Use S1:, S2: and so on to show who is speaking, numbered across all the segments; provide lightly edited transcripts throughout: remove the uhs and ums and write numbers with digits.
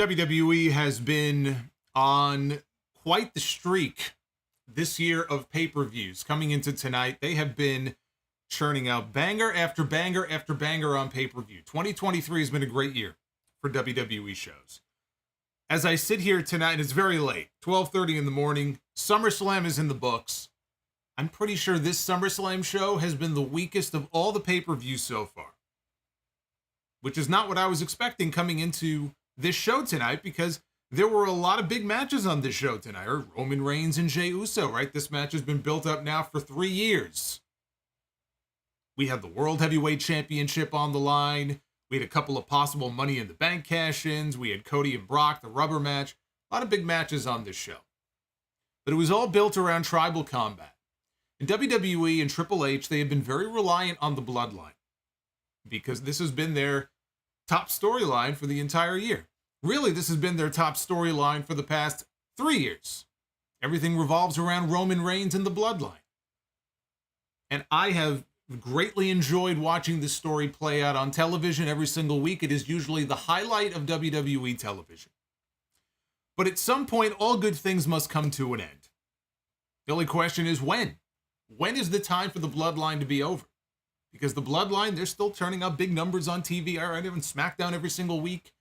S1: WWE has been on quite the streak this year of pay-per-views. Coming into tonight, they have been churning out banger after banger after banger on pay-per-view. 2023 has been a great year for WWE shows. As I sit here tonight, and it's very late, 12:30 in the morning, SummerSlam is in the books. I'm pretty sure this SummerSlam show has been the weakest of all the pay-per-views so far, which is not what I was expecting coming into this show tonight, because there were a lot of big matches on this show tonight. Roman Reigns and Jey Uso, right? This match has been built up now for 3 years. We had the World Heavyweight Championship on the line. We had a couple of possible Money in the Bank cash-ins. We had Cody and Brock, the rubber match. A lot of big matches on this show. But it was all built around tribal combat. In WWE and Triple H, they have been very reliant on the Bloodline, because this has been their top storyline for the entire year. Really, this has been their top storyline for the past 3 years. Everything revolves around Roman Reigns and the Bloodline. And I have greatly enjoyed watching this story play out on television every single week. It is usually the highlight of WWE television. But at some point, all good things must come to an end. The only question is when? When is the time for the Bloodline to be over? Because the Bloodline, they're still turning up big numbers on TV. Right, on SmackDown every single week.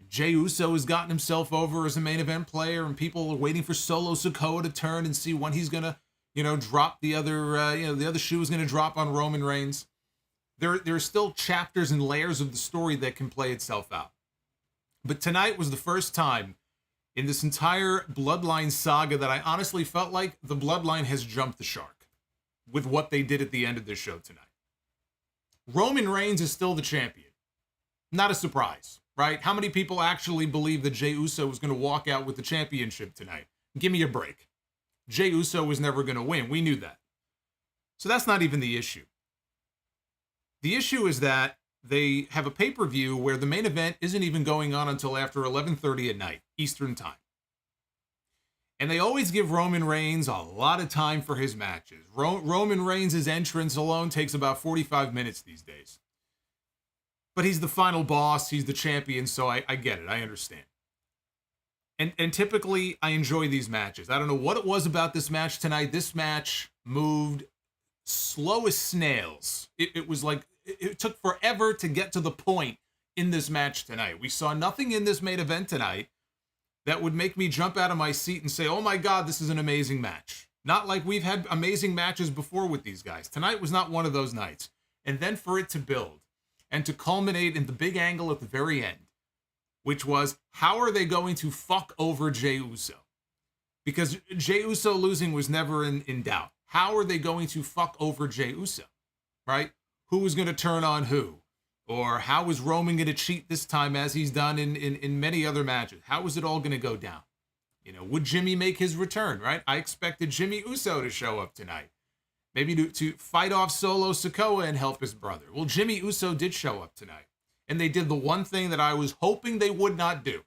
S1: Jey Uso has gotten himself over as a main event player, and people are waiting for Solo Sikoa to turn and see when he's gonna, drop the other, the other shoe is gonna drop on Roman Reigns. There are still chapters and layers of the story that can play itself out. But tonight was the first time in this entire Bloodline saga that I honestly felt like the Bloodline has jumped the shark with what they did at the end of this show tonight. Roman Reigns is still the champion. Not a surprise, right? How many people actually believe that Jey Uso was going to walk out with the championship tonight? Give me a break. Jey Uso was never going to win. We knew that. So that's not even the issue. The issue is that they have a pay-per-view where the main event isn't even going on until after 11:30 at night, Eastern time. And they always give Roman Reigns a lot of time for his matches. Roman Reigns' entrance alone takes about 45 minutes these days. But he's the final boss, he's the champion, so I get it, I understand. And typically, I enjoy these matches. I don't know what it was about this match tonight. This match moved slow as snails. It was like, it took forever to get to the point in this match tonight. We saw nothing in this main event tonight that would make me jump out of my seat and say, oh my God, this is an amazing match. Not like we've had amazing matches before with these guys. Tonight was not one of those nights. And then for it to build and to culminate in the big angle at the very end, which was, how are they going to fuck over Jey Uso? Because Jey Uso losing was never in doubt. How are they going to fuck over Jey Uso, right? Who was going to turn on who? Or how is Roman going to cheat this time as he's done in many other matches? How is it all going to go down? Would Jimmy make his return, right? I expected Jimmy Uso to show up tonight. Maybe to fight off Solo Sikoa and help his brother. Well, Jimmy Uso did show up tonight. And they did the one thing that I was hoping they would not do.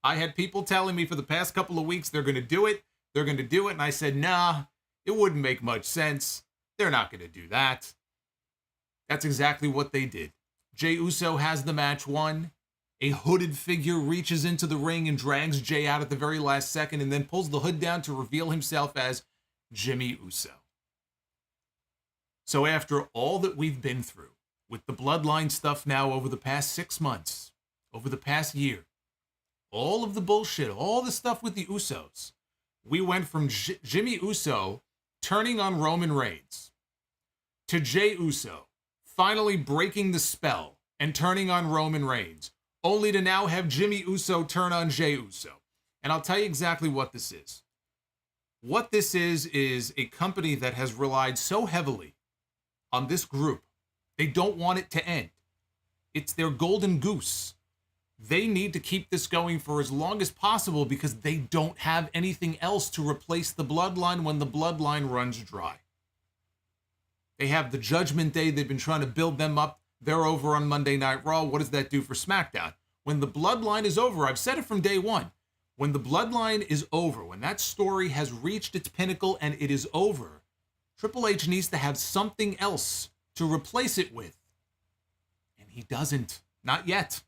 S1: I had people telling me for the past couple of weeks, they're going to do it. They're going to do it. And I said, nah, it wouldn't make much sense. They're not going to do that. That's exactly what they did. Jey Uso has the match won. A hooded figure reaches into the ring and drags Jey out at the very last second and then pulls the hood down to reveal himself as Jimmy Uso. So after all that we've been through, with the Bloodline stuff now over the past 6 months, over the past year, all of the bullshit, all the stuff with the Usos, we went from Jimmy Uso turning on Roman Reigns to Jey Uso finally breaking the spell and turning on Roman Reigns, only to now have Jimmy Uso turn on Jey Uso. And I'll tell you exactly what this is. What this is a company that has relied so heavily on this group. They don't want it to end. It's their golden goose. They need to keep this going for as long as possible because they don't have anything else to replace the Bloodline when the Bloodline runs dry. They have the Judgment Day. They've been trying to build them up. They're over on Monday Night Raw. What does that do for SmackDown? When the Bloodline is over, I've said it from day one, when the Bloodline is over, when that story has reached its pinnacle and it is over, Triple H needs to have something else to replace it with. And he doesn't. Not yet.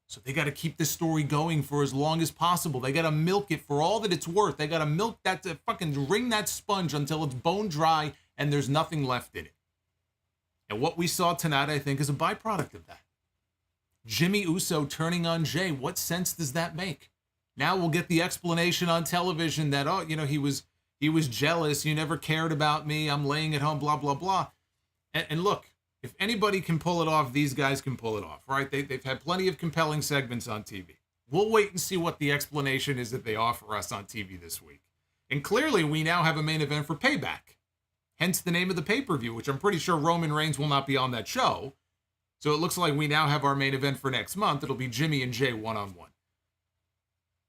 S1: So they got to keep this story going for as long as possible. They got to milk it for all that it's worth. They got to milk that, to fucking wring that sponge until it's bone dry and there's nothing left in it. And what we saw tonight, I think, is a byproduct of that. Jimmy Uso turning on Jay. What sense does that make? Now we'll get the explanation on television that, oh, you know, he was jealous. You never cared about me. I'm laying at home, blah, blah, blah. And look, if anybody can pull it off, these guys can pull it off, right? They've had plenty of compelling segments on TV. We'll wait and see what the explanation is that they offer us on TV this week. And clearly, we now have a main event for Payback. Hence the name of the pay-per-view, which I'm pretty sure Roman Reigns will not be on that show. So it looks like we now have our main event for next month. It'll be Jimmy and Jay one-on-one.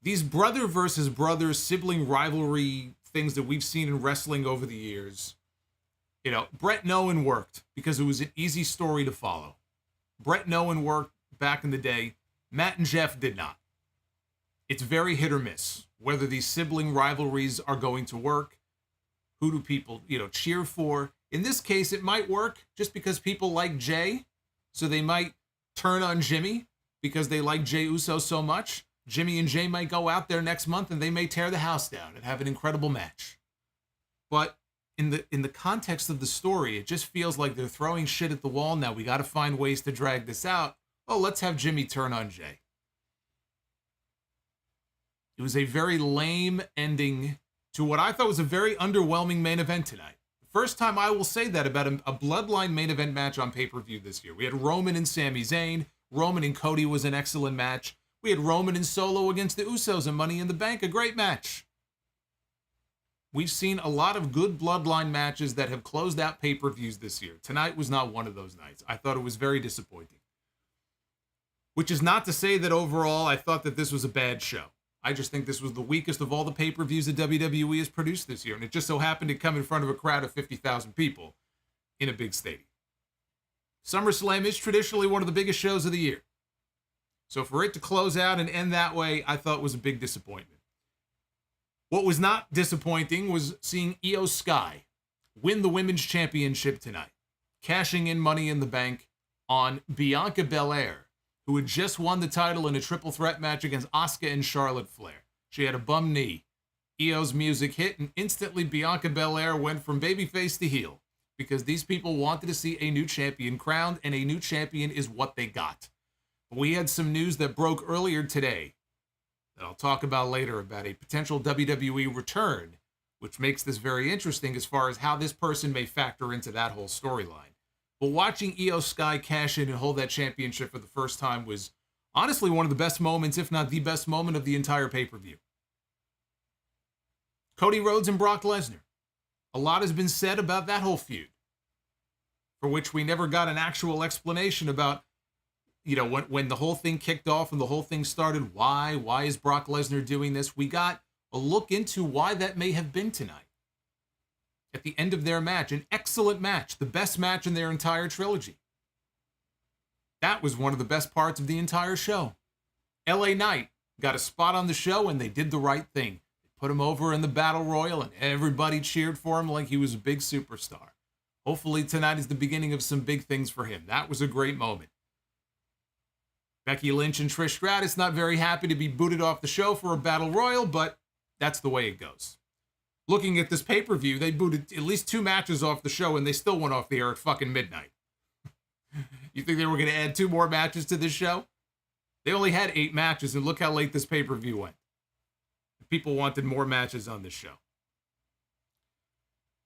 S1: These brother versus brother sibling rivalry things that we've seen in wrestling over the years, you know, Brett and Owen worked because it was an easy story to follow. Brett and Owen worked back in the day. Matt and Jeff did not. It's very hit or miss whether these sibling rivalries are going to work. Who do people, you know, cheer for? In this case, it might work just because people like Jay, so they might turn on Jimmy because they like Jey Uso so much. Jimmy and Jay might go out there next month and they may tear the house down and have an incredible match. But in the context of the story, it just feels like they're throwing shit at the wall now. We got to find ways to drag this out. Oh, let's have Jimmy turn on Jay. It was a very lame ending to what I thought was a very underwhelming main event tonight. First time I will say that about a Bloodline main event match on pay-per-view this year. We had Roman and Sami Zayn. Roman and Cody was an excellent match. We had Roman and Solo against the Usos and Money in the Bank, a great match. We've seen a lot of good Bloodline matches that have closed out pay-per-views this year. Tonight was not one of those nights. I thought it was very disappointing. Which is not to say that overall I thought that this was a bad show. I just think this was the weakest of all the pay-per-views that WWE has produced this year, and it just so happened to come in front of a crowd of 50,000 people in a big stadium. SummerSlam is traditionally one of the biggest shows of the year. So for it to close out and end that way, I thought was a big disappointment. What was not disappointing was seeing Iyo Sky win the Women's Championship tonight, cashing in Money in the Bank on Bianca Belair, who had just won the title in a triple threat match against Asuka and Charlotte Flair. She had a bum knee. Io's music hit, and instantly Bianca Belair went from babyface to heel because these people wanted to see a new champion crowned, and a new champion is what they got. We had some news that broke earlier today that I'll talk about later about a potential WWE return, which makes this very interesting as far as how this person may factor into that whole storyline. But watching Iyo Sky cash in and hold that championship for the first time was honestly one of the best moments, if not the best moment of the entire pay-per-view. Cody Rhodes and Brock Lesnar. A lot has been said about that whole feud, for which we never got an actual explanation about, you know, when the whole thing kicked off and the whole thing started. Why is Brock Lesnar doing this? We got a look into why that may have been tonight. At the end of their match, an excellent match, the best match in their entire trilogy. That was one of the best parts of the entire show. LA Knight got a spot on the show and they did the right thing. They put him over in the Battle Royal and everybody cheered for him like he was a big superstar. Hopefully tonight is the beginning of some big things for him. That was a great moment. Becky Lynch and Trish Stratus not very happy to be booted off the show for a Battle Royal, but that's the way it goes. Looking at this pay-per-view, they booted at least 2 matches off the show, and they still went off the air at fucking midnight. You think they were going to add 2 more matches to this show? They only had 8 matches, and look how late this pay-per-view went. People wanted more matches on this show.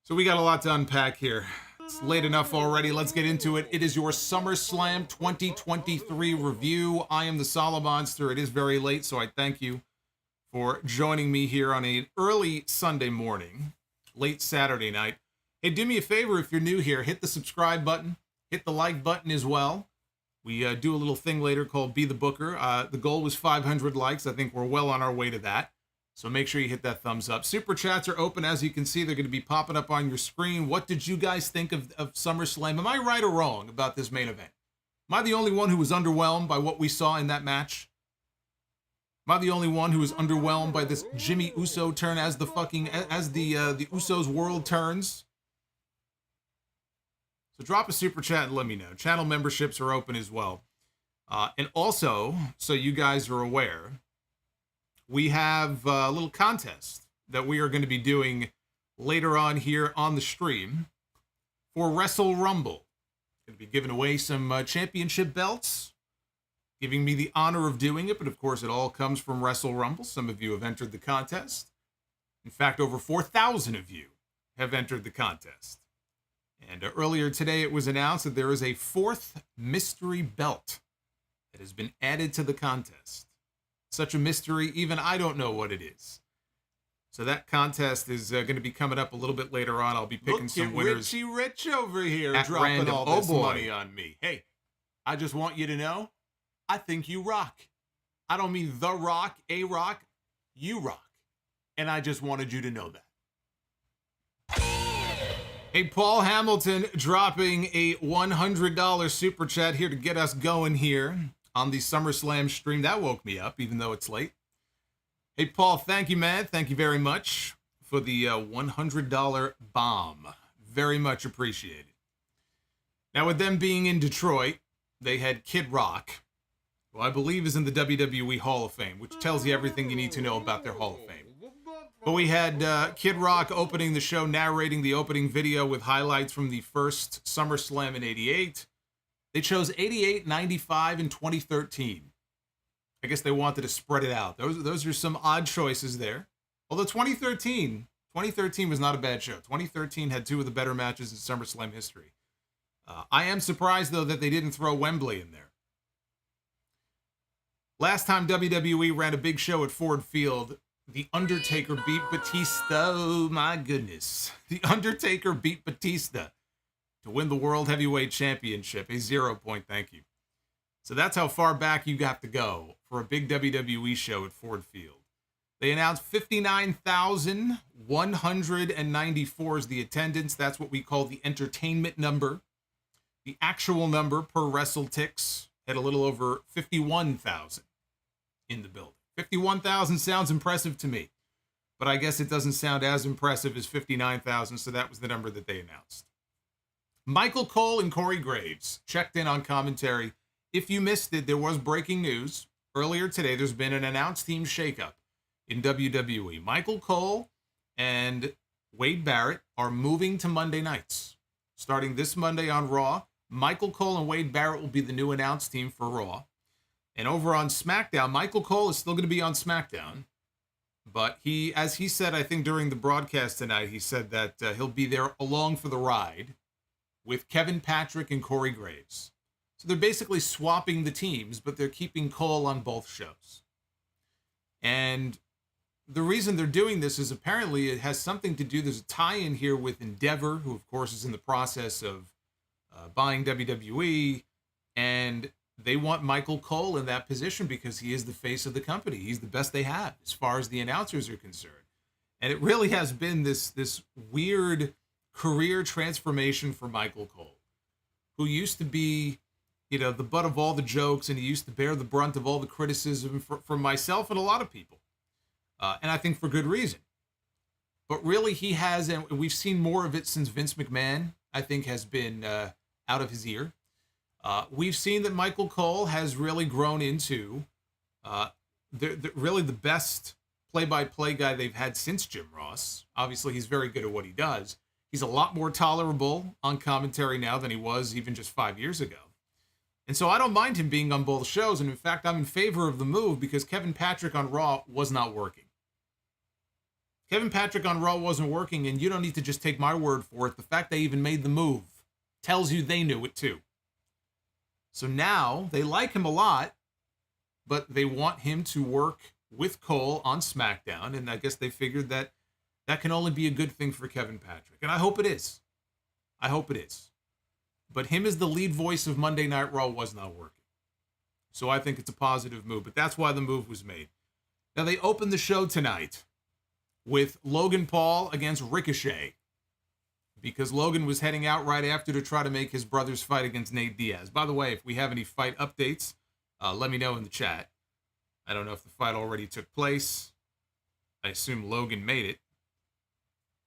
S1: So we got a lot to unpack here. It's late enough already. Let's get into it. It is your SummerSlam 2023 review. I am the Solomonster. It is very late, so I thank you for joining me here on an early Sunday morning, late Saturday night. Hey, do me a favor if you're new here. Hit the subscribe button. Hit the like button as well. We do a little thing later called Be the Booker. The goal was 500 likes. I think we're well on our way to that. So make sure you hit that thumbs up. Super chats are open. As you can see, they're going to be popping up on your screen. What did you guys think of SummerSlam? Am I right or wrong about this main event? Am I the only one who was underwhelmed by what we saw in that match? Am I the only one who was underwhelmed by this Jimmy Uso turn as the Usos world turns? So drop a super chat and let me know. Channel memberships are open as well. And also, so you guys are aware, we have a little contest that we are going to be doing later on here on the stream for Wrestle Rumble. Going to be giving away some championship belts, giving me the honor of doing it, but of course it all comes from Wrestle Rumble. Some of you have entered the contest. In fact, over 4,000 of you have entered the contest. And earlier today it was announced that there is a fourth mystery belt that has been added to the contest. Such a mystery, even I don't know what it is. So that contest is going to be coming up a little bit later on. I'll be picking some winners.
S2: Richie Rich over here
S1: at
S2: dropping
S1: random.
S2: all this
S1: boy.
S2: money on me. Hey, I just want you to know, I think you rock. I don't mean the rock, a rock, you rock. And I just wanted you to know that.
S1: Hey, Paul Hamilton dropping a $100 super chat here to get us going here on the SummerSlam stream. That woke me up, even though it's late. Hey, Paul, thank you, man. Thank you very much for the $100 bomb. Very much appreciated. Now, with them being in Detroit, they had Kid Rock, who I believe is in the WWE Hall of Fame, which tells you everything you need to know about their Hall of Fame. But we had Kid Rock opening the show, narrating the opening video with highlights from the first SummerSlam in 88. They chose 88, 95, and 2013. I guess they wanted to spread it out. Those are some odd choices there. Although 2013 was not a bad show. 2013 had two of the better matches in SummerSlam history. I am surprised, though, that they didn't throw Wembley in there. Last time WWE ran a big show at Ford Field, The Undertaker beat Batista. Oh, my goodness. The Undertaker beat Batista to win the World Heavyweight Championship. A 0 point thank you. So that's how far back you got to go for a big WWE show at Ford Field. They announced 59,194 is the attendance. That's what we call the entertainment number. The actual number per WrestleTix had a little over 51,000 in the building. 51,000 sounds impressive to me, but I guess it doesn't sound as impressive as 59,000, so that was the number that they announced. Michael Cole and Corey Graves checked in on commentary. If you missed it, there was breaking news. Earlier today, there's been an announced team shakeup in WWE. Michael Cole and Wade Barrett are moving to Monday nights. Starting this Monday on Raw, Michael Cole and Wade Barrett will be the new announced team for Raw. And over on SmackDown, Michael Cole is still going to be on SmackDown. But he, as he said, I think during the broadcast tonight, he said that he'll be there along for the ride with Kevin Patrick and Corey Graves. So they're basically swapping the teams, but they're keeping Cole on both shows. And the reason they're doing this is apparently it has something to do, there's a tie-in here with Endeavor, who of course is in the process of buying WWE, and they want Michael Cole in that position because he is the face of the company. He's the best they have as far as the announcers are concerned. And it really has been this weird career transformation for Michael Cole, who used to be, you know, the butt of all the jokes, and he used to bear the brunt of all the criticism from myself and a lot of people. And I think for good reason. But really he has, and we've seen more of it since Vince McMahon, I think, has been out of his ear. We've seen that Michael Cole has really grown into really the best play-by-play guy they've had since Jim Ross. Obviously, he's very good at what he does. He's a lot more tolerable on commentary now than he was even just 5 years ago. And so I don't mind him being on both shows. And in fact, I'm in favor of the move because Kevin Patrick on Raw was not working. Kevin Patrick on Raw wasn't working, and you don't need to just take my word for it. The fact they even made the move tells you they knew it too. So now they like him a lot, but they want him to work with Cole on SmackDown. And I guess they figured that that can only be a good thing for Kevin Patrick. And I hope it is. I hope it is. But him as the lead voice of Monday Night Raw was not working. So I think it's a positive move, but that's why the move was made. Now they opened the show tonight with Logan Paul against Ricochet, because Logan was heading out right after to try to make his brother's fight against Nate Diaz. By the way, if we have any fight updates, let me know in the chat. I don't know if the fight already took place. I assume Logan made it.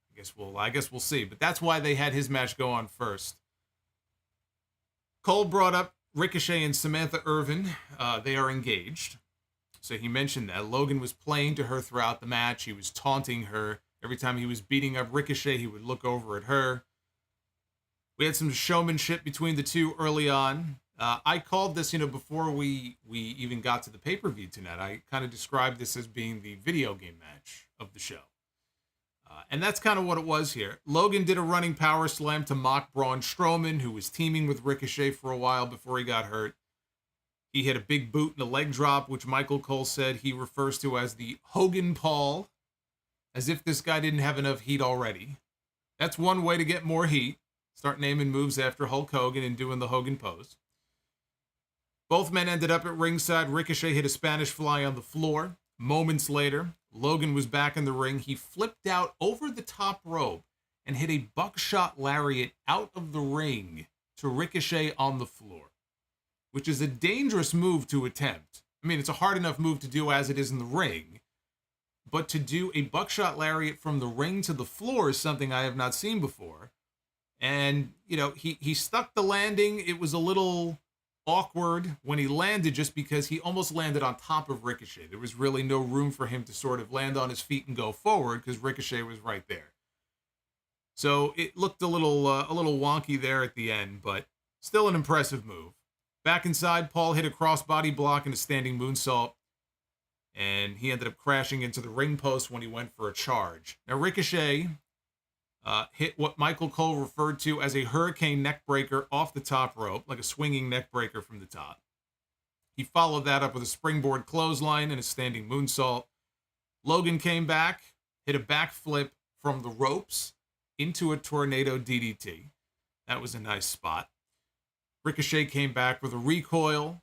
S1: I guess we'll see. But that's why they had his match go on first. Cole brought up Ricochet and Samantha Irvin, they are engaged. So he mentioned that. Logan was playing to her throughout the match. He was taunting her. Every time he was beating up Ricochet, he would look over at her. We had some showmanship between the two early on. I called this, before we even got to the pay-per-view tonight. I kind of described this as being the video game match of the show. And that's kind of what it was here. Logan did a running power slam to mock Braun Strowman, who was teaming with Ricochet for a while before he got hurt. He hit a big boot and a leg drop, which Michael Cole said he refers to as the Hogan Paul, as if this guy didn't have enough heat already. That's one way to get more heat. Start naming moves after Hulk Hogan and doing the Hogan pose. Both men ended up at ringside. Ricochet hit a Spanish fly on the floor. Moments later, Logan was back in the ring. He flipped out over the top rope and hit a buckshot lariat out of the ring to Ricochet on the floor, which is a dangerous move to attempt. I mean, it's a hard enough move to do as it is in the ring, but to do a buckshot lariat from the ring to the floor is something I have not seen before. And, he stuck the landing. It was a little awkward when he landed just because he almost landed on top of Ricochet. There was really no room for him to sort of land on his feet and go forward because Ricochet was right there. So it looked a little wonky there at the end, but still an impressive move. Back inside, Paul hit a crossbody block and a standing moonsault, and he ended up crashing into the ring post when he went for a charge. Now, Ricochet hit what Michael Cole referred to as a hurricane neckbreaker off the top rope, like a swinging neckbreaker from the top. He followed that up with a springboard clothesline and a standing moonsault. Logan came back, hit a backflip from the ropes into a tornado DDT. That was a nice spot. Ricochet came back with a recoil.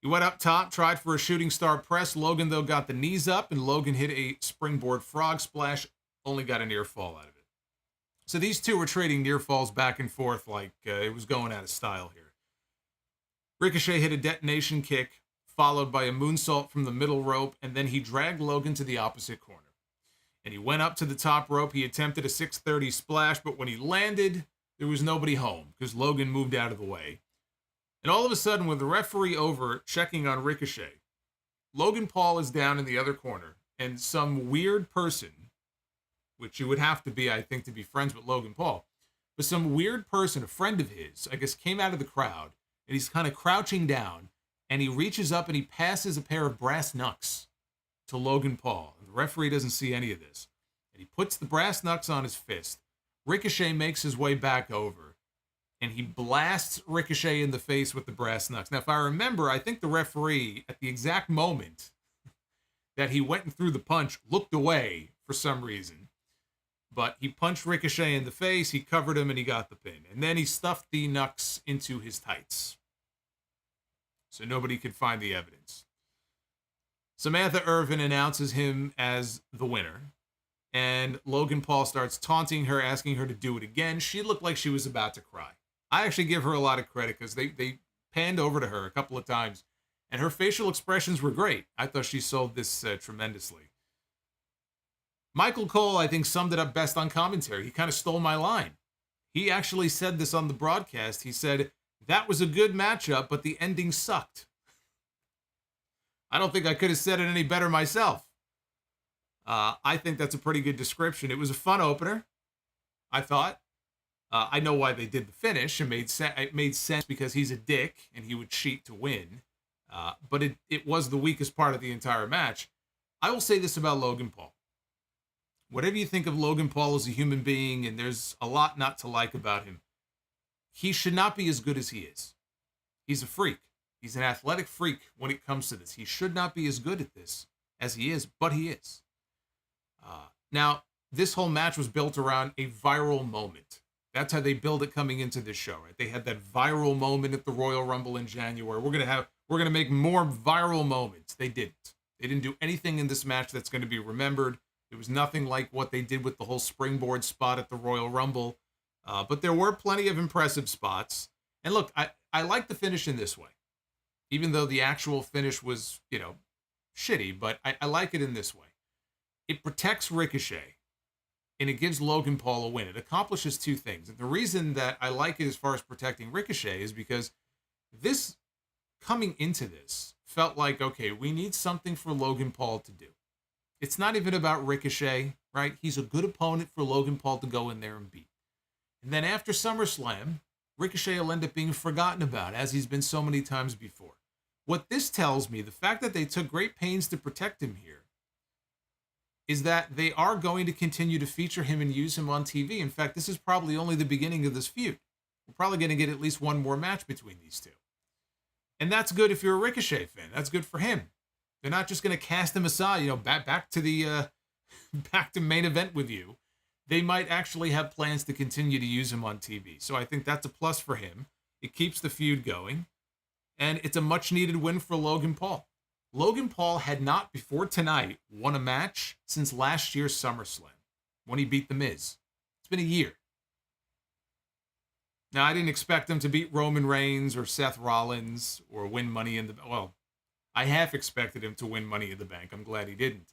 S1: He went up top, tried for a shooting star press. Logan, though, got the knees up, and Logan hit a springboard frog splash, only got a near fall out of it. So these two were trading near falls back and forth like it was going out of style here. Ricochet hit a detonation kick, followed by a moonsault from the middle rope, and then he dragged Logan to the opposite corner. And he went up to the top rope. He attempted a 630 splash, but when he landed, there was nobody home because Logan moved out of the way. And all of a sudden, with the referee over checking on Ricochet, Logan Paul is down in the other corner, and some weird person, which you would have to be, I think, to be friends with Logan Paul, but some weird person, a friend of his, I guess, came out of the crowd, and he's kind of crouching down, and he reaches up and he passes a pair of brass knucks to Logan Paul. And the referee doesn't see any of this. And he puts the brass knucks on his fist. Ricochet makes his way back over, and he blasts Ricochet in the face with the brass knucks. Now, if I remember, I think the referee, at the exact moment that he went and threw the punch, looked away for some reason. But he punched Ricochet in the face, he covered him, and he got the pin. And then he stuffed the knucks into his tights, so nobody could find the evidence. Samantha Irvin announces him as the winner, and Logan Paul starts taunting her, asking her to do it again. She looked like she was about to cry. I actually give her a lot of credit because they panned over to her a couple of times, and her facial expressions were great. I thought she sold this tremendously. Michael Cole, I think, summed it up best on commentary. He kind of stole my line. He actually said this on the broadcast. He said, that was a good matchup, but the ending sucked. I don't think I could have said it any better myself. I think that's a pretty good description. It was a fun opener, I thought. I know why they did the finish. It made sense because he's a dick and he would cheat to win. But it was the weakest part of the entire match. I will say this about Logan Paul. Whatever you think of Logan Paul as a human being, and there's a lot not to like about him, he should not be as good as he is. He's a freak. He's an athletic freak when it comes to this. He should not be as good at this as he is, but he is. Now, this whole match was built around a viral moment. That's how they build it coming into this show, right? They had that viral moment at the Royal Rumble in January. We're gonna make more viral moments. They didn't. They didn't do anything in this match that's going to be remembered. It was nothing like what they did with the whole springboard spot at the Royal Rumble. But there were plenty of impressive spots. And look, I like the finish in this way. Even though the actual finish was, shitty, but I like it in this way. It protects Ricochet, and it gives Logan Paul a win. It accomplishes two things. And the reason that I like it as far as protecting Ricochet is because This, coming into this, felt like, okay, we need something for Logan Paul to do. It's not even about Ricochet, right? He's a good opponent for Logan Paul to go in there and beat. And then after SummerSlam, Ricochet will end up being forgotten about, as he's been so many times before. What this tells me, the fact that they took great pains to protect him here, is that they are going to continue to feature him and use him on TV. In fact, this is probably only the beginning of this feud. We're probably going to get at least one more match between these two. And that's good if you're a Ricochet fan. That's good for him. They're not just going to cast him aside, back to the back to main event with you. They might actually have plans to continue to use him on TV. So I think that's a plus for him. It keeps the feud going. And it's a much-needed win for Logan Paul. Logan Paul had not, before tonight, won a match since last year's SummerSlam, when he beat The Miz. It's been a year. Now, I didn't expect him to beat Roman Reigns or Seth Rollins or win Money in the... Well, I half expected him to win Money in the Bank. I'm glad he didn't.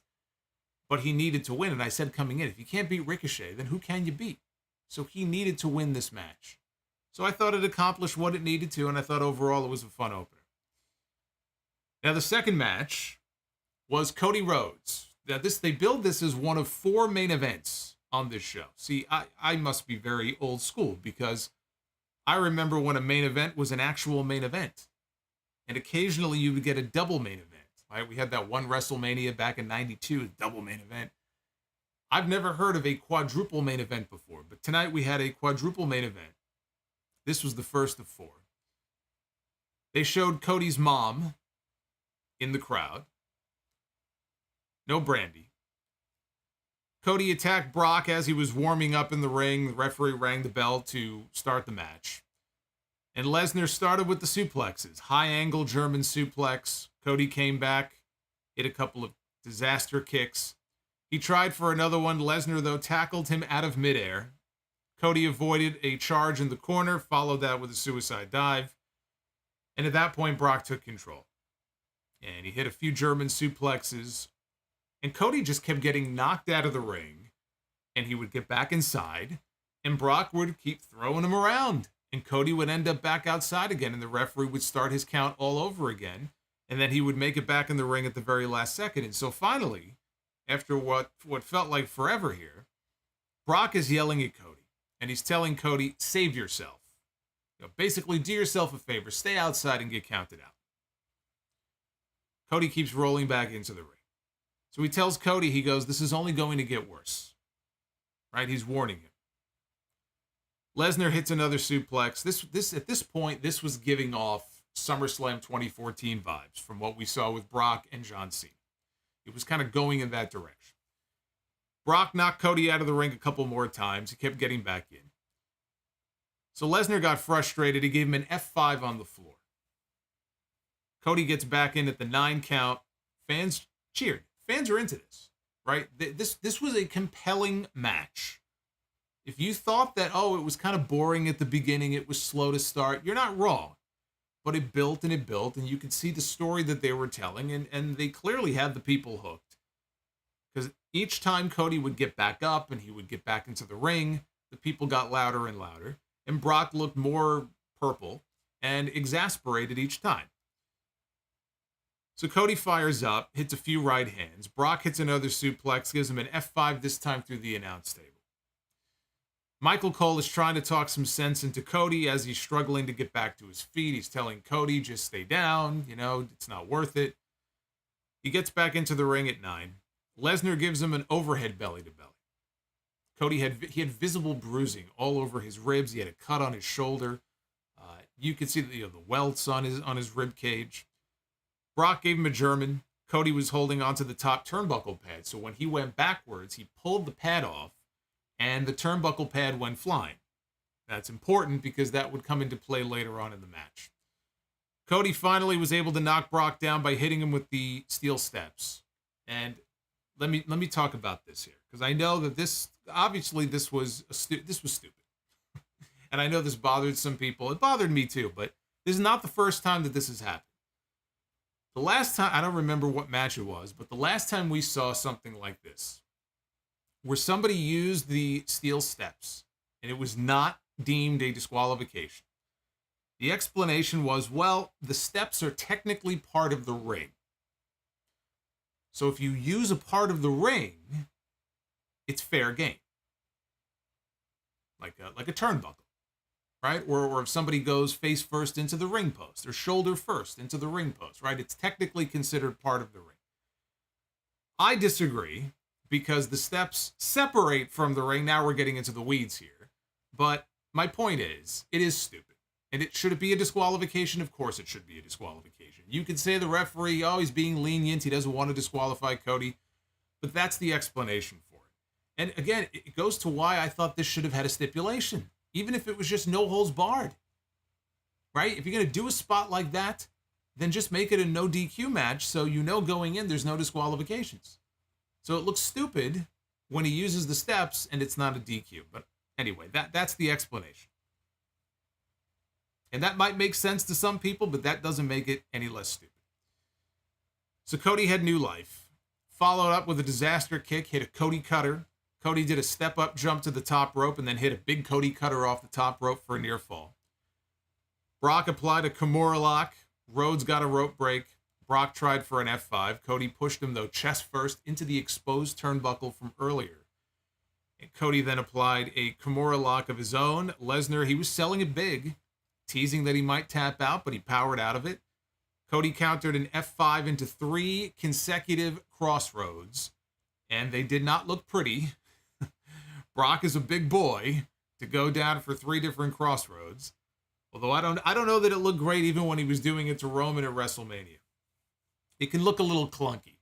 S1: But he needed to win, and I said coming in, if you can't beat Ricochet, then who can you beat? So he needed to win this match. So I thought it accomplished what it needed to, and I thought overall it was a fun opener. Now, the second match was Cody Rhodes. Now, they build this as one of 4 main events on this show. See, I must be very old school, because I remember when a main event was an actual main event. And occasionally you would get a double main event. Right? We had that one WrestleMania back in '92, double main event. I've never heard of a quadruple main event before, but tonight we had a quadruple main event. This was the first of 4. They showed Cody's mom in the crowd. No Brandy. Cody attacked Brock as he was warming up in the ring. The referee rang the bell to start the match. And Lesnar started with the suplexes. High-angle German suplex. Cody came back, hit a couple of disaster kicks. He tried for another one. Lesnar, though, tackled him out of midair. Cody avoided a charge in the corner, followed that with a suicide dive. And at that point, Brock took control. And he hit a few German suplexes. And Cody just kept getting knocked out of the ring. And he would get back inside. And Brock would keep throwing him around. And Cody would end up back outside again. And the referee would start his count all over again. And then he would make it back in the ring at the very last second. And so finally, after what felt like forever here, Brock is yelling at Cody. And he's telling Cody, save yourself. Basically, do yourself a favor. Stay outside and get counted out. Cody keeps rolling back into the ring. So he tells Cody, he goes, this is only going to get worse. Right? He's warning him. Lesnar hits another suplex. This at this point, this was giving off SummerSlam 2014 vibes from what we saw with Brock and John Cena. It was kind of going in that direction. Brock knocked Cody out of the ring a couple more times. He kept getting back in. So Lesnar got frustrated. He gave him an F5 on the floor. Cody gets back in at the 9 count. Fans cheered. Fans are into this, right? This was a compelling match. If you thought that, it was kind of boring at the beginning, it was slow to start, you're not wrong. But it built, and you could see the story that they were telling, and they clearly had the people hooked. Because each time Cody would get back up and he would get back into the ring, the people got louder and louder, and Brock looked more purple and exasperated each time. So Cody fires up, hits a few right hands. Brock hits another suplex, gives him an F5 this time through the announce table. Michael Cole is trying to talk some sense into Cody as he's struggling to get back to his feet. He's telling Cody, just stay down, it's not worth it. He gets back into the ring at 9. Lesnar gives him an overhead belly to belly. Cody had visible bruising all over his ribs. He had a cut on his shoulder. You could see the welts on his rib cage. Brock gave him a German. Cody was holding onto the top turnbuckle pad, so when he went backwards, he pulled the pad off, and the turnbuckle pad went flying. That's important because that would come into play later on in the match. Cody finally was able to knock Brock down by hitting him with the steel steps. And let me talk about this here, because I know that this was stupid. And I know this bothered some people. It bothered me too, but this is not the first time that this has happened. The last time, I don't remember what match it was, but the last time we saw something like this, where somebody used the steel steps, and it was not deemed a disqualification. The explanation was, well, the steps are technically part of the ring. So if you use a part of the ring, it's fair game. Like a turnbuckle, right? Or if somebody goes face first into the ring post, or shoulder first into the ring post, right? It's technically considered part of the ring. I disagree, because the steps separate from the ring. Now we're getting into the weeds here. But my point is, it is stupid. And should it be a disqualification? Of course it should be a disqualification. You could say the referee, oh, he's being lenient, he doesn't want to disqualify Cody. But that's the explanation for it. And again, it goes to why I thought this should have had a stipulation. Even if it was just no holds barred. Right? If you're going to do a spot like that, then just make it a no DQ match so you know going in there's no disqualifications. So it looks stupid when he uses the steps and it's not a DQ. But anyway, that's the explanation. And that might make sense to some people, but that doesn't make it any less stupid. So Cody had new life. Followed up with a disaster kick, hit a Cody cutter. Cody did a step-up jump to the top rope and then hit a big Cody cutter off the top rope for a near fall. Brock applied a Kimura lock. Rhodes got a rope break. Brock tried for an F5. Cody pushed him, though, chest first into the exposed turnbuckle from earlier. And Cody then applied a Kimura lock of his own. Lesnar, he was selling it big, teasing that he might tap out, but he powered out of it. Cody countered an F5 into 3 consecutive crossroads, and they did not look pretty. Brock is a big boy to go down for 3 different crossroads. Although I don't know that it looked great even when he was doing it to Roman at WrestleMania. It can look a little clunky.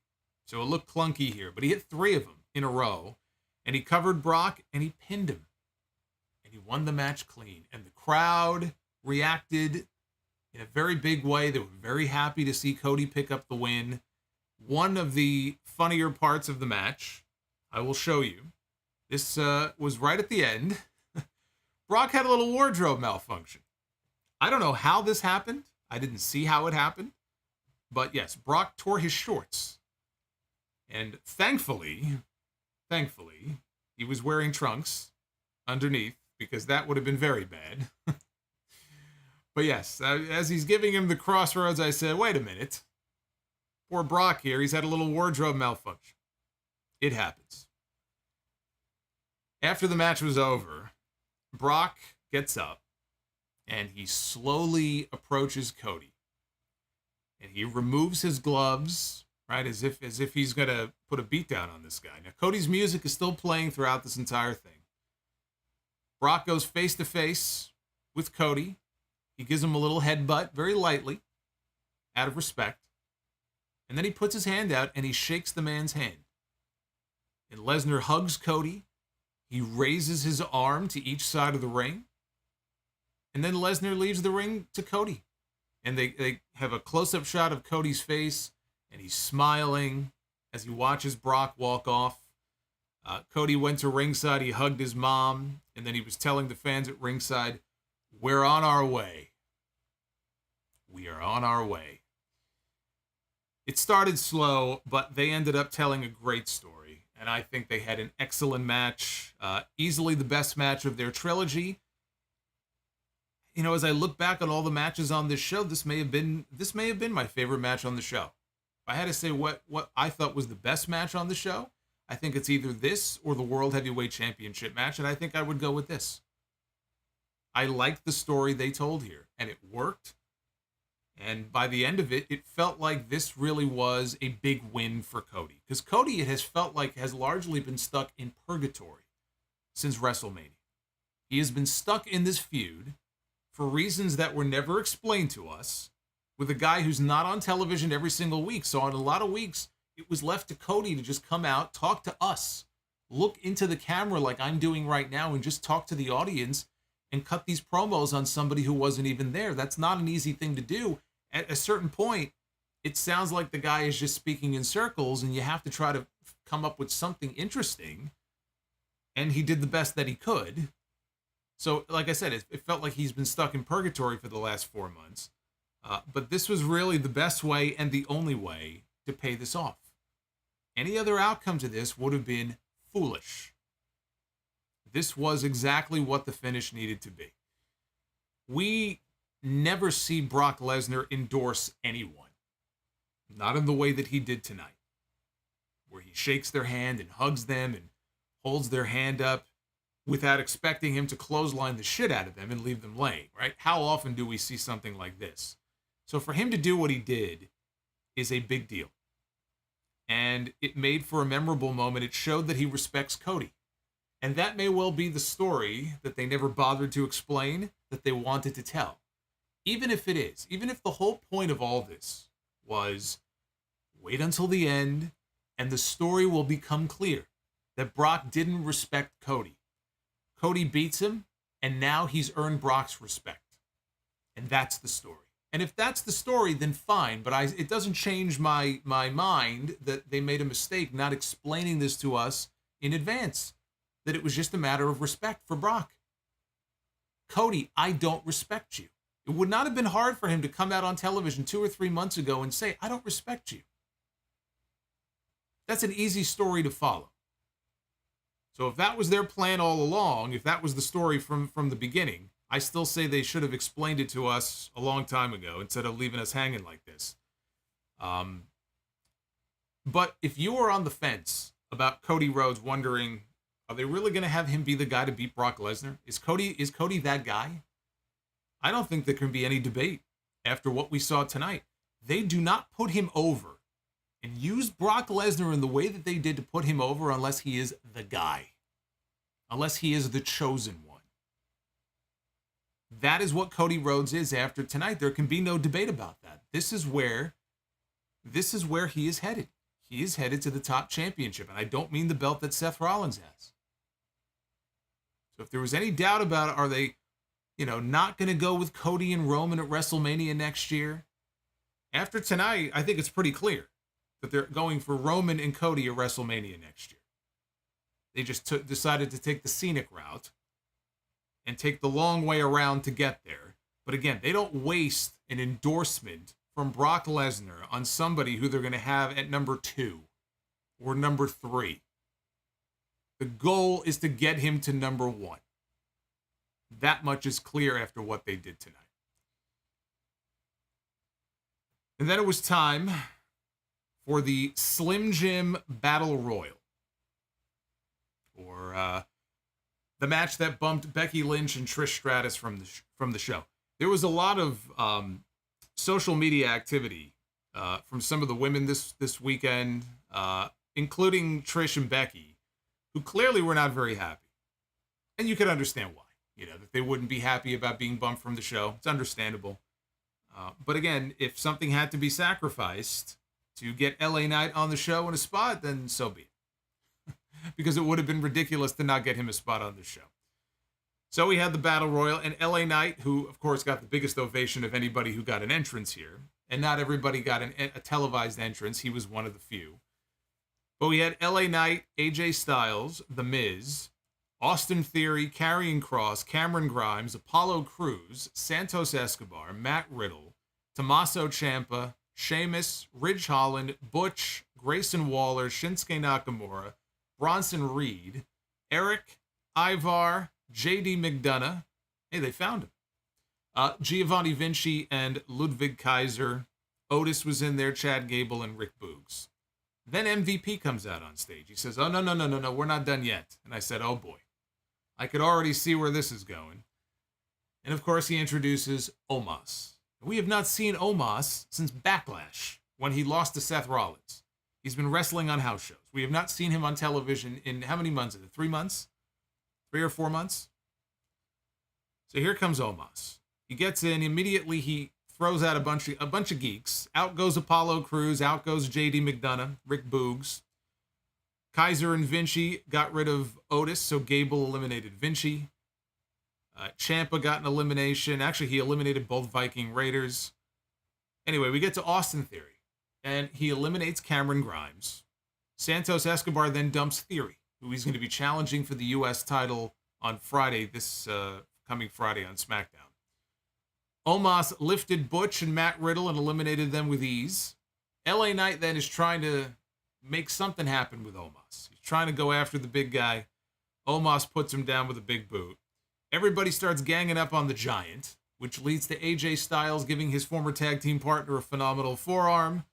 S1: So it looked clunky here, but he hit 3 of them in a row, and he covered Brock, and he pinned him. And he won the match clean. And the crowd reacted in a very big way. They were very happy to see Cody pick up the win. One of the funnier parts of the match, I will show you. This was right at the end. Brock had a little wardrobe malfunction. I don't know how this happened. I didn't see how it happened. But yes, Brock tore his shorts. And thankfully, he was wearing trunks underneath, because that would have been very bad. But yes, as he's giving him the crossroads, I said, wait a minute. Poor Brock here, he's had a little wardrobe malfunction. It happens. After the match was over, Brock gets up and he slowly approaches Cody. And he removes his gloves, right, as if he's going to put a beat down on this guy. Now, Cody's music is still playing throughout this entire thing. Brock goes face to face with Cody. He gives him a little headbutt, very lightly, out of respect. And then he puts his hand out and he shakes the man's hand. And Lesnar hugs Cody. He raises his arm to each side of the ring. And then Lesnar leaves the ring to Cody. And they have a close-up shot of Cody's face, and he's smiling as he watches Brock walk off. Cody went to ringside, he hugged his mom, and then he was telling the fans at ringside, we're on our way. We are on our way. It started slow, but they ended up telling a great story, and I think they had an excellent match, easily the best match of their trilogy. You know, as I look back on all the matches on this show, this may have been my favorite match on the show. If I had to say what I thought was the best match on the show, I think it's either this or the World Heavyweight Championship match, and I think I would go with this. I liked the story they told here, and it worked. And by the end of it, it felt like this really was a big win for Cody. Because Cody, it has felt like, has largely been stuck in purgatory since WrestleMania. He has been stuck in this feud for reasons that were never explained to us, with a guy who's not on television every single week. So on a lot of weeks, it was left to Cody to just come out, talk to us, look into the camera like I'm doing right now, and just talk to the audience and cut these promos on somebody who wasn't even there. That's not an easy thing to do. At a certain point, it sounds like the guy is just speaking in circles, and you have to try to come up with something interesting. And he did the best that he could. So, like I said, it felt like he's been stuck in purgatory for the last 4 months. But this was really the best way and the only way to pay this off. Any other outcome to this would have been foolish. This was exactly what the finish needed to be. We never see Brock Lesnar endorse anyone. Not in the way that he did tonight, where he shakes their hand and hugs them and holds their hand up without expecting him to clothesline the shit out of them and leave them laying, right? How often do we see something like this? So for him to do what he did is a big deal. And it made for a memorable moment. It showed that he respects Cody. And that may well be the story that they never bothered to explain, that they wanted to tell. Even if it is, even if the whole point of all this was wait until the end and the story will become clear that Brock didn't respect Cody. Cody beats him, and now he's earned Brock's respect. And that's the story. And if that's the story, then fine. But it doesn't change my mind that they made a mistake not explaining this to us in advance. That it was just a matter of respect for Brock. Cody, I don't respect you. It would not have been hard for him to come out on television 2 or 3 months ago and say, I don't respect you. That's an easy story to follow. So if that was their plan all along, if that was the story from the beginning, I still say they should have explained it to us a long time ago instead of leaving us hanging like this. But if you were on the fence about Cody Rhodes wondering, are they really going to have him be the guy to beat Brock Lesnar? Is Cody that guy? I don't think there can be any debate after what we saw tonight. They do not put him over and use Brock Lesnar in the way that they did to put him over unless he is the guy. Unless he is the chosen one. That is what Cody Rhodes is after tonight. There can be no debate about that. This is where he is headed. He is headed to the top championship. And I don't mean the belt that Seth Rollins has. So if there was any doubt about it, are they, not going to go with Cody and Roman at WrestleMania next year? After tonight, I think it's pretty clear that they're going for Roman and Cody at WrestleMania next year. They just decided to take the scenic route and take the long way around to get there. But again, they don't waste an endorsement from Brock Lesnar on somebody who they're going to have at number 2 or number 3. The goal is to get him to number 1. That much is clear after what they did tonight. And then it was time for the Slim Jim Battle Royal. Or the match that bumped Becky Lynch and Trish Stratus from the show. There was a lot of social media activity from some of the women this weekend, including Trish and Becky, who clearly were not very happy. And you can understand why. That they wouldn't be happy about being bumped from the show. It's understandable. But again, if something had to be sacrificed to get LA Knight on the show in a spot, then so be it. Because it would have been ridiculous to not get him a spot on the show. So we had the Battle Royal, and LA Knight, who, of course, got the biggest ovation of anybody who got an entrance here. And not everybody got a televised entrance. He was one of the few. But we had LA Knight, AJ Styles, The Miz, Austin Theory, Karrion Kross, Cameron Grimes, Apollo Crews, Santos Escobar, Matt Riddle, Tommaso Ciampa, Sheamus, Ridge Holland, Butch, Grayson Waller, Shinsuke Nakamura, Bronson Reed, Eric, Ivar, JD McDonough. Hey, they found him. Giovanni Vinci and Ludwig Kaiser. Otis was in there, Chad Gable, and Rick Boogs. Then MVP comes out on stage. He says, oh, no, we're not done yet. And I said, oh boy. I could already see where this is going. And of course, he introduces Omos. We have not seen Omos since Backlash, when he lost to Seth Rollins. He's been wrestling on house shows. We have not seen him on television in how many months is it? 3 months? 3 or 4 months? So here comes Omos. He gets in. Immediately, he throws out a bunch of geeks. Out goes Apollo Crews. Out goes JD McDonough. Rick Boogs. Kaiser and Vinci got rid of Otis, so Gable eliminated Vinci. Ciampa got an elimination. Actually, he eliminated both Viking Raiders. Anyway, we get to Austin Theory, and he eliminates Cameron Grimes. Santos Escobar then dumps Theory, who he's going to be challenging for the U.S. title on Friday, this coming Friday on SmackDown. Omos lifted Butch and Matt Riddle and eliminated them with ease. LA Knight then is trying to make something happen with Omos. He's trying to go after the big guy. Omos puts him down with a big boot. Everybody starts ganging up on the Giant. which leads to AJ Styles giving his former tag team partner a phenomenal forearm.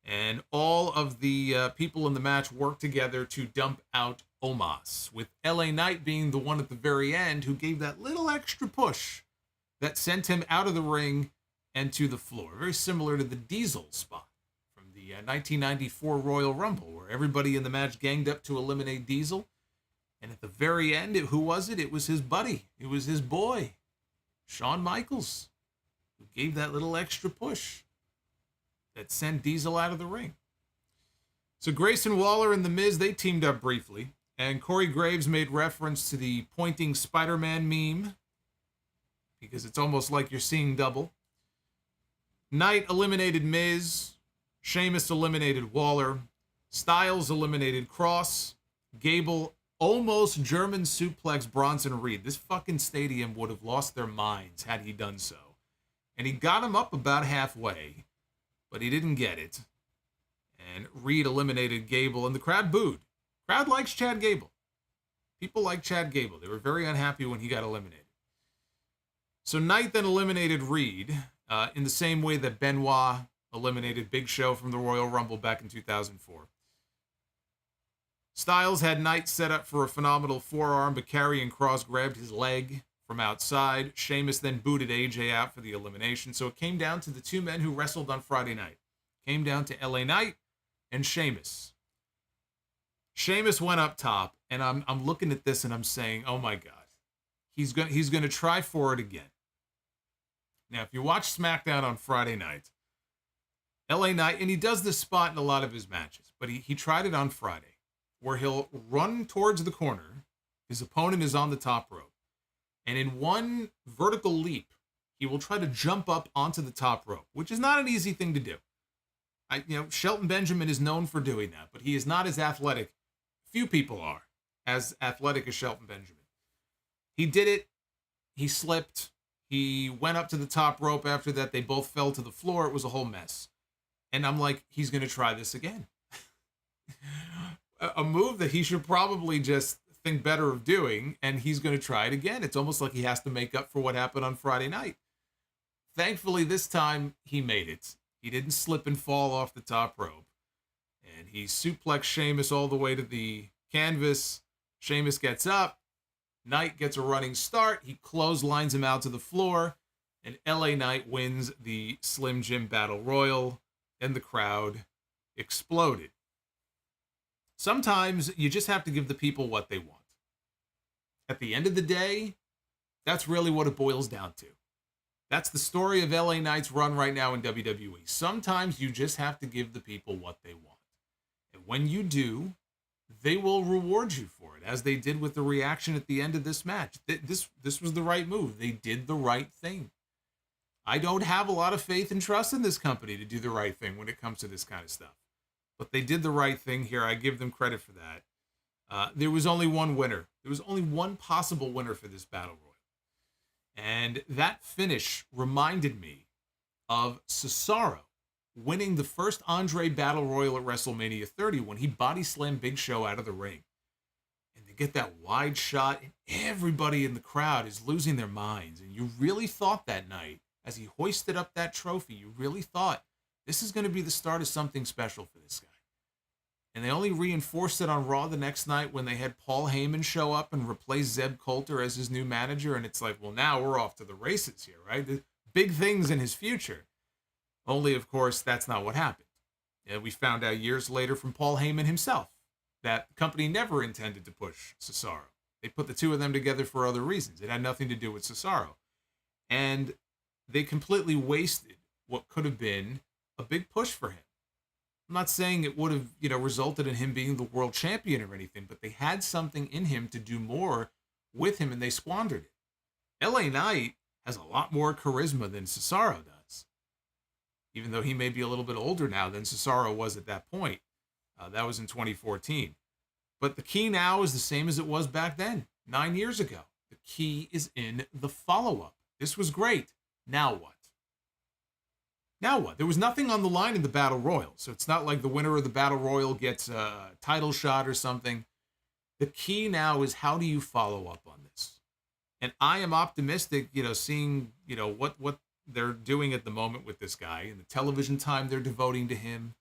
S1: And all of the people in the match work together to dump out Omos, with LA Knight being the one at the very end who gave that little extra push that sent him out of the ring and to the floor. Very similar to the Diesel spot from the 1994 Royal Rumble, where everybody in the match ganged up to eliminate Diesel. And at the very end, who was it? It was his buddy. It was his boy, Shawn Michaels, who gave that little extra push that sent Diesel out of the ring. So Grayson Waller and The Miz, they teamed up briefly, and Corey Graves made reference to the pointing Spider-Man meme, because it's almost like you're seeing double. Knight eliminated Miz, Sheamus eliminated Waller, Styles eliminated Cross, Gable almost German suplex Bronson Reed. This fucking stadium would have lost their minds had he done so. And he got him up about halfway, but he didn't get it. And Reed eliminated Gable, and the crowd booed. Crowd likes Chad Gable. People like Chad Gable. They were very unhappy when he got eliminated. So Knight then eliminated Reed in the same way that Benoit eliminated Big Show from the Royal Rumble back in 2004. Styles had Knight set up for a phenomenal forearm, but Karrion Kross grabbed his leg from outside. Sheamus then booted AJ out for the elimination. So it came down to the two men who wrestled on Friday night. It came down to LA Knight and Sheamus. Sheamus went up top, and I'm looking at this and I'm saying, oh my God, he's going to try for it again. Now, if you watch SmackDown on Friday night, LA Knight, and he does this spot in a lot of his matches, but he tried it on Friday, where he'll run towards the corner, his opponent is on the top rope, and in one vertical leap, he will try to jump up onto the top rope, which is not an easy thing to do. Shelton Benjamin is known for doing that, but he is not as athletic. Few people are as athletic as Shelton Benjamin. He did it. He slipped. He went up to the top rope. After that, they both fell to the floor. It was a whole mess. And I'm like, he's going to try this again. A move that he should probably just think better of doing, and he's going to try it again. It's almost like he has to make up for what happened on Friday night. Thankfully, this time, he made it. He didn't slip and fall off the top rope. And he suplexed Sheamus all the way to the canvas. Sheamus gets up. Knight gets a running start. He clotheslines him out to the floor. And LA Knight wins the Slim Jim Battle Royal. And the crowd exploded. Sometimes you just have to give the people what they want. At the end of the day, that's really what it boils down to. That's the story of LA Knight's run right now in WWE. Sometimes you just have to give the people what they want. And when you do, they will reward you for it, as they did with the reaction at the end of this match. This was the right move. They did the right thing. I don't have a lot of faith and trust in this company to do the right thing when it comes to this kind of stuff. But they did the right thing here. I give them credit for that. There was only one winner. There was only one possible winner for this Battle Royal. And that finish reminded me of Cesaro winning the first Andre Battle Royal at WrestleMania 30 when he body slammed Big Show out of the ring. And they get that wide shot, and everybody in the crowd is losing their minds. And you really thought that night, as he hoisted up that trophy, you really thought, this is going to be the start of something special for this guy. And they only reinforced it on Raw the next night when they had Paul Heyman show up and replace Zeb Coulter as his new manager. And it's like, well, now we're off to the races here, right? The big things in his future. Only, of course, that's not what happened. And we found out years later from Paul Heyman himself that the company never intended to push Cesaro. They put the two of them together for other reasons. It had nothing to do with Cesaro. And they completely wasted what could have been a big push for him. I'm not saying it would have, resulted in him being the world champion or anything, but they had something in him to do more with him, and they squandered it. LA Knight has a lot more charisma than Cesaro does, even though he may be a little bit older now than Cesaro was at that point. That was in 2014. But the key now is the same as it was back then, 9 years ago. The key is in the follow-up. This was great. Now what? Now what? There was nothing on the line in the Battle Royal, so it's not like the winner of the Battle Royal gets a title shot or something. The key now is, how do you follow up on this? And I am optimistic, seeing, what they're doing at the moment with this guy and the television time they're devoting to him.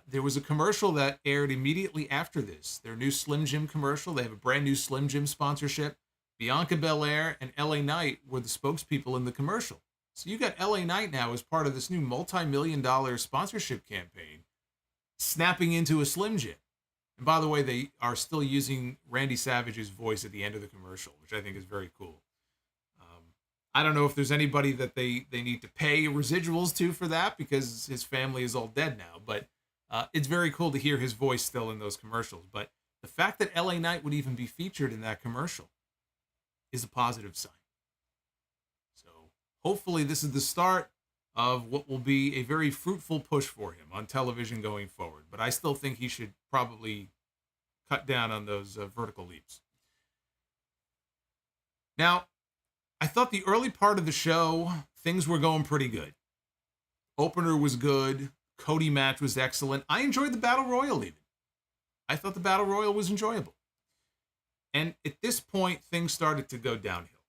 S1: There was a commercial that aired immediately after this. Their new Slim Jim commercial. They have a brand new Slim Jim sponsorship. Bianca Belair and LA Knight were the spokespeople in the commercial. So you got LA Knight now as part of this new multi-million-dollar sponsorship campaign, snapping into a Slim Jim. And by the way, they are still using Randy Savage's voice at the end of the commercial, which I think is very cool. I don't know if there's anybody that they need to pay residuals to for that because his family is all dead now. But it's very cool to hear his voice still in those commercials. But the fact that LA Knight would even be featured in that commercial is a positive sign. So hopefully this is the start of what will be a very fruitful push for him on television going forward. But I still think he should probably cut down on those vertical leaps. Now, I thought the early part of the show, things were going pretty good. Opener was good. Cody match was excellent. I enjoyed the Battle Royal even. I thought the Battle Royal was enjoyable. And at this point, things started to go downhill.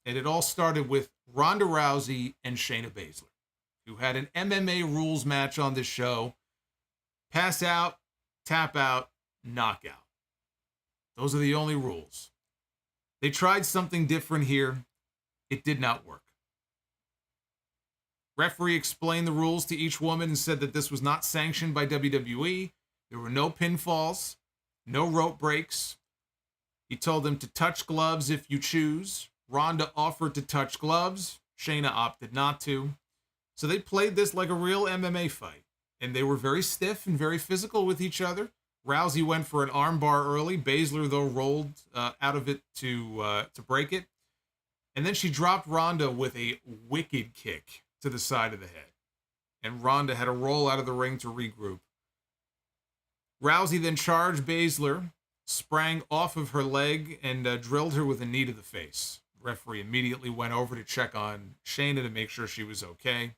S1: And it all started with Ronda Rousey and Shayna Baszler, who had an MMA rules match on this show. Pass out, tap out, knockout. Those are the only rules. They tried something different here. It did not work. Referee explained the rules to each woman and said that this was not sanctioned by WWE. There were no pinfalls, no rope breaks. He told them to touch gloves if you choose. Ronda offered to touch gloves. Shayna opted not to. So they played this like a real MMA fight. And they were very stiff and very physical with each other. Rousey went for an armbar early. Baszler, though, rolled out of it to break it. And then she dropped Ronda with a wicked kick to the side of the head. And Ronda had to roll out of the ring to regroup. Rousey then charged Baszler, sprang off of her leg, and drilled her with a knee to the face. The referee immediately went over to check on Shayna to make sure she was okay.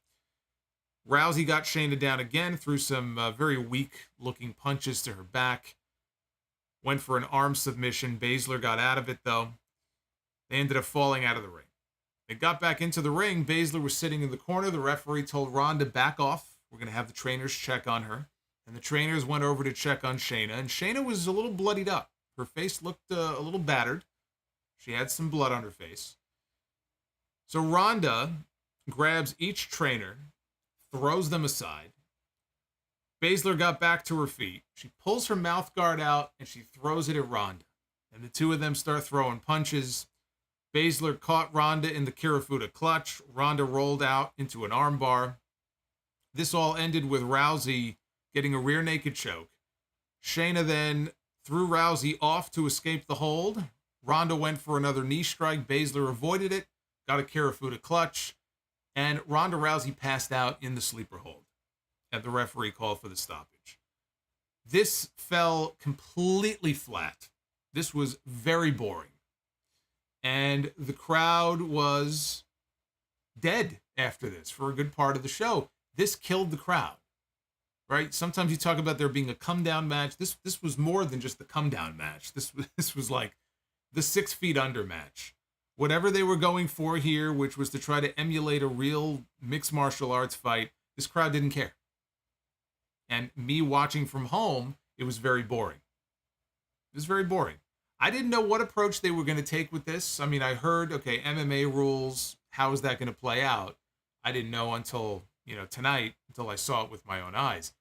S1: Rousey got Shayna down again, threw some very weak-looking punches to her back. Went for an arm submission. Baszler got out of it, though. They ended up falling out of the ring. They got back into the ring. Baszler was sitting in the corner. The referee told Ronda, back off. We're going to have the trainers check on her. And the trainers went over to check on Shayna. And Shayna was a little bloodied up. Her face looked a little battered. She had some blood on her face. So Ronda grabs each trainer, throws them aside. Baszler got back to her feet. She pulls her mouth guard out, and she throws it at Ronda. And the two of them start throwing punches. Baszler caught Ronda in the Kirifuda clutch. Ronda rolled out into an armbar. This all ended with Rousey getting a rear naked choke. Shayna then threw Rousey off to escape the hold. Ronda went for another knee strike. Baszler avoided it, got a Kirifuda clutch, and Ronda Rousey passed out in the sleeper hold. And the referee called for the stoppage. This fell completely flat. This was very boring. And the crowd was dead after this for a good part of the show. This killed the crowd, right? Sometimes you talk about there being a come down match. This was more than just the come down match. This was like the 6 feet under match. Whatever they were going for here, which was to try to emulate a real mixed martial arts fight, this crowd didn't care. And me watching from home, it was very boring. It was very boring. I didn't know what approach they were going to take with this. I mean, I heard, okay, MMA rules, how is that going to play out? I didn't know until, tonight, until I saw it with my own eyes.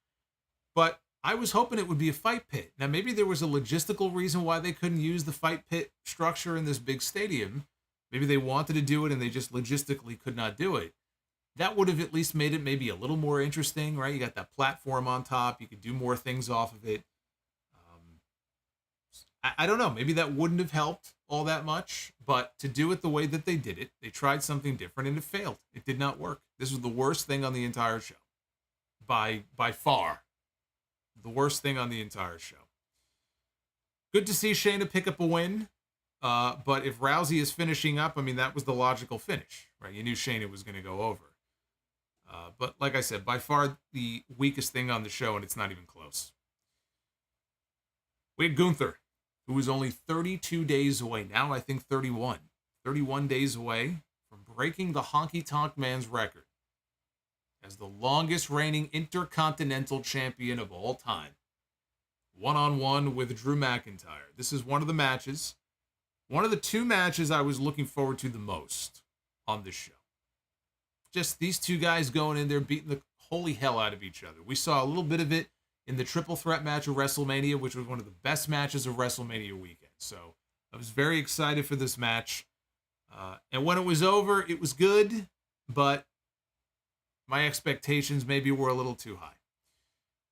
S1: But I was hoping it would be a fight pit. Now, maybe there was a logistical reason why they couldn't use the fight pit structure in this big stadium. Maybe they wanted to do it and they just logistically could not do it. That would have at least made it maybe a little more interesting, right? You got that platform on top. You could do more things off of it. I don't know. Maybe that wouldn't have helped all that much, but to do it the way that they did it, they tried something different and it failed. It did not work. This was the worst thing on the entire show. By far. The worst thing on the entire show. Good to see Shayna pick up a win. But if Rousey is finishing up, I mean, that was the logical finish, right? You knew Shayna was going to go over. But like I said, by far the weakest thing on the show, and it's not even close. We had Gunther, who was only 32 days away. Now I think 31. 31 days away from breaking the Honky Tonk Man's record as the longest reigning Intercontinental Champion of all time. One-on-one with Drew McIntyre. This is one of the matches, one of the two matches I was looking forward to the most on this show. Just these two guys going in there beating the holy hell out of each other. We saw a little bit of it in the triple threat match of WrestleMania, which was one of the best matches of WrestleMania weekend. So I was very excited for this match. And when it was over, it was good, but my expectations maybe were a little too high.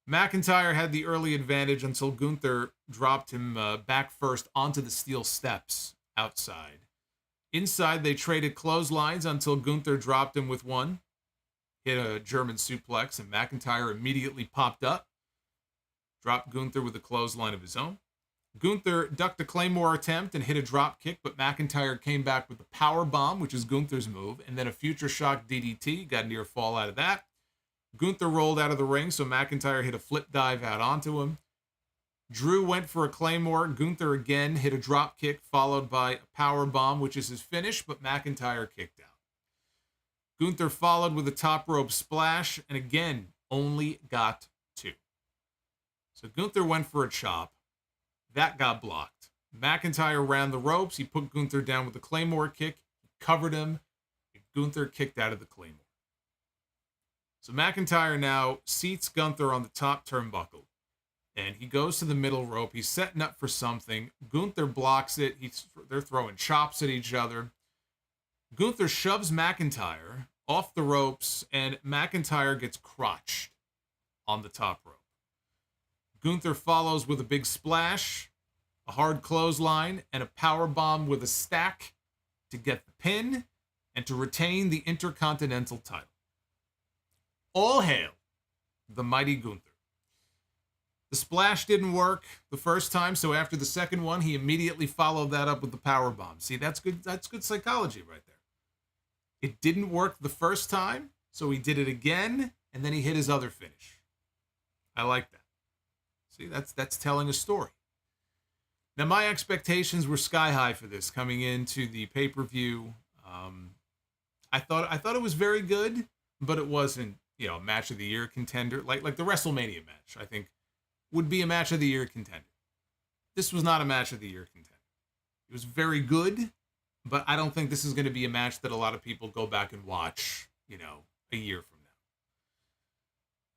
S1: McIntyre had the early advantage until Gunther dropped him back first onto the steel steps outside. Inside, they traded clotheslines until Gunther dropped him with one, hit a German suplex, and McIntyre immediately popped up, dropped Gunther with a clothesline of his own. Gunther ducked a Claymore attempt and hit a drop kick, but McIntyre came back with the power bomb, which is Gunther's move, and then a future shock DDT, got near fall out of that. Gunther rolled out of the ring, so McIntyre hit a flip dive out onto him. Drew went for a Claymore. Gunther again hit a drop kick, followed by a power bomb, which is his finish, but McIntyre kicked out. Gunther followed with a top rope splash, and again, only got two. So Gunther went for a chop. That got blocked. McIntyre ran the ropes. He put Gunther down with a Claymore kick, covered him, and Gunther kicked out of the Claymore. So McIntyre now seats Gunther on the top turnbuckle, and he goes to the middle rope. He's setting up for something. Gunther blocks it. They're throwing chops at each other. Gunther shoves McIntyre off the ropes, and McIntyre gets crotched on the top rope. Gunther follows with a big splash, a hard clothesline, and a power bomb with a stack to get the pin and to retain the Intercontinental title. All hail the mighty Gunther. The splash didn't work the first time, so after the second one, he immediately followed that up with the power bomb. See, that's good psychology right there. It didn't work the first time, so he did it again, and then he hit his other finish. I like that. See, that's telling a story. Now, my expectations were sky high for this coming into the pay-per-view. I thought it was very good, but it wasn't, a match of the year contender like the WrestleMania match. I think would be a match of the year contender. This was not a match of the year contender. It was very good, but I don't think this is going to be a match that a lot of people go back and watch, a year from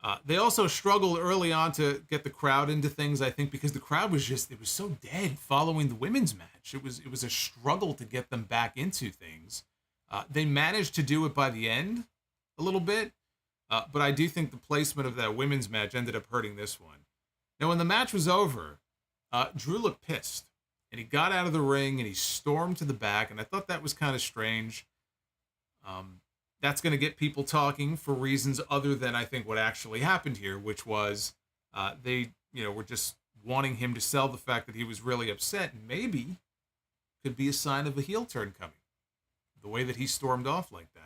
S1: now. They also struggled early on to get the crowd into things, I think, because the crowd was so dead following the women's match. It was a struggle to get them back into things. They managed to do it by the end a little bit, but I do think the placement of that women's match ended up hurting this one. Now, when the match was over, Drew looked pissed, and he got out of the ring, and he stormed to the back, and I thought that was kind of strange. That's going to get people talking for reasons other than I think what actually happened here, which was they, were just wanting him to sell the fact that he was really upset, and maybe could be a sign of a heel turn coming, the way that he stormed off like that.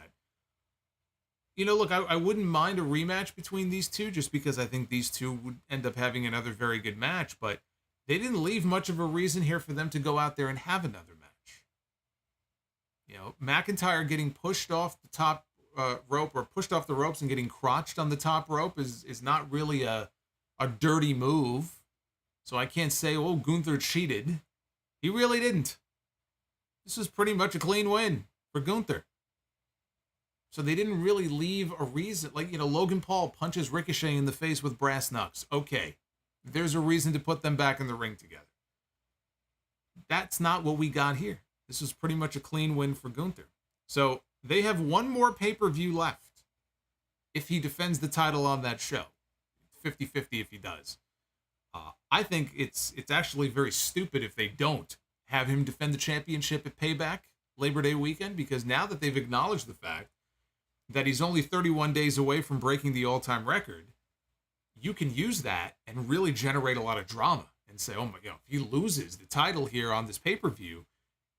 S1: Look, I wouldn't mind a rematch between these two just because I think these two would end up having another very good match, but they didn't leave much of a reason here for them to go out there and have another match. McIntyre getting pushed off the top rope or pushed off the ropes and getting crotched on the top rope is not really a dirty move. So I can't say, oh, Gunther cheated. He really didn't. This was pretty much a clean win for Gunther. So they didn't really leave a reason. Logan Paul punches Ricochet in the face with brass knucks. Okay, there's a reason to put them back in the ring together. That's not what we got here. This was pretty much a clean win for Gunther. So they have one more pay-per-view left if he defends the title on that show. 50-50 if he does. I think it's actually very stupid if they don't have him defend the championship at Payback Labor Day weekend, because now that they've acknowledged the fact that he's only 31 days away from breaking the all-time record, you can use that and really generate a lot of drama and say, oh my God, if he loses the title here on this pay-per-view,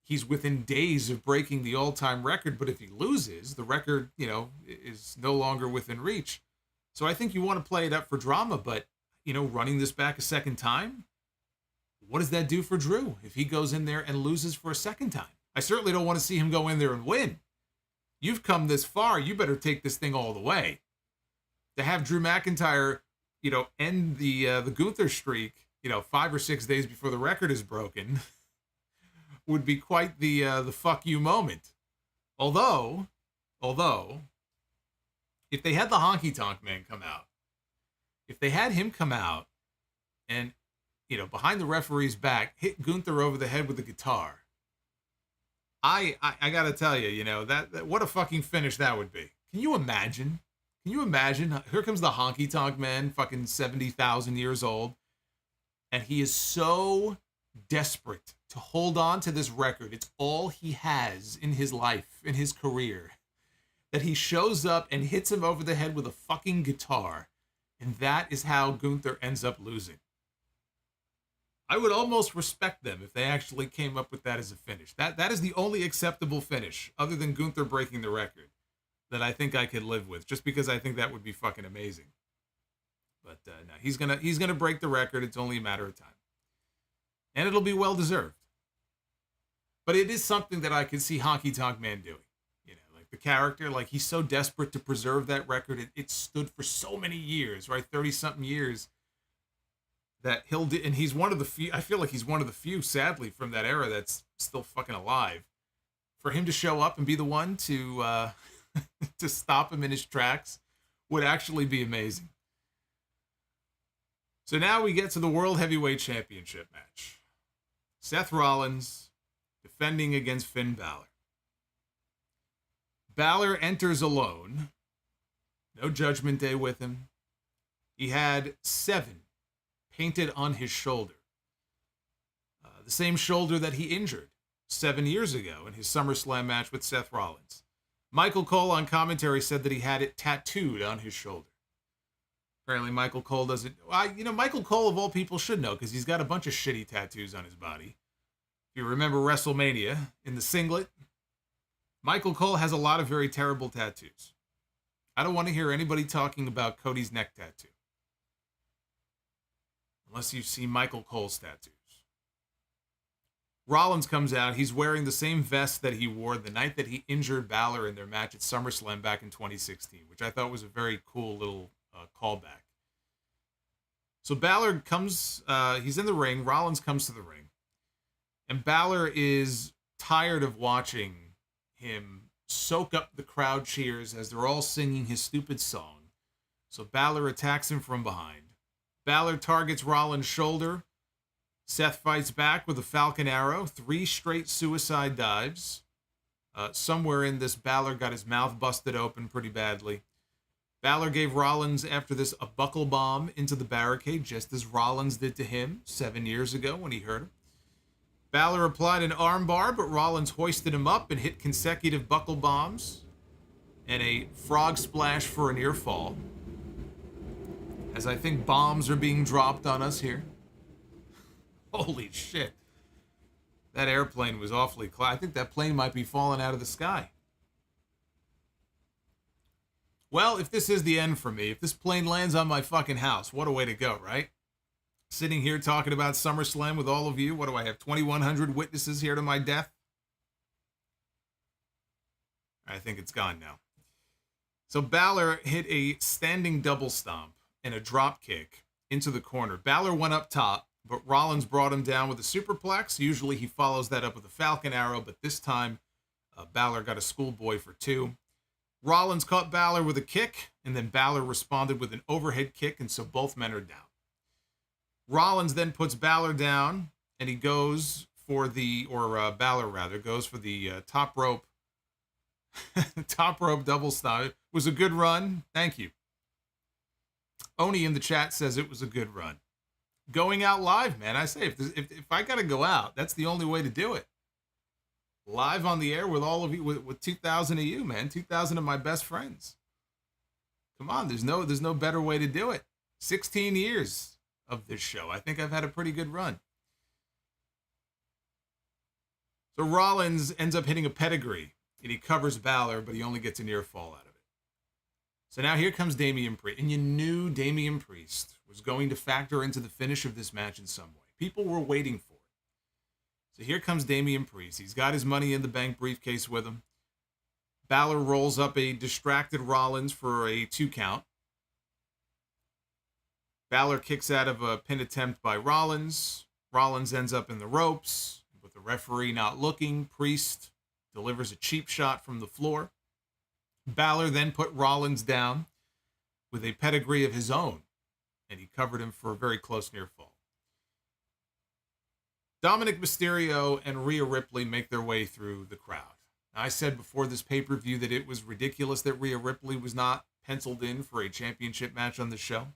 S1: he's within days of breaking the all-time record, but if he loses, the record, is no longer within reach. So I think you want to play it up for drama, but, running this back a second time, what does that do for Drew if he goes in there and loses for a second time? I certainly don't want to see him go in there and win. You've come this far. You better take this thing all the way. To have Drew McIntyre, end the Gunther streak, 5 or 6 days before the record is broken, would be quite the fuck you moment. Although, if they had the Honky Tonk Man come out, if they had him come out and, behind the referee's back, hit Gunther over the head with the guitar, I gotta tell you, that what a fucking finish that would be. Can you imagine? Can you imagine? Here comes the Honky Tonk Man, fucking 70,000 years old, and he is so desperate to hold on to this record. It's all he has in his life, in his career, that he shows up and hits him over the head with a fucking guitar, and that is how Gunther ends up losing. I would almost respect them if they actually came up with that as a finish. That is the only acceptable finish, other than Gunther breaking the record, that I think I could live with, just because I think that would be fucking amazing. But no, he's gonna break the record. It's only a matter of time, and it'll be well deserved. But it is something that I could see Honky Tonk Man doing. Like the character, like he's so desperate to preserve that record. It stood for so many years, right? 30-something years. That he'll do, and he's one of the few. I feel like he's one of the few, sadly, from that era that's still fucking alive. For him to show up and be the one to to stop him in his tracks would actually be amazing. So now we get to the World Heavyweight Championship match. Seth Rollins defending against Finn Bálor. Bálor enters alone. No Judgment Day with him. He had 7 painted on his shoulder. The same shoulder that he injured 7 years ago in his SummerSlam match with Seth Rollins. Michael Cole on commentary said that he had it tattooed on his shoulder. Apparently Michael Cole doesn't... Michael Cole of all people should know, because he's got a bunch of shitty tattoos on his body. If you remember WrestleMania, in the singlet, Michael Cole has a lot of very terrible tattoos. I don't want to hear anybody talking about Cody's neck tattoo, unless you see Michael Cole's tattoos. Rollins comes out. He's wearing the same vest that he wore the night that he injured Bálor in their match at SummerSlam back in 2016, which I thought was a very cool little callback. So Bálor comes, he's in the ring. Rollins comes to the ring. And Bálor is tired of watching him soak up the crowd cheers as they're all singing his stupid song. So Bálor attacks him from behind. Bálor targets Rollins' shoulder. Seth fights back with a Falcon Arrow. 3 straight suicide dives. Somewhere in this, Bálor got his mouth busted open pretty badly. Bálor gave Rollins, after this, a buckle bomb into the barricade, just as Rollins did to him 7 years ago when he hurt him. Bálor applied an armbar, but Rollins hoisted him up and hit consecutive buckle bombs and a frog splash for a near fall. As I think bombs are being dropped on us here. Holy shit. That airplane was awfully close. I think that plane might be falling out of the sky. Well, if this is the end for me, if this plane lands on my fucking house, what a way to go, right? Sitting here talking about SummerSlam with all of you. What do I have, 2,100 witnesses here to my death? I think it's gone now. So Bálor hit a standing double stomp and a drop kick into the corner. Bálor went up top, but Rollins brought him down with a superplex. Usually he follows that up with a Falcon Arrow, but this time Bálor got a schoolboy for 2. Rollins caught Bálor with a kick, and then Bálor responded with an overhead kick, and so both men are down. Rollins then puts Bálor down, and he goes for Bálor rather, goes for the top rope double stomp. It was a good run. Thank you. Oni in the chat says it was a good run. Going out live, man. I say, if I got to go out, that's the only way to do it. Live on the air with all of you, with 2,000 of you, man. 2,000 of my best friends. Come on, there's no better way to do it. 16 years of this show. I think I've had a pretty good run. So Rollins ends up hitting a pedigree, and he covers Bálor, but he only gets a near fall out of it. So now here comes Damian Priest, and you knew Damian Priest was going to factor into the finish of this match in some way. People were waiting for it. So here comes Damian Priest. He's got his Money in the Bank briefcase with him. Bálor rolls up a distracted Rollins for a 2 count. Bálor kicks out of a pin attempt by Rollins. Rollins ends up in the ropes. With the referee not looking, Priest delivers a cheap shot from the floor. Bálor then put Rollins down with a pedigree of his own, and he covered him for a very close near fall. Dominic Mysterio and Rhea Ripley make their way through the crowd. I said before this pay-per-view that it was ridiculous that Rhea Ripley was not penciled in for a championship match on the show.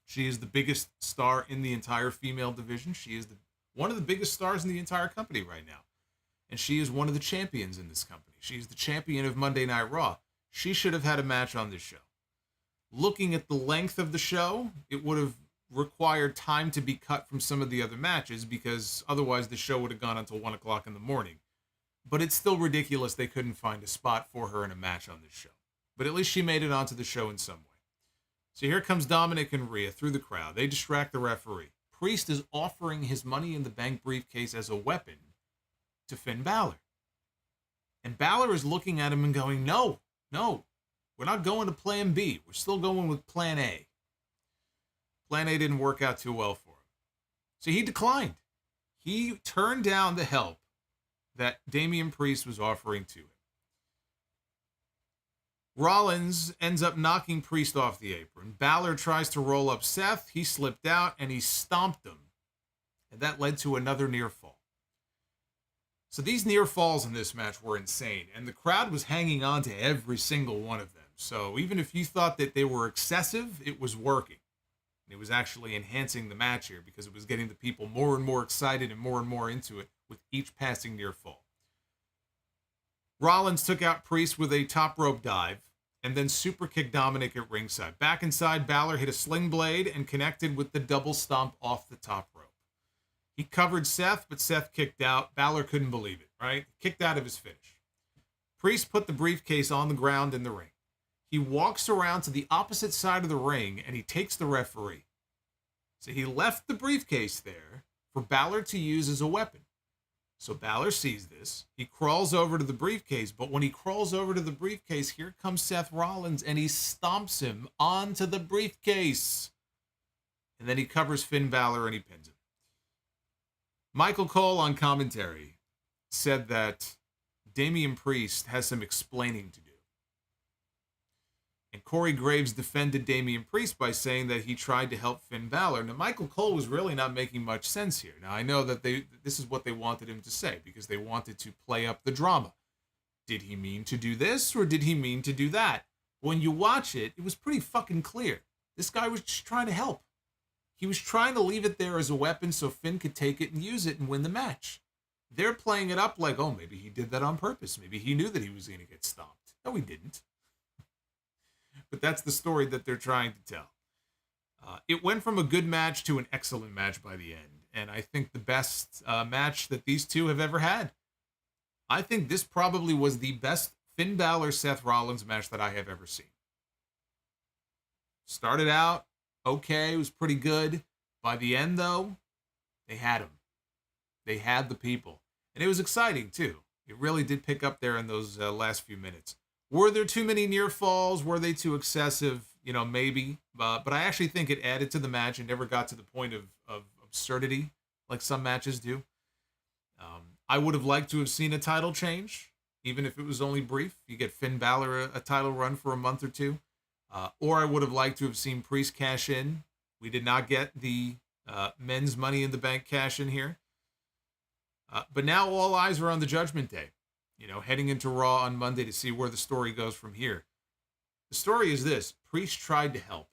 S1: She is the biggest star in the entire female division. She is one of the biggest stars in the entire company right now. And she is one of the champions in this company. She is the champion of Monday Night Raw. She should have had a match on this show. Looking at the length of the show, it would have required time to be cut from some of the other matches because otherwise the show would have gone until 1 o'clock in the morning. But it's still ridiculous they couldn't find a spot for her in a match on this show. But at least she made it onto the show in some way. So here comes Dominic and Rhea through the crowd. They distract the referee. Priest is offering his Money in the Bank briefcase as a weapon to Finn Bálor. And Bálor is looking at him and going, no, we're not going to plan B. We're still going with plan A. Plan A didn't work out too well for him. So he declined. He turned down the help that Damian Priest was offering to him. Rollins ends up knocking Priest off the apron. Bálor tries to roll up Seth. He slipped out and he stomped him. And that led to another near fall. So these near falls in this match were insane. And the crowd was hanging on to every single one of them. So even if you thought that they were excessive, it was working. And it was actually enhancing the match here because it was getting the people more and more excited and more into it with each passing near fall. Rollins took out Priest with a top rope dive and then super kicked Dominic at ringside. Back inside, Bálor hit a sling blade and connected with the double stomp off the top rope. He covered Seth, but Seth kicked out. Bálor couldn't believe it, right? Kicked out of his finish. Priest put the briefcase on the ground in the ring. He walks around to the opposite side of the ring and he takes the referee. So he left the briefcase there for Bálor to use as a weapon. So Bálor sees this. He crawls over to the briefcase, but when he crawls over to the briefcase, here comes Seth Rollins and he stomps him onto the briefcase. And then he covers Finn Bálor and he pins him. Michael Cole on commentary said that Damian Priest has some explaining to do. And Corey Graves defended Damian Priest by saying that he tried to help Finn Bálor. Now, Michael Cole was really not making much sense here. Now, I know that this is what they wanted him to say because they wanted to play up the drama. Did he mean to do this or did he mean to do that? When you watch it, it was pretty fucking clear. This guy was just trying to help. He was trying to leave it there as a weapon so Finn could take it and use it and win the match. They're playing it up like, oh, maybe he did that on purpose. Maybe he knew that he was going to get stomped. No, he didn't. But that's the story that they're trying to tell. It went from a good match to an excellent match by the end. And I think the best match that these two have ever had. I think this probably was the best Finn Bálor-Seth Rollins match that I have ever seen. Started out okay, it was pretty good. By the end, though, they had him. They had the people. And it was exciting, too. It really did pick up there in those last few minutes. Were there too many near falls? Were they too excessive? You know, maybe. But I actually think it added to the match and never got to the point of absurdity like some matches do. I would have liked to have seen a title change, even if it was only brief. You get Finn Bálor a title run for a month or two. Or I would have liked to have seen Priest cash in. We did not get the men's Money in the Bank cash in here. But now all eyes are on the Judgment Day. You know, heading into Raw on Monday to see where the story goes from here. The story is this. Priest tried to help.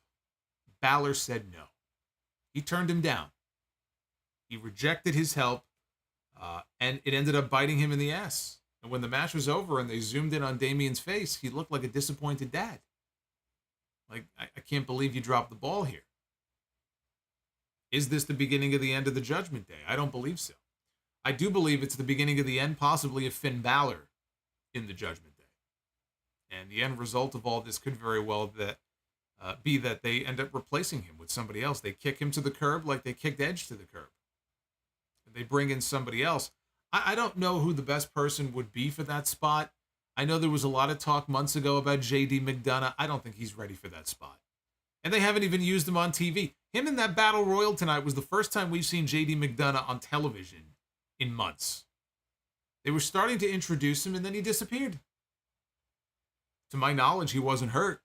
S1: Bálor said no. He turned him down. He rejected his help, and it ended up biting him in the ass. And when the match was over and they zoomed in on Damian's face, he looked like a disappointed dad. Like, I can't believe you dropped the ball here. Is this the beginning of the end of the Judgment Day? I don't believe so. I do believe it's the beginning of the end, possibly, of Finn Bálor in the Judgment Day. And the end result of all this could very well be that they end up replacing him with somebody else. They kick him to the curb like they kicked Edge to the curb. And they bring in somebody else. I don't know who the best person would be for that spot. I know there was a lot of talk months ago about JD McDonough. I don't think he's ready for that spot. And they haven't even used him on TV. Him in that Battle Royal tonight was the first time we've seen JD McDonough on television in months. They were starting to introduce him, and then he disappeared. To my knowledge, he wasn't hurt.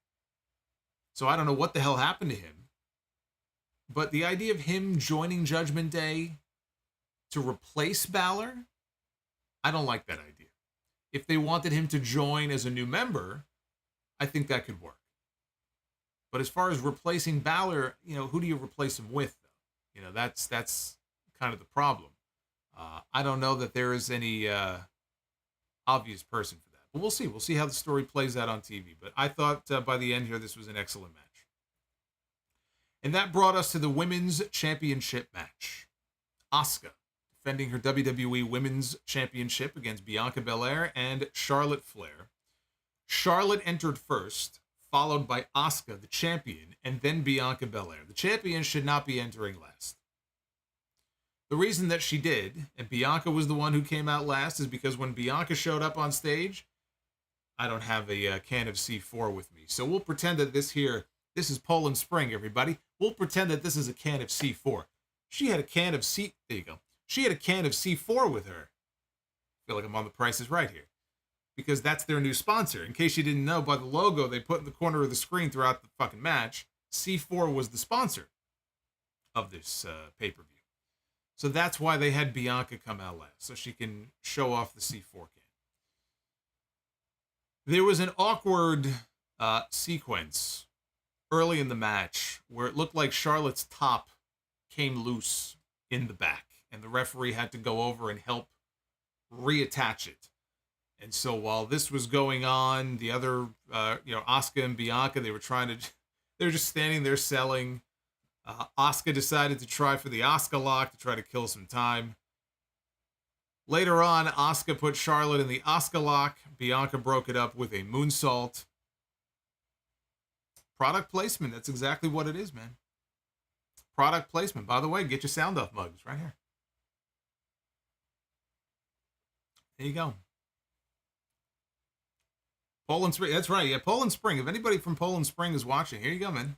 S1: So I don't know what the hell happened to him. But the idea of him joining Judgment Day to replace Bálor, I don't like that idea. If they wanted him to join as a new member, I think that could work. But as far as replacing Bálor, who do you replace him with, though? That's kind of the problem. I don't know that there is any obvious person for that. But we'll see. We'll see how the story plays out on TV. But I thought by the end here, this was an excellent match. And that brought us to the Women's Championship match. Asuka defending her WWE Women's Championship against Bianca Belair and Charlotte Flair. Charlotte entered first, followed by Asuka, the champion, and then Bianca Belair. The champion should not be entering last. The reason that she did, and Bianca was the one who came out last, is because when Bianca showed up on stage, I don't have a can of C4 with me. So we'll pretend that this is Poland Spring, everybody. We'll pretend that this is a can of C4. She had a can of there you go. She had a can of C4 with her. I feel like I'm on The Price is Right here. Because that's their new sponsor. In case you didn't know, by the logo they put in the corner of the screen throughout the fucking match, C4 was the sponsor of this pay-per-view. So that's why they had Bianca come out last, so she can show off the C4 can. There was an awkward sequence early in the match where it looked like Charlotte's top came loose in the back, and the referee had to go over and help reattach it. And so while this was going on, the other, Asuka and Bianca, they were just standing there selling. Asuka decided to try for the Asuka lock to try to kill some time. Later on, Asuka put Charlotte in the Asuka lock. Bianca broke it up with a moonsault. Product placement. That's exactly what it is, man. Product placement. By the way, get your sound off mugs right here. There you go. Poland Spring. That's right. Yeah, Poland Spring. If anybody from Poland Spring is watching, here you go, man.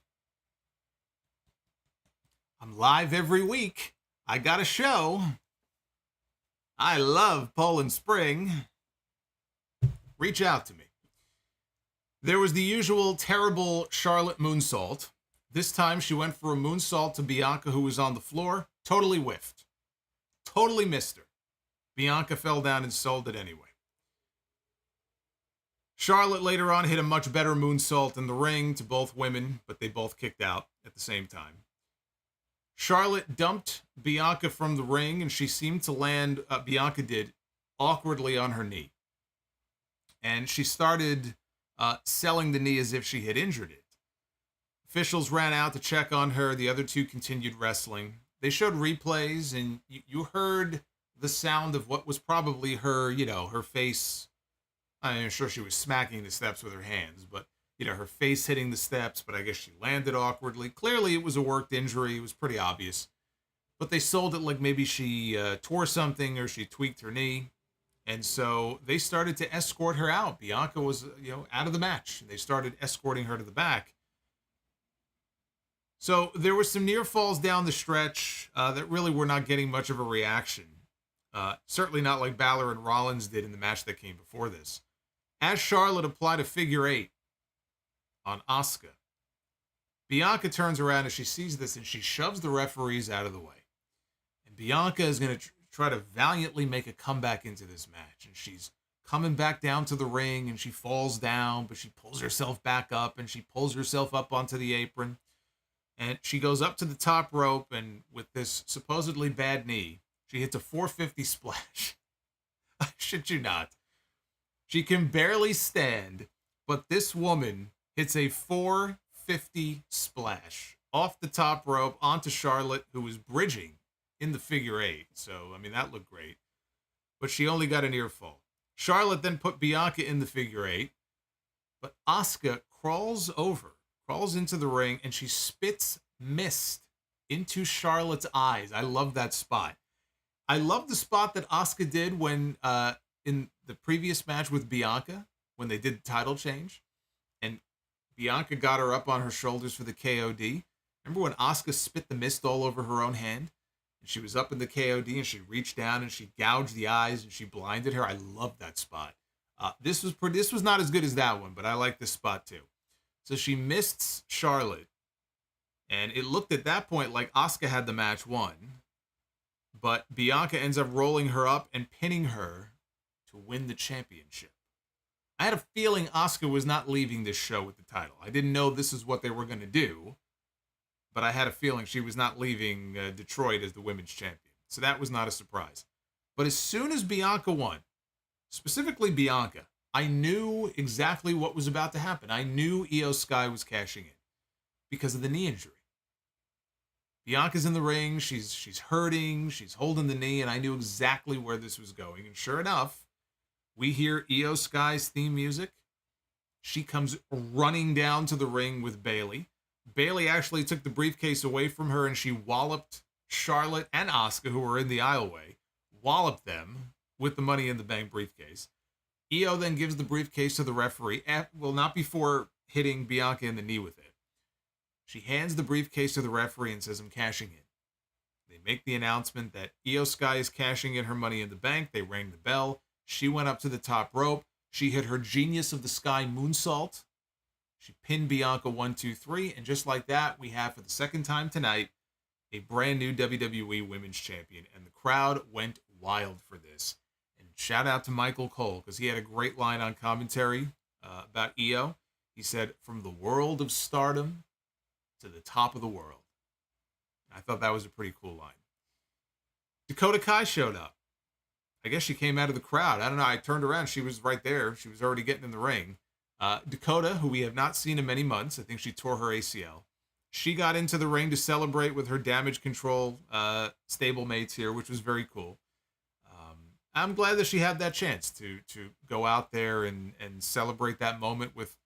S1: I'm live every week. I got a show. I love Poland Spring. Reach out to me. There was the usual terrible Charlotte moonsault. This time she went for a moonsault to Bianca, who was on the floor. Totally whiffed. Totally missed her. Bianca fell down and sold it anyway. Charlotte later on hit a much better moonsault in the ring to both women, but they both kicked out at the same time. Charlotte dumped Bianca from the ring, and she seemed to land, Bianca did, awkwardly on her knee. And she started selling the knee as if she had injured it. Officials ran out to check on her. The other two continued wrestling. They showed replays, and you heard the sound of what was probably her, her face. I'm sure she was smacking the steps with her hands, but, her face hitting the steps, but I guess she landed awkwardly. Clearly, it was a worked injury. It was pretty obvious. But they sold it like maybe she tore something or she tweaked her knee. And so they started to escort her out. Bianca was, out of the match. They started escorting her to the back. So there were some near falls down the stretch that really were not getting much of a reaction. Certainly not like Bálor and Rollins did in the match that came before this. As Charlotte applied a figure 8 on Asuka, Bianca turns around and she sees this and she shoves the referees out of the way. And Bianca is going to try to valiantly make a comeback into this match. And she's coming back down to the ring and she falls down, but she pulls herself back up and she pulls herself up onto the apron. And she goes up to the top rope, and with this supposedly bad knee, she hits a 450 splash. I shit you not. She can barely stand, but this woman hits a 450 splash off the top rope onto Charlotte, who was bridging in the figure 8. So, that looked great. But she only got a near fall. Charlotte then put Bianca in the figure 8, but Asuka crawls into the ring, and she spits mist into Charlotte's eyes. I love that spot. I love the spot that Asuka did when in the previous match with Bianca, when they did the title change, and Bianca got her up on her shoulders for the KOD. Remember when Asuka spit the mist all over her own hand? And she was up in the KOD and she reached down and she gouged the eyes and she blinded her. I love that spot. This was not as good as that one, but I like this spot too. So she mists Charlotte, and it looked at that point like Asuka had the match won, but Bianca ends up rolling her up and pinning her to win the championship. I had a feeling Asuka was not leaving this show with the title. I didn't know this is what they were going to do, but I had a feeling she was not leaving Detroit as the women's champion. So that was not a surprise. But as soon as Bianca won, specifically Bianca, I knew exactly what was about to happen. I knew Iyo Sky was cashing in because of the knee injury. Bianca's in the ring, she's hurting, she's holding the knee, and I knew exactly where this was going. And sure enough, we hear Iyo Sky's theme music. She comes running down to the ring with Bayley. Bayley actually took the briefcase away from her, and she walloped Charlotte and Asuka, who were in the aisleway, walloped them with the Money in the Bank briefcase. Iyo then gives the briefcase to the referee, not before hitting Bianca in the knee with it. She hands the briefcase to the referee and says, "I'm cashing in." They make the announcement that Iyo Sky is cashing in her Money in the Bank. They rang the bell. She went up to the top rope. She hit her Genius of the Sky moonsault. She pinned Bianca 1, 2, 3. And just like that, we have, for the second time tonight, a brand new WWE Women's Champion. And the crowd went wild for this. And shout out to Michael Cole, because he had a great line on commentary about Iyo. He said, "From the world of stardom to the top of the world." I thought that was a pretty cool line. Dakota Kai showed up. I guess she came out of the crowd. I don't know. I turned around. She was right there. She was already getting in the ring. Dakota, who we have not seen in many months, I think she tore her ACL. She got into the ring to celebrate with her Damage Control stablemates here, which was very cool. I'm glad that she had that chance to go out there and celebrate that moment with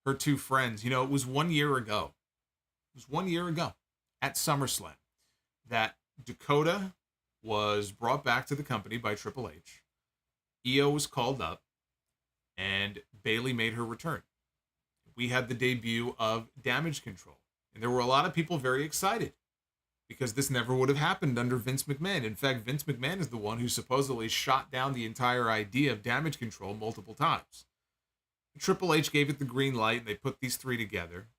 S1: her two friends. You know, it was 1 year ago. It was 1 year ago at SummerSlam that Dakota was brought back to the company by Triple H. Iyo was called up, and Bayley made her return. We had the debut of Damage Control, and there were a lot of people very excited because this never would have happened under Vince McMahon. In fact, Vince McMahon is the one who supposedly shot down the entire idea of Damage Control multiple times. Triple H gave it the green light, and they put these three together.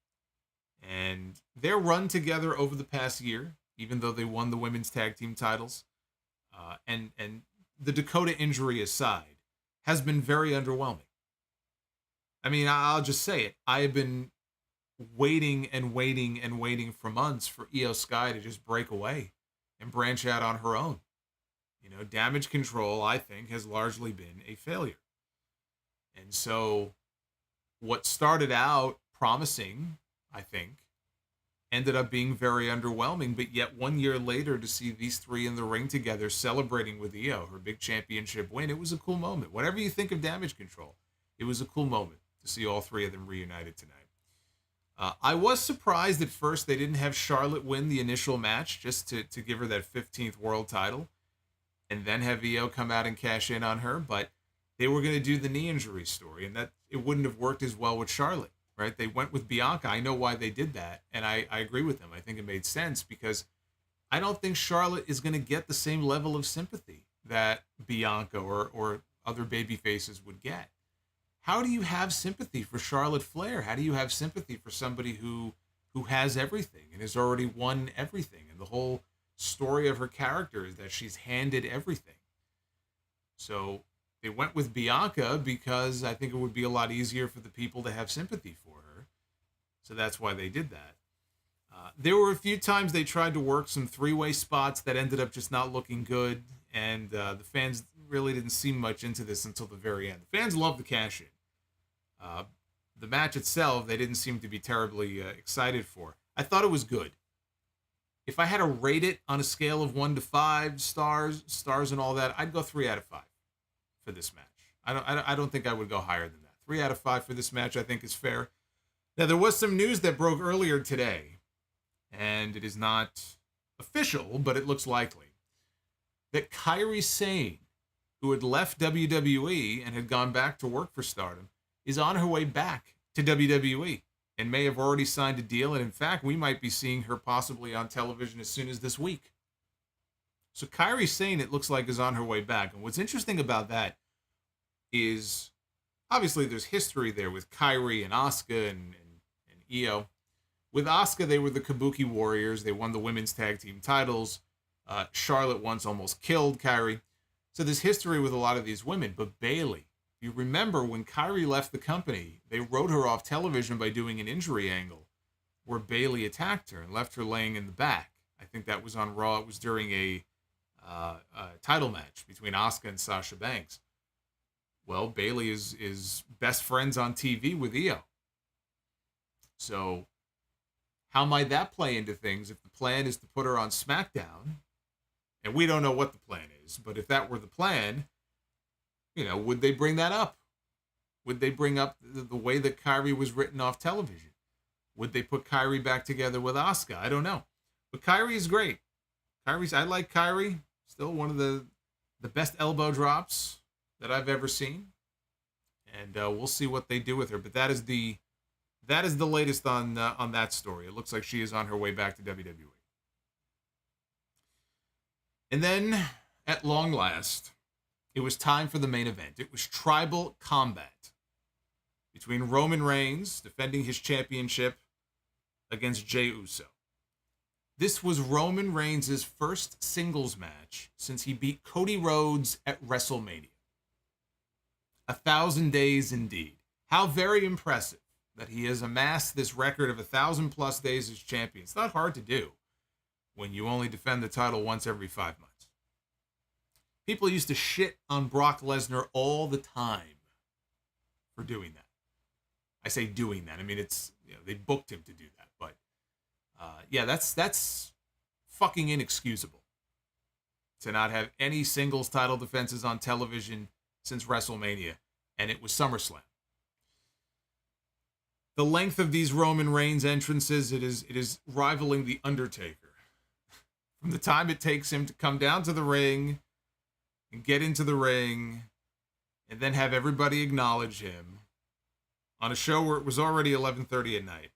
S1: And their run together over the past year, even though they won the women's tag team titles, and the Dakota injury aside, has been very underwhelming. I mean, I'll just say it. I have been waiting and waiting and waiting for months for Iyo Sky to just break away and branch out on her own. You know, Damage Control, I think, has largely been a failure. And so what started out promising, I think, ended up being very underwhelming. But yet 1 year later, to see these three in the ring together celebrating with Iyo, her big championship win, it was a cool moment. Whatever you think of Damage Control, it was a cool moment to see all three of them reunited tonight. I was surprised at first they didn't have Charlotte win the initial match just to give her that 15th world title and then have Iyo come out and cash in on her. But they were going to do the knee injury story, and that it wouldn't have worked as well with Charlotte. Right? They went with Bianca. I know why they did that, and I agree with them. I think it made sense because I don't think Charlotte is going to get the same level of sympathy that Bianca or other baby faces would get. How do you have sympathy for Charlotte Flair? How do you have sympathy for somebody who has everything and has already won everything? And the whole story of her character is that she's handed everything. So they went with Bianca because I think it would be a lot easier for the people to have sympathy for her. So that's why they did that. There were a few times they tried to work some three-way spots that ended up just not looking good. And the fans really didn't see much into this until the very end. The fans loved the cash-in. The match itself, they didn't seem to be terribly excited for. I thought it was good. If I had to rate it on a scale of 1 to 5 stars and all that, I'd go 3 out of 5. For this match. I don't think I would go higher than that. 3 out of 5 for this match, I think, is fair. Now, there was some news that broke earlier today, and it is not official, but it looks likely, that Kairi Sane, who had left WWE and had gone back to work for Stardom, is on her way back to WWE and may have already signed a deal. And in fact, we might be seeing her possibly on television as soon as this week. So Kairi Sane, it looks like, is on her way back. And what's interesting about that is, obviously, there's history there with Kairi and Asuka and Iyo. With Asuka, they were the Kabuki Warriors. They won the women's tag team titles. Charlotte once almost killed Kairi. So there's history with a lot of these women. But Bayley, you remember when Kairi left the company, they wrote her off television by doing an injury angle where Bayley attacked her and left her laying in the back. I think that was on Raw. It was during a title match between Asuka and Sasha Banks. Well, Bayley is best friends on TV with Iyo. So how might that play into things if the plan is to put her on SmackDown? And we don't know what the plan is, but if that were the plan, would they bring that up? Would they bring up the way that Kairi was written off television? Would they put Kairi back together with Asuka? I don't know. But Kairi is great. I like Kairi. Still one of the best elbow drops that I've ever seen. And we'll see what they do with her. But that is the latest on that story. It looks like she is on her way back to WWE. And then, at long last, it was time for the main event. It was tribal combat between Roman Reigns defending his championship against Jey Uso. This was Roman Reigns' first singles match since he beat Cody Rhodes at WrestleMania. 1,000 days indeed. How very impressive that he has amassed this record of 1,000+ days as champion. It's not hard to do when you only defend the title once every 5 months. People used to shit on Brock Lesnar all the time for doing that. I say doing that. I mean, it's, they booked him to do that. But, that's fucking inexcusable to not have any singles title defenses on television since WrestleMania. And it was SummerSlam. The length of these Roman Reigns entrances, it is rivaling the Undertaker. From the time it takes him to come down to the ring and get into the ring and then have everybody acknowledge him on a show where it was already 11:30 at night.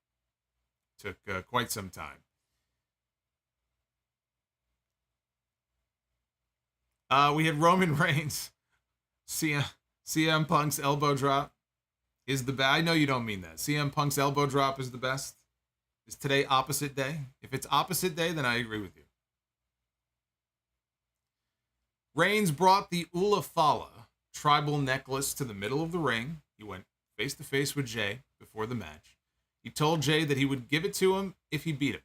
S1: Took quite some time. We had Roman Reigns. CM Punk's elbow drop is the best. I know you don't mean that. CM Punk's elbow drop is the best. Is today opposite day? If it's opposite day, then I agree with you. Reigns brought the Ula Fala tribal necklace to the middle of the ring. He went face-to-face with Jey before the match. He told Jey that he would give it to him if he beat him.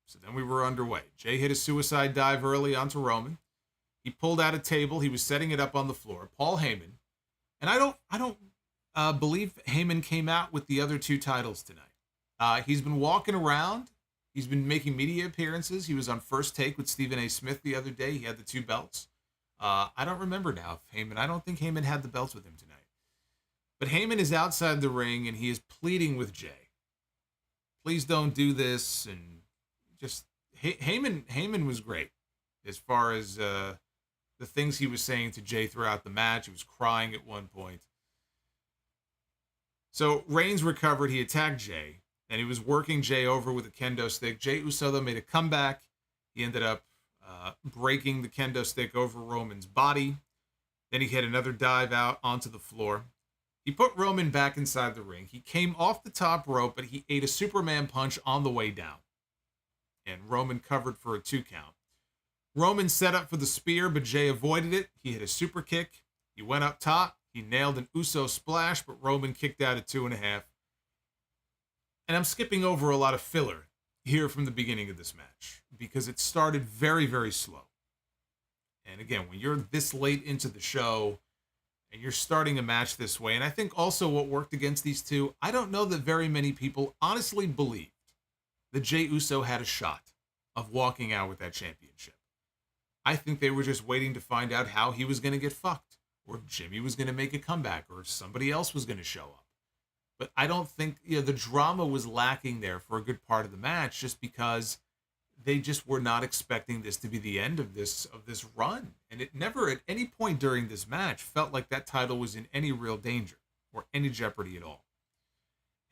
S1: So then we were underway. Jey hit a suicide dive early onto Roman. He pulled out a table. He was setting it up on the floor. Paul Heyman. And I don't believe Heyman came out with the other 2 titles tonight. He's been walking around. He's been making media appearances. He was on First Take with Stephen A. Smith the other day. He had the 2 belts. I don't remember now if Heyman... I don't think Heyman had the belts with him tonight. But Heyman is outside the ring, and he is pleading with Jey. Please don't do this. And just... Heyman was great as far as the things he was saying to Jey throughout the match. He was crying at one point. So Reigns recovered. He attacked Jey. And he was working Jey over with a kendo stick. Jey Uso, though, made a comeback. He ended up breaking the kendo stick over Roman's body. Then he hit another dive out onto the floor. He put Roman back inside the ring. He came off the top rope, but he ate a Superman punch on the way down. And Roman covered for a 2 count. Roman set up for the spear, but Jey avoided it. He hit a super kick. He went up top. He nailed an Uso splash, but Roman kicked out at 2.5. And I'm skipping over a lot of filler here from the beginning of this match because it started very, very slow. And again, when you're this late into the show and you're starting a match this way, and I think also what worked against these two, I don't know that very many people honestly believed that Jey Uso had a shot of walking out with that championship. I think they were just waiting to find out how he was going to get fucked, or if Jimmy was going to make a comeback, or if somebody else was going to show up. But I don't think the drama was lacking there for a good part of the match, just because they just were not expecting this to be the end of this run. And it never at any point during this match felt like that title was in any real danger or any jeopardy at all.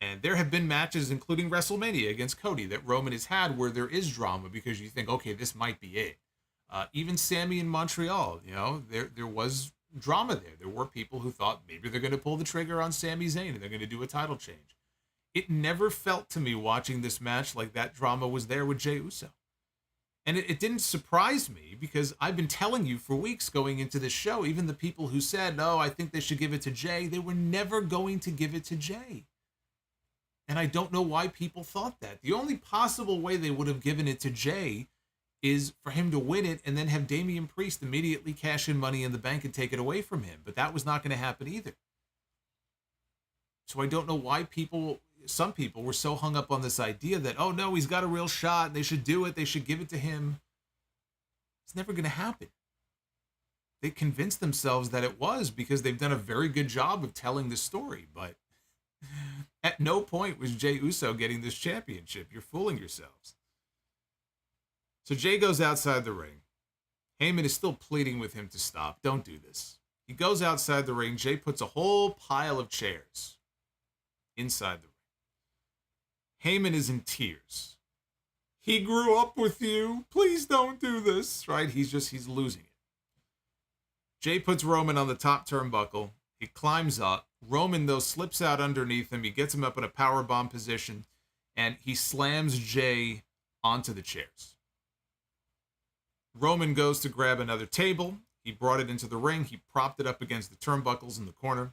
S1: And there have been matches, including WrestleMania against Cody, that Roman has had where there is drama because you think, okay, this might be it. Even Sammy in Montreal, there was drama there. There were people who thought maybe they're going to pull the trigger on Sami Zayn and they're going to do a title change. It never felt to me watching this match like that drama was there with Jey Uso. And it didn't surprise me because I've been telling you for weeks going into this show, even the people who said, no, I think they should give it to Jey, they were never going to give it to Jey. And I don't know why people thought that. The only possible way they would have given it to Jey is for him to win it and then have Damian Priest immediately cash in Money in the Bank and take it away from him. But that was not going to happen either. So I don't know why some people were so hung up on this idea that, oh no, he's got a real shot. They should do it. They should give it to him. It's never going to happen. They convinced themselves that it was because they've done a very good job of telling the story. But at no point was Jey Uso getting this championship. You're fooling yourselves. So Jey goes outside the ring. Heyman is still pleading with him to stop. Don't do this. He goes outside the ring. Jey puts a whole pile of chairs inside the ring. Heyman is in tears. He grew up with you. Please don't do this. Right? He's losing it. Jey puts Roman on the top turnbuckle. He climbs up. Roman, though, slips out underneath him. He gets him up in a powerbomb position, and he slams Jey onto the chairs. Roman goes to grab another table. He brought it into the ring. He propped it up against the turnbuckles in the corner.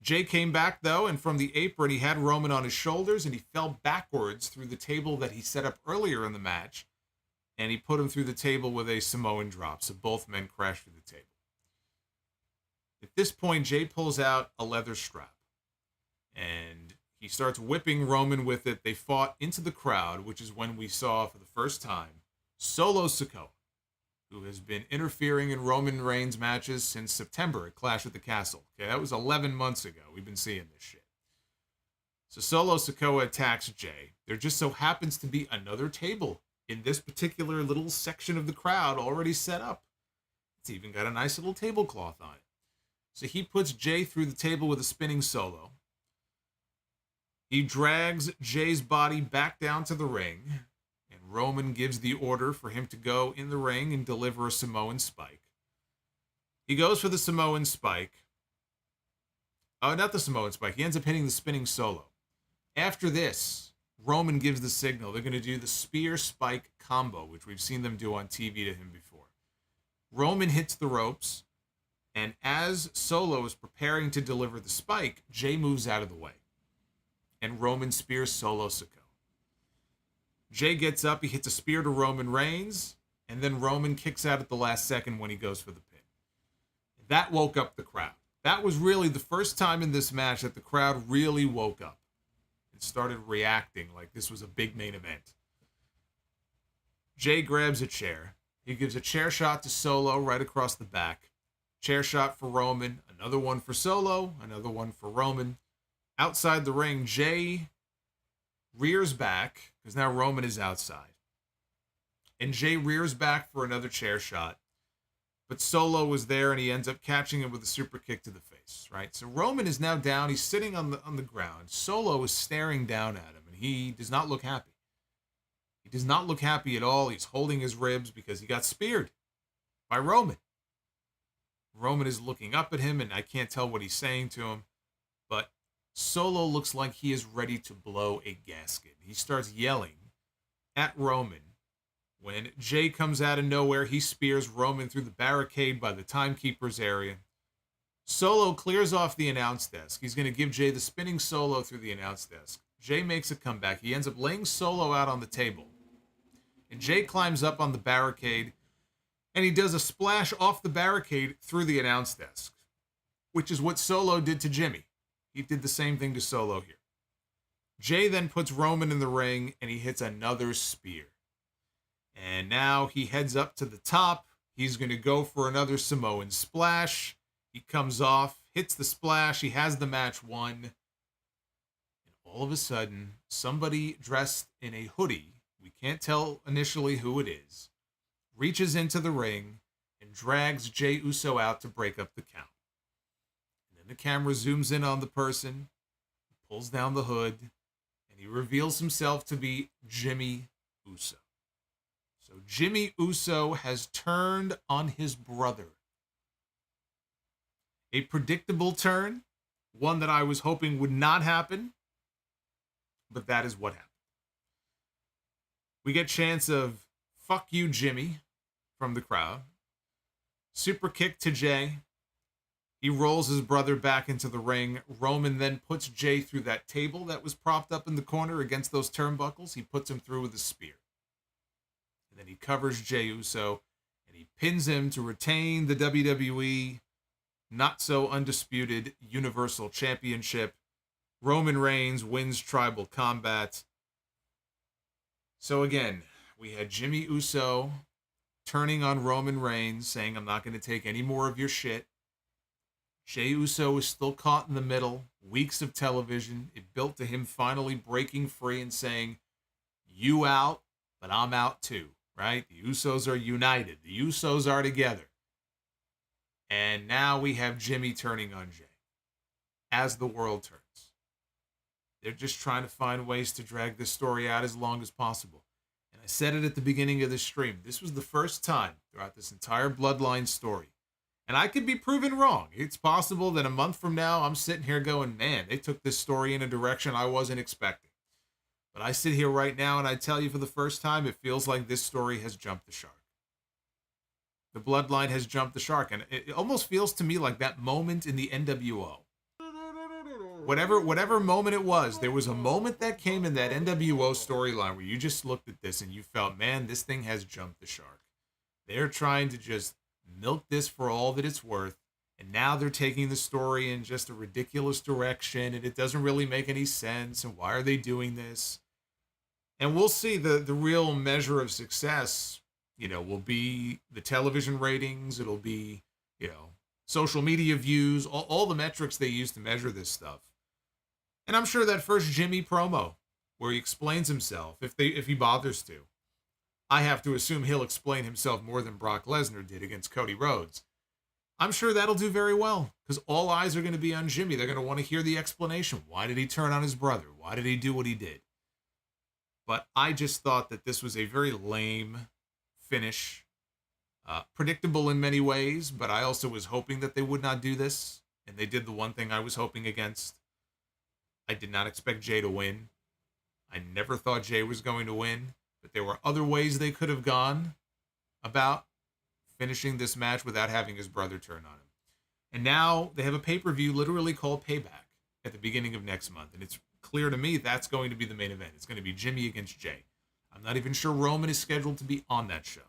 S1: Jey came back, though, and from the apron, he had Roman on his shoulders, and he fell backwards through the table that he set up earlier in the match, and he put him through the table with a Samoan drop, so both men crashed through the table. At this point, Jey pulls out a leather strap, and he starts whipping Roman with it. They fought into the crowd, which is when we saw for the first time Solo Sikoa, who has been interfering in Roman Reigns matches since September at Clash at the Castle. Okay, that was 11 months ago. We've been seeing this shit. So Solo Sikoa attacks Jey. There just so happens to be another table in this particular little section of the crowd already set up. It's even got a nice little tablecloth on it. So he puts Jey through the table with a spinning solo. He drags Jey's body back down to the ring, and Roman gives the order for him to go in the ring and deliver a Samoan spike. He goes for the Samoan spike. Oh, not the Samoan spike. He ends up hitting the spinning solo. After this, Roman gives the signal. They're going to do the spear spike combo, which we've seen them do on TV to him before. Roman hits the ropes. And as Solo is preparing to deliver the spike, Jey moves out of the way. And Roman spears Solo Sikoa. Jey gets up, he hits a spear to Roman Reigns, and then Roman kicks out at the last second when he goes for the pin. That woke up the crowd. That was really the first time in this match that the crowd really woke up and started reacting like this was a big main event. Jey grabs a chair. He gives a chair shot to Solo right across the back. Chair shot for Roman, another one for Solo, another one for Roman. Outside the ring, Jey rears back, because now Roman is outside. And Jey rears back for another chair shot. But Solo was there, and he ends up catching him with a super kick to the face, right? So Roman is now down. He's sitting on the ground. Solo is staring down at him, and he does not look happy. He does not look happy at all. He's holding his ribs because he got speared by Roman. Roman is looking up at him, and I can't tell what he's saying to him, but Solo looks like he is ready to blow a gasket. He starts yelling at Roman. When Jey comes out of nowhere, he spears Roman through the barricade by the timekeeper's area. Solo clears off the announce desk. He's going to give Jey the spinning solo through the announce desk. Jey makes a comeback. He ends up laying Solo out on the table. And Jey climbs up on the barricade, and he does a splash off the barricade through the announce desk, which is what Solo did to Jimmy. He did the same thing to Solo here. Jey then puts Roman in the ring, and he hits another spear. And now he heads up to the top. He's going to go for another Samoan splash. He comes off, hits the splash. He has the match won. And all of a sudden, somebody dressed in a hoodie we can't tell initially who it is, reaches into the ring and drags Jey Uso out to break up the count. And then the camera zooms in on the person, pulls down the hood, and he reveals himself to be Jimmy Uso. So Jimmy Uso has turned on his brother. A predictable turn, one that I was hoping would not happen, but that is what happened. We get chants of "fuck you, Jimmy" from the crowd. Super kick to Jey. He rolls his brother back into the ring. Roman then puts Jey through that table that was propped up in the corner against those turnbuckles. He puts him through with a spear. And then he covers Jey Uso and he pins him to retain the WWE not so undisputed Universal Championship. Roman Reigns wins Tribal Combat. So again, we had Jimmy Uso turning on Roman Reigns, saying, "I'm not going to take any more of your shit." Jey Uso is still caught in the middle. Weeks of television. It built to him finally breaking free and saying, "You out, but I'm out too," right? The Usos are united. The Usos are together. And now we have Jimmy turning on Jey as the world turns. They're just trying to find ways to drag this story out as long as possible. And I said it at the beginning of the stream. This was the first time throughout this entire Bloodline story. And I could be proven wrong. It's possible that a month from now, I'm sitting here going, man, they took this story in a direction I wasn't expecting. But I sit here right now and I tell you for the first time, it feels like this story has jumped the shark. The Bloodline has jumped the shark. And it almost feels to me like that moment in the NWO. Whatever moment it was, there was a moment that came in that NWO storyline where you just looked at this and you felt, man, this thing has jumped the shark. They're trying to just milk this for all that it's worth. And now they're taking the story in just a ridiculous direction and it doesn't really make any sense. And why are they doing this? And we'll see the real measure of success, will be the television ratings. It'll be, social media views, all the metrics they use to measure this stuff. And I'm sure that first Jimmy promo where he explains himself, if he bothers to, I have to assume he'll explain himself more than Brock Lesnar did against Cody Rhodes. I'm sure that'll do very well because all eyes are going to be on Jimmy. They're going to want to hear the explanation. Why did he turn on his brother? Why did he do what he did? But I just thought that this was a very lame finish. Predictable in many ways, but I also was hoping that they would not do this. And they did the one thing I was hoping against. I did not expect Jey to win. I never thought Jey was going to win. But there were other ways they could have gone about finishing this match without having his brother turn on him. And now they have a pay-per-view literally called Payback at the beginning of next month. And it's clear to me that's going to be the main event. It's going to be Jimmy against Jey. I'm not even sure Roman is scheduled to be on that show.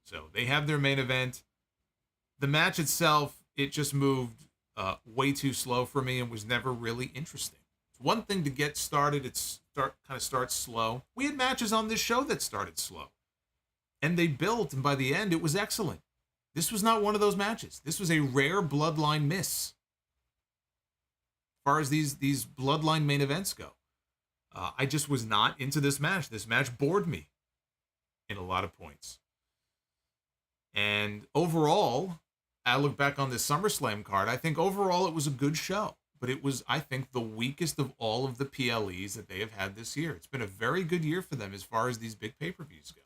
S1: So they have their main event. The match itself, it just moved way too slow for me and was never really interesting. It's one thing to get started. Kind of starts slow. We had matches on this show that started slow. And they built, and by the end, it was excellent. This was not one of those matches. This was a rare Bloodline miss. As far as these Bloodline main events go. I just was not into this match. This match bored me in a lot of points. And overall, I look back on this SummerSlam card, I think overall it was a good show. But it was, I think, the weakest of all of the PLEs that they have had this year. It's been a very good year for them as far as these big pay-per-views go.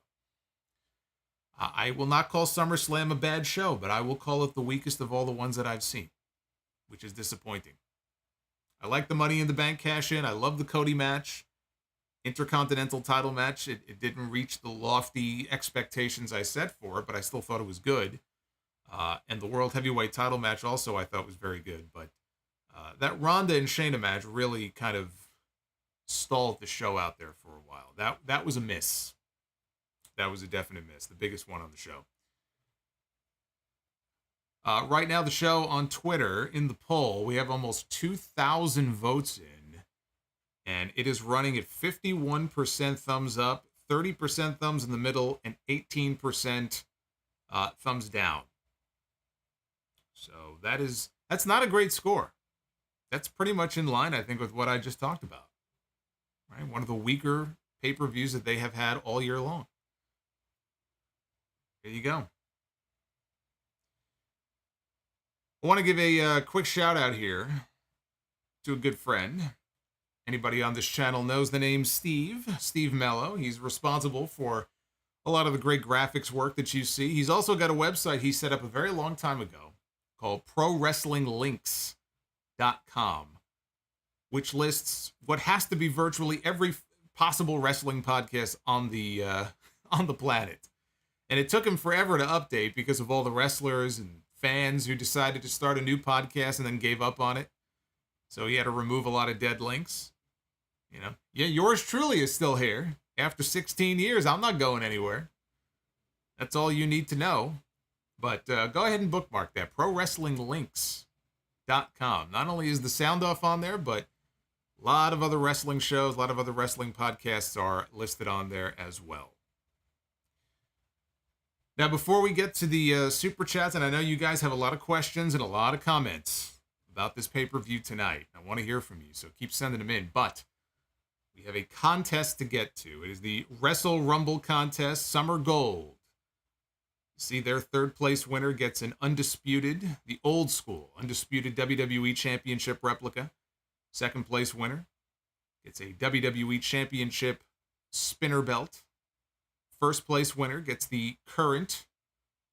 S1: I will not call SummerSlam a bad show, but I will call it the weakest of all the ones that I've seen, which is disappointing. I like the Money in the Bank cash-in. I love the Cody match. Intercontinental title match. It didn't reach the lofty expectations I set for it, but I still thought it was good. And the World Heavyweight title match also I thought was very good, but that Ronda and Shayna match really kind of stalled the show out there for a while. That was a miss. That was a definite miss. The biggest one on the show. Right now, the show on Twitter, in the poll, we have almost 2,000 votes in. And it is running at 51% thumbs up, 30% thumbs in the middle, and 18% thumbs down. So that's not a great score. That's pretty much in line, I think, with what I just talked about. Right? One of the weaker pay-per-views that they have had all year long. There you go. I want to give a quick shout out here to a good friend. Anybody on this channel knows the name Steve Mello. He's responsible for a lot of the great graphics work that you see. He's also got a website he set up a very long time ago called ProWrestlingLinks.com, which lists what has to be virtually every possible wrestling podcast on the planet. And it took him forever to update because of all the wrestlers and fans who decided to start a new podcast and then gave up on it. So he had to remove a lot of dead links. You know, yeah, yours truly is still here. After 16 years, I'm not going anywhere. That's all you need to know. But go ahead and bookmark that, ProWrestlingLinks.com. Not only is the sound off on there, but a lot of other wrestling shows, a lot of other wrestling podcasts are listed on there as well. Now, before we get to the Super Chats, and I know you guys have a lot of questions and a lot of comments about this pay-per-view tonight. I want to hear from you, so keep sending them in. But we have a contest to get to. It is the Wrestle Rumble contest, Summer Gold. See, their third place winner gets an Undisputed, the old school, Undisputed WWE Championship replica. Second place winner gets a WWE Championship spinner belt. First place winner gets the current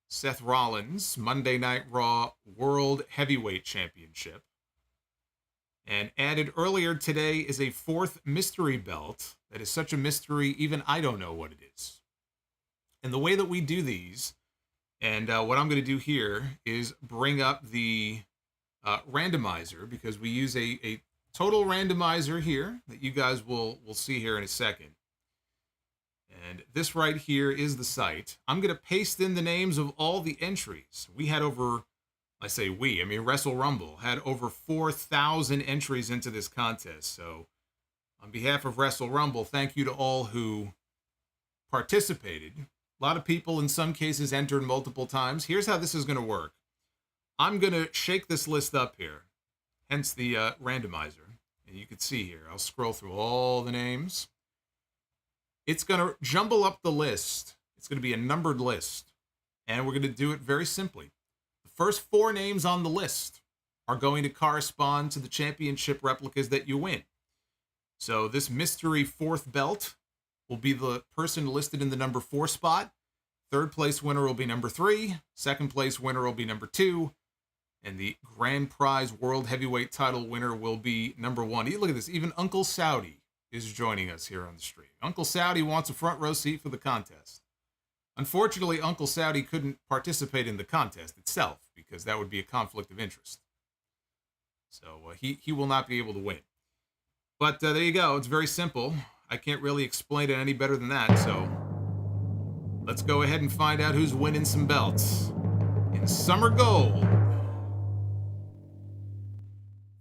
S1: Seth Rollins Monday Night Raw World Heavyweight Championship. And added earlier today is a fourth mystery belt that is such a mystery, even I don't know what it is. And the way that we do these, and what I'm going to do here is bring up the randomizer, because we use a total randomizer here that you guys will see here in a second. And this right here is the site. I'm going to paste in the names of all the entries. We had over, I say we, I mean Wrestle Rumble had over 4,000 entries into this contest. So on behalf of Wrestle Rumble, thank you to all who participated. A lot of people in some cases entered multiple times. Here's how this is going to work. I'm going to shake this list up here, hence the randomizer. And you can see here, I'll scroll through all the names. It's going to jumble up the list. It's going to be a numbered list. And we're going to do it very simply. The first four names on the list are going to correspond to the championship replicas that you win. So this mystery fourth belt will be the person listed in the number 4 spot. Third place winner will be number 3. Second place winner will be number 2. And the grand prize world heavyweight title winner will be number 1. Look at this. Even Uncle Saudi is joining us here on the stream. Uncle Saudi wants a front row seat for the contest. Unfortunately, Uncle Saudi couldn't participate in the contest itself because that would be a conflict of interest. So he will not be able to win. But there you go. It's very simple. I can't really explain it any better than that. So let's go ahead and find out who's winning some belts in Summer Gold.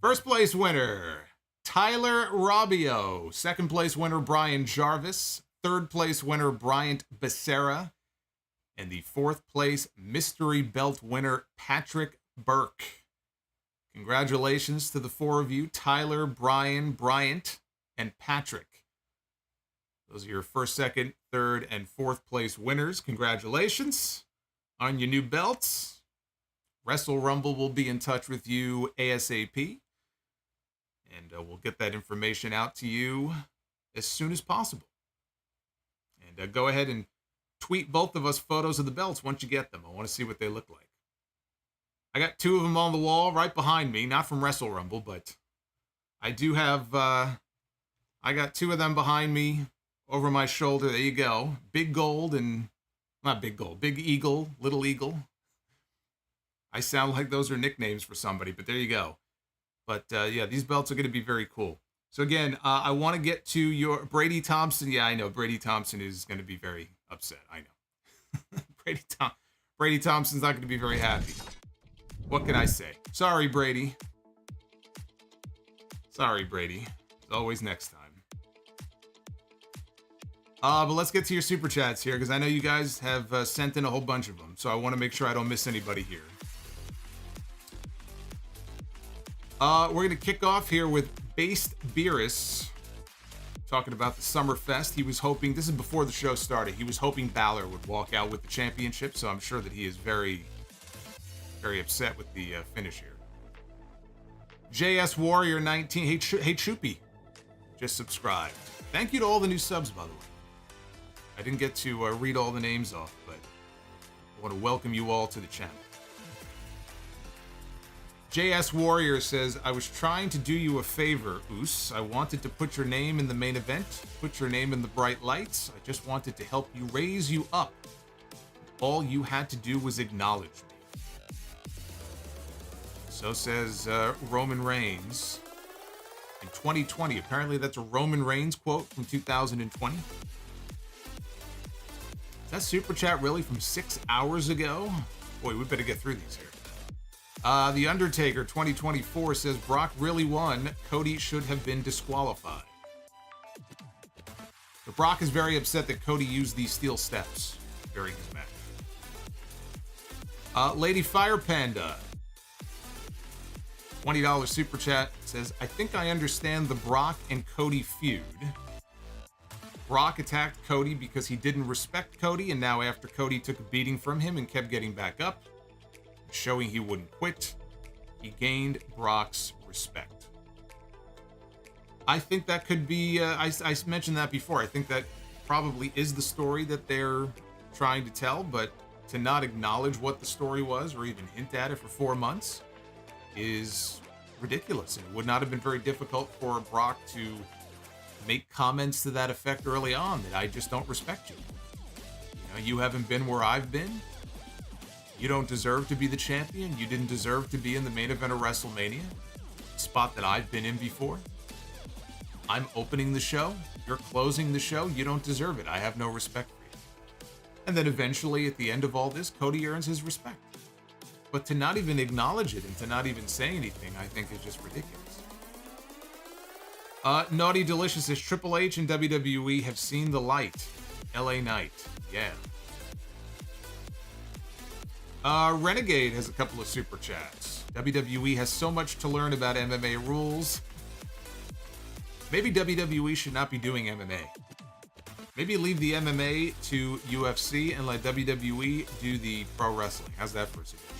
S1: First place winner, Tyler Robbio. Second place winner, Brian Jarvis. Third place winner, Bryant Becerra. And the fourth place mystery belt winner, Patrick Burke. Congratulations to the 4 of you, Tyler, Brian, Bryant, and Patrick. Those are your first, second, third, and fourth place winners. Congratulations on your new belts. Wrestle Rumble will be in touch with you ASAP. And we'll get that information out to you as soon as possible. And go ahead and tweet both of us photos of the belts once you get them. I want to see what they look like. I got 2 of them on the wall right behind me, not from Wrestle Rumble, but I do have, I got 2 of them behind me over my shoulder. There you go. Big Gold and, not Big Gold, Big Eagle, Little Eagle. I sound like those are nicknames for somebody, but there you go. But yeah, these belts are going to be very cool. So again, I want to get to your Brady Thompson. Yeah, I know Brady Thompson is going to be very upset. I know. Brady Thompson's not going to be very happy. What can I say? Sorry, Brady. Sorry, Brady. As always, next time. But let's get to your super chats here, because I know you guys have sent in a whole bunch of them. So I want to make sure I don't miss anybody here. We're going to kick off here with Based Beerus talking about the Summerfest. He was hoping, this is before the show started, he was hoping Bálor would walk out with the championship, so I'm sure that he is very, very upset with the finish here. JS Warrior 19, hey Choopy, just subscribed. Thank you to all the new subs, by the way. I didn't get to read all the names off, but I want to welcome you all to the channel. JS Warrior says, I was trying to do you a favor, Oos. I wanted to put your name in the main event, put your name in the bright lights. I just wanted to help you, raise you up. All you had to do was acknowledge me. So says Roman Reigns in 2020. Apparently that's a Roman Reigns quote from 2020. Is that super chat really from 6 hours ago? Boy, we better get through these here. The Undertaker 2024 says Brock really won. Cody should have been disqualified. But Brock is very upset that Cody used these steel steps during his match. Lady Fire Panda, $20 super chat, says, I think I understand the Brock and Cody feud. Brock attacked Cody because he didn't respect Cody, and now after Cody took a beating from him and kept getting back up, showing he wouldn't quit, he gained Brock's respect. I think that could be, I mentioned that before, I think that probably is the story that they're trying to tell, but to not acknowledge what the story was or even hint at it for 4 months is ridiculous. And it would not have been very difficult for Brock to make comments to that effect early on, that I just don't respect you. You know, you haven't been where I've been. You don't deserve to be the champion. You didn't deserve to be in the main event of WrestleMania, spot that I've been in before. I'm opening the show. You're closing the show. You don't deserve it. I have no respect for you. And then eventually, at the end of all this, Cody earns his respect. But to not even acknowledge it and to not even say anything, I think is just ridiculous. Naughty Delicious says Triple H and WWE have seen the light. LA Knight. Yeah. Renegade has a couple of super chats. WWE has so much to learn about MMA rules. Maybe WWE should not be doing MMA. Maybe leave the MMA to UFC and let WWE do the pro wrestling. How's that for a suggestion?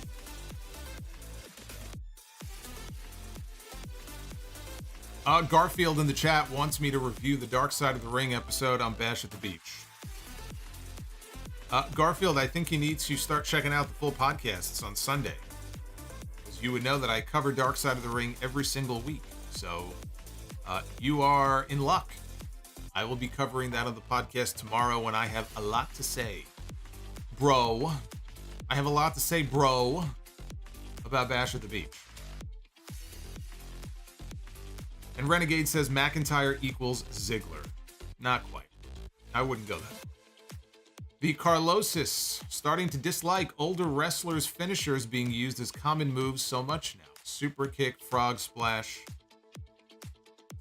S1: Garfield in the chat wants me to review the Dark Side of the Ring episode on Bash at the Beach. Garfield, I think you need to start checking out the full podcasts on Sunday. Because you would know that I cover Dark Side of the Ring every single week. So you are in luck. I will be covering that on the podcast tomorrow when I have a lot to say. Bro. I have a lot to say, bro, about Bash at the Beach. And Renegade says McIntyre equals Ziggler. Not quite. I wouldn't go that. The Carlosis starting to dislike older wrestlers' finishers being used as common moves so much now. Super kick, frog splash.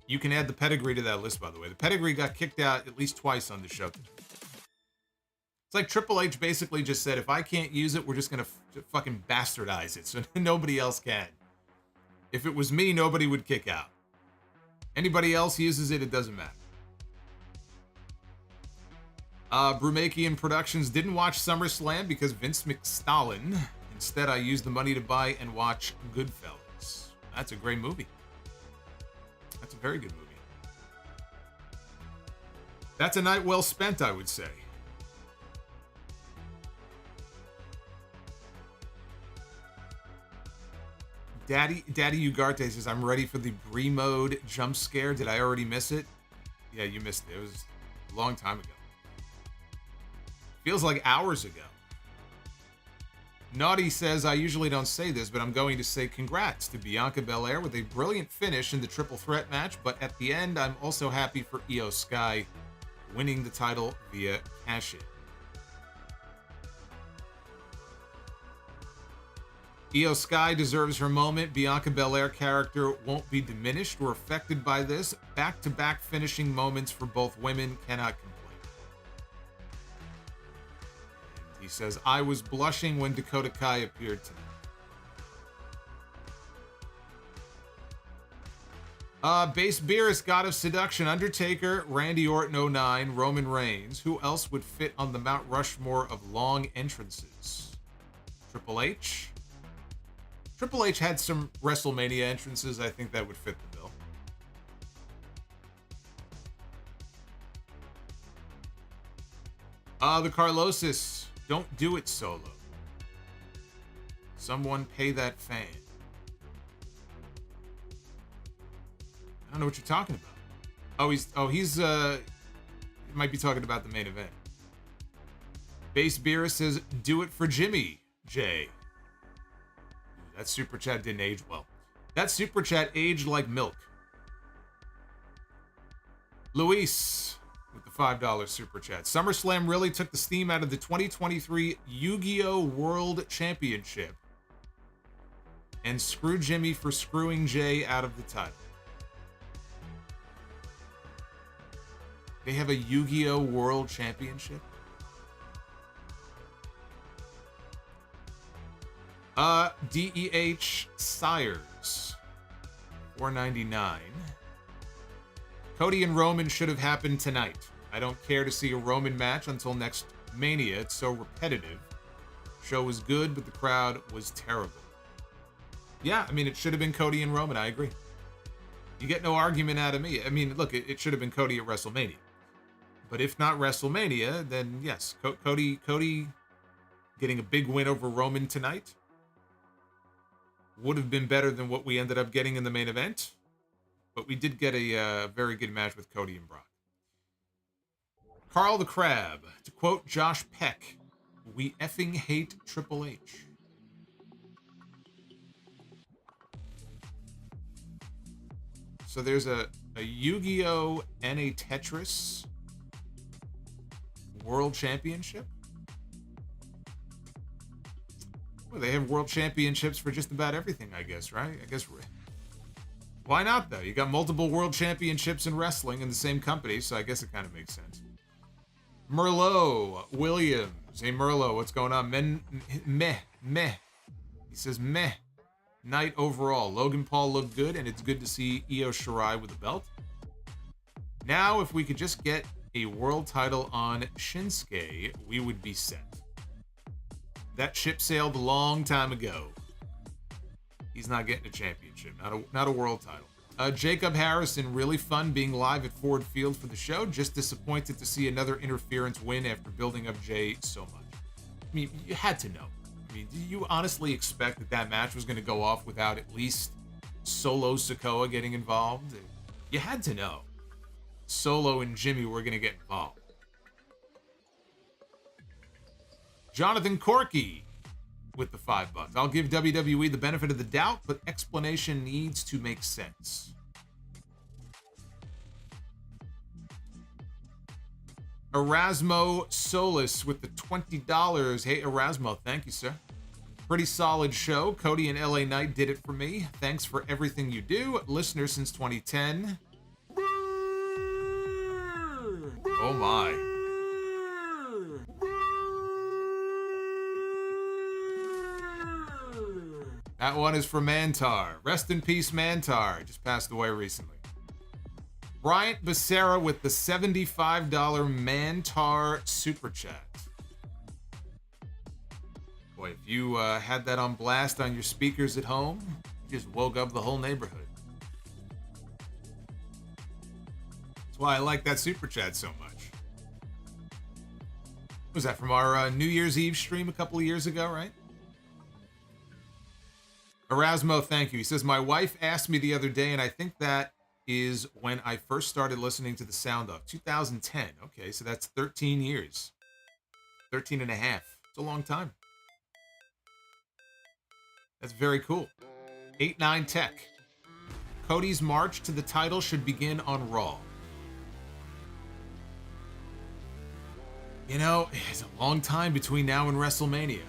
S1: You can add the pedigree to that list, by the way. The pedigree got kicked out at least twice on the show today. It's like Triple H basically just said, if I can't use it, we're just going to fucking bastardize it so nobody else can. If it was me, nobody would kick out. Anybody else uses it, it doesn't matter. Brumakian Productions didn't watch SummerSlam because Vince McStalin. Instead, I used the money to buy and watch Goodfellas. That's a great movie. That's a very good movie. That's a night well spent, I would say. Daddy Ugarte says, I'm ready for the Brie mode jump scare. Did I already miss it? Yeah, you missed it. It was a long time ago. Feels like hours ago. Naughty says, I usually don't say this, but I'm going to say congrats to Bianca Belair with a brilliant finish in the triple threat match, but at the end, I'm also happy for Iyo Sky winning the title via cash-in. Iyo Sky deserves her moment. Bianca Belair character won't be diminished or affected by this. Back-to-back finishing moments for both women, cannot complain. And he says, I was blushing when Dakota Kai appeared tonight. Base Beerus, God of Seduction, Undertaker, Randy Orton 09, Roman Reigns. Who else would fit on the Mount Rushmore of long entrances? Triple H? Triple H had some WrestleMania entrances. I think that would fit the bill. The Carlosis. Don't do it solo. Someone pay that fan. I don't know what you're talking about. He's might be talking about the main event. Base Beerus says, do it for Jimmy, Jay. That super chat didn't age well. That super chat aged like milk. Luis with the $5 super chat. SummerSlam really took the steam out of the 2023 Yu-Gi-Oh! World Championship. And screw Jimmy for screwing Jay out of the title. They have a Yu-Gi-Oh! World Championship? DEH Sires. $4.99. Cody and Roman should have happened tonight. I don't care to see a Roman match until next Mania. It's so repetitive. Show was good, but the crowd was terrible. Yeah, I mean, it should have been Cody and Roman. I agree. You get no argument out of me. I mean, look, it should have been Cody at WrestleMania. But if not WrestleMania, then yes, Cody getting a big win over Roman tonight would have been better than what we ended up getting in the main event. But we did get a very good match with Cody and Brock. Carl the Crab. To quote Josh Peck, we effing hate Triple H. So there's a Yu-Gi-Oh! And a Tetris World Championship? Well, they have World Championships for just about everything, I guess, right? I guess. Why not, though? You got multiple World Championships in wrestling in the same company, so I guess it kind of makes sense. Merlot Williams. Hey, Merlot, what's going on? Meh. He says, meh. Night overall. Logan Paul looked good, and it's good to see Iyo Sky with a belt. Now, if we could just get a world title on Shinsuke, we would be set. That ship sailed a long time ago. He's not getting a championship, not a world title. Jacob Harrison, really fun being live at Ford Field for the show. Just disappointed to see another interference win after building up Jay so much. I mean, you had to know. I mean, did you honestly expect that match was going to go off without at least Solo Sikoa getting involved? You had to know. Solo and Jimmy were going to get involved. Jonathan Corky with the $5. I'll give WWE the benefit of the doubt, but explanation needs to make sense. Erasmo Solis with the $20. Hey, Erasmo, thank you, sir. Pretty solid show. Cody and LA Knight did it for me. Thanks for everything you do. Listener since 2010. Oh my. That one is from Mantar. Rest in peace, Mantar. Just passed away recently. Bryant Becerra with the $75 Mantar Super Chat. Boy, if you had that on blast on your speakers at home, you just woke up the whole neighborhood. That's why I like that Super Chat so much. Was that from our New Year's Eve stream a couple of years ago, right? Erasmo, thank you. He says, my wife asked me the other day, and I think that is when I first started listening to the Sound Off. 2010. Okay, so that's 13 years. 13 and a half. It's a long time. That's very cool. 8-9 Tech. Cody's march to the title should begin on Raw. You know, it's a long time between now and WrestleMania.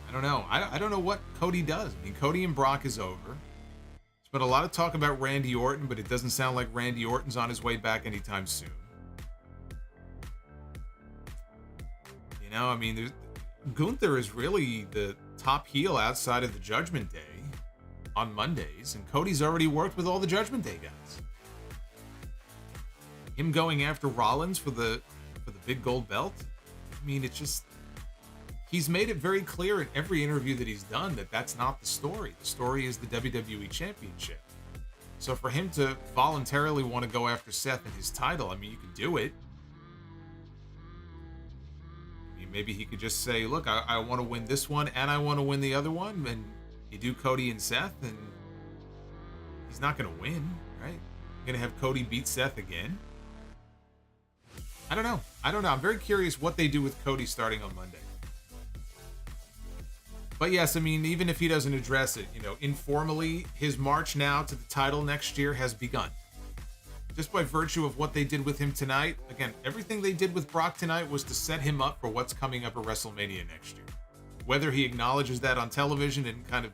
S1: I don't know. I don't know what Cody does. I mean, Cody and Brock is over. There's been a lot of talk about Randy Orton, but it doesn't sound like Randy Orton's on his way back anytime soon. You know, I mean, Gunther is really the top heel outside of the Judgment Day. on Mondays, and Cody's already worked with all the Judgment Day guys. Him going after Rollins for the big gold belt, I mean, it's just, he's made it very clear in every interview that he's done that that's not the story. The story is the WWE Championship. So for him to voluntarily want to go after Seth and his title, I mean, you could do it. I mean, maybe he could just say, look, I want to win this one and I want to win the other one. And you do Cody and Seth, and he's not going to win, right? You're going to have Cody beat Seth again. I don't know. I'm very curious what they do with Cody starting on Monday. But yes, I mean, even if he doesn't address it, informally, his march now to the title next year has begun. Just by virtue of what they did with him tonight. Again, everything they did with Brock tonight was to set him up for what's coming up at WrestleMania next year. Whether he acknowledges that on television and kind of,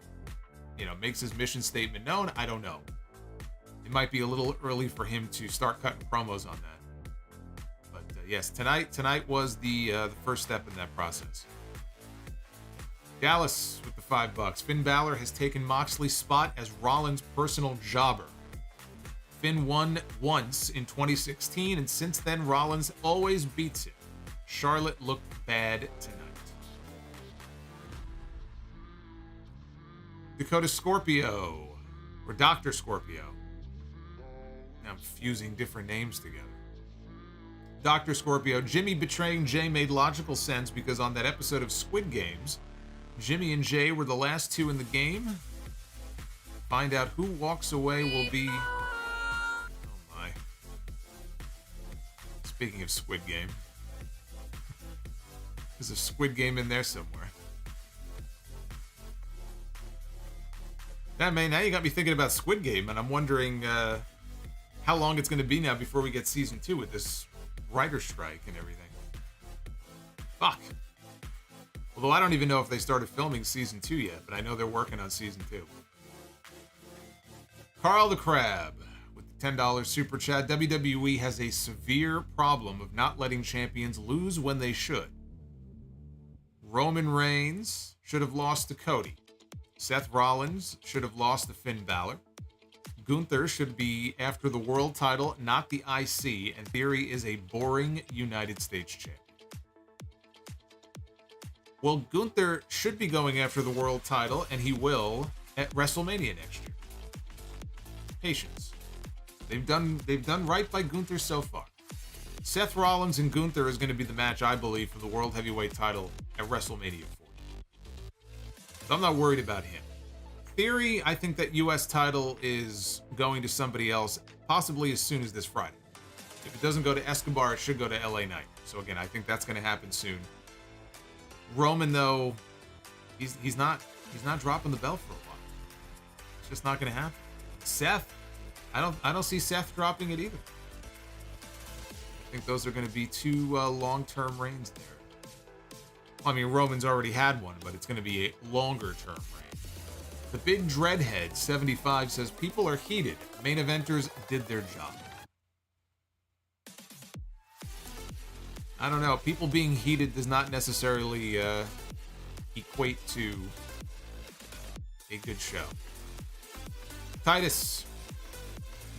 S1: makes his mission statement known, I don't know. It might be a little early for him to start cutting promos on that. But yes, tonight was the first step in that process. Dallas with the $5. Finn Bálor has taken Moxley's spot as Rollins' personal jobber. Finn won once in 2016, and since then, Rollins always beats him. Charlotte looked bad tonight. Dakota Scorpio, or Dr. Scorpio. Now I'm fusing different names together. Dr. Scorpio, Jimmy betraying Jay made logical sense because on that episode of Squid Games, Jimmy and Jay were the last two in the game. Find out who walks away will be... Oh my. Speaking of Squid Game. There's a Squid Game in there somewhere. Yeah, man, now you got me thinking about Squid Game, and I'm wondering how long it's going to be now before we get season 2 with this writer's strike and everything. Fuck. Although I don't even know if they started filming season 2 yet, but I know they're working on season 2. Carl the Crab with the $10 super chat. WWE has a severe problem of not letting champions lose when they should. Roman Reigns should have lost to Cody. Seth Rollins should have lost to Finn Bálor. Gunther should be after the world title, not the IC, and Theory is a boring United States champ. Well, Gunther should be going after the world title, and he will at WrestleMania next year. Patience. They've done right by Gunther so far. Seth Rollins and Gunther is going to be the match, I believe, for the World Heavyweight title at WrestleMania 40. So I'm not worried about him. Theory, I think that U.S. title is going to somebody else, possibly as soon as this Friday. If it doesn't go to Escobar, it should go to LA Knight. So again, I think that's going to happen soon. Roman, though, he's not dropping the belt for a while. It's just not going to happen. Seth, I don't see Seth dropping it either. I think those are going to be two long-term reigns there. I mean, Roman's already had one, but it's going to be a longer-term reign. The Big Dreadhead 75 says people are heated. Main eventers did their job. I don't know. People being heated does not necessarily equate to a good show. Titus.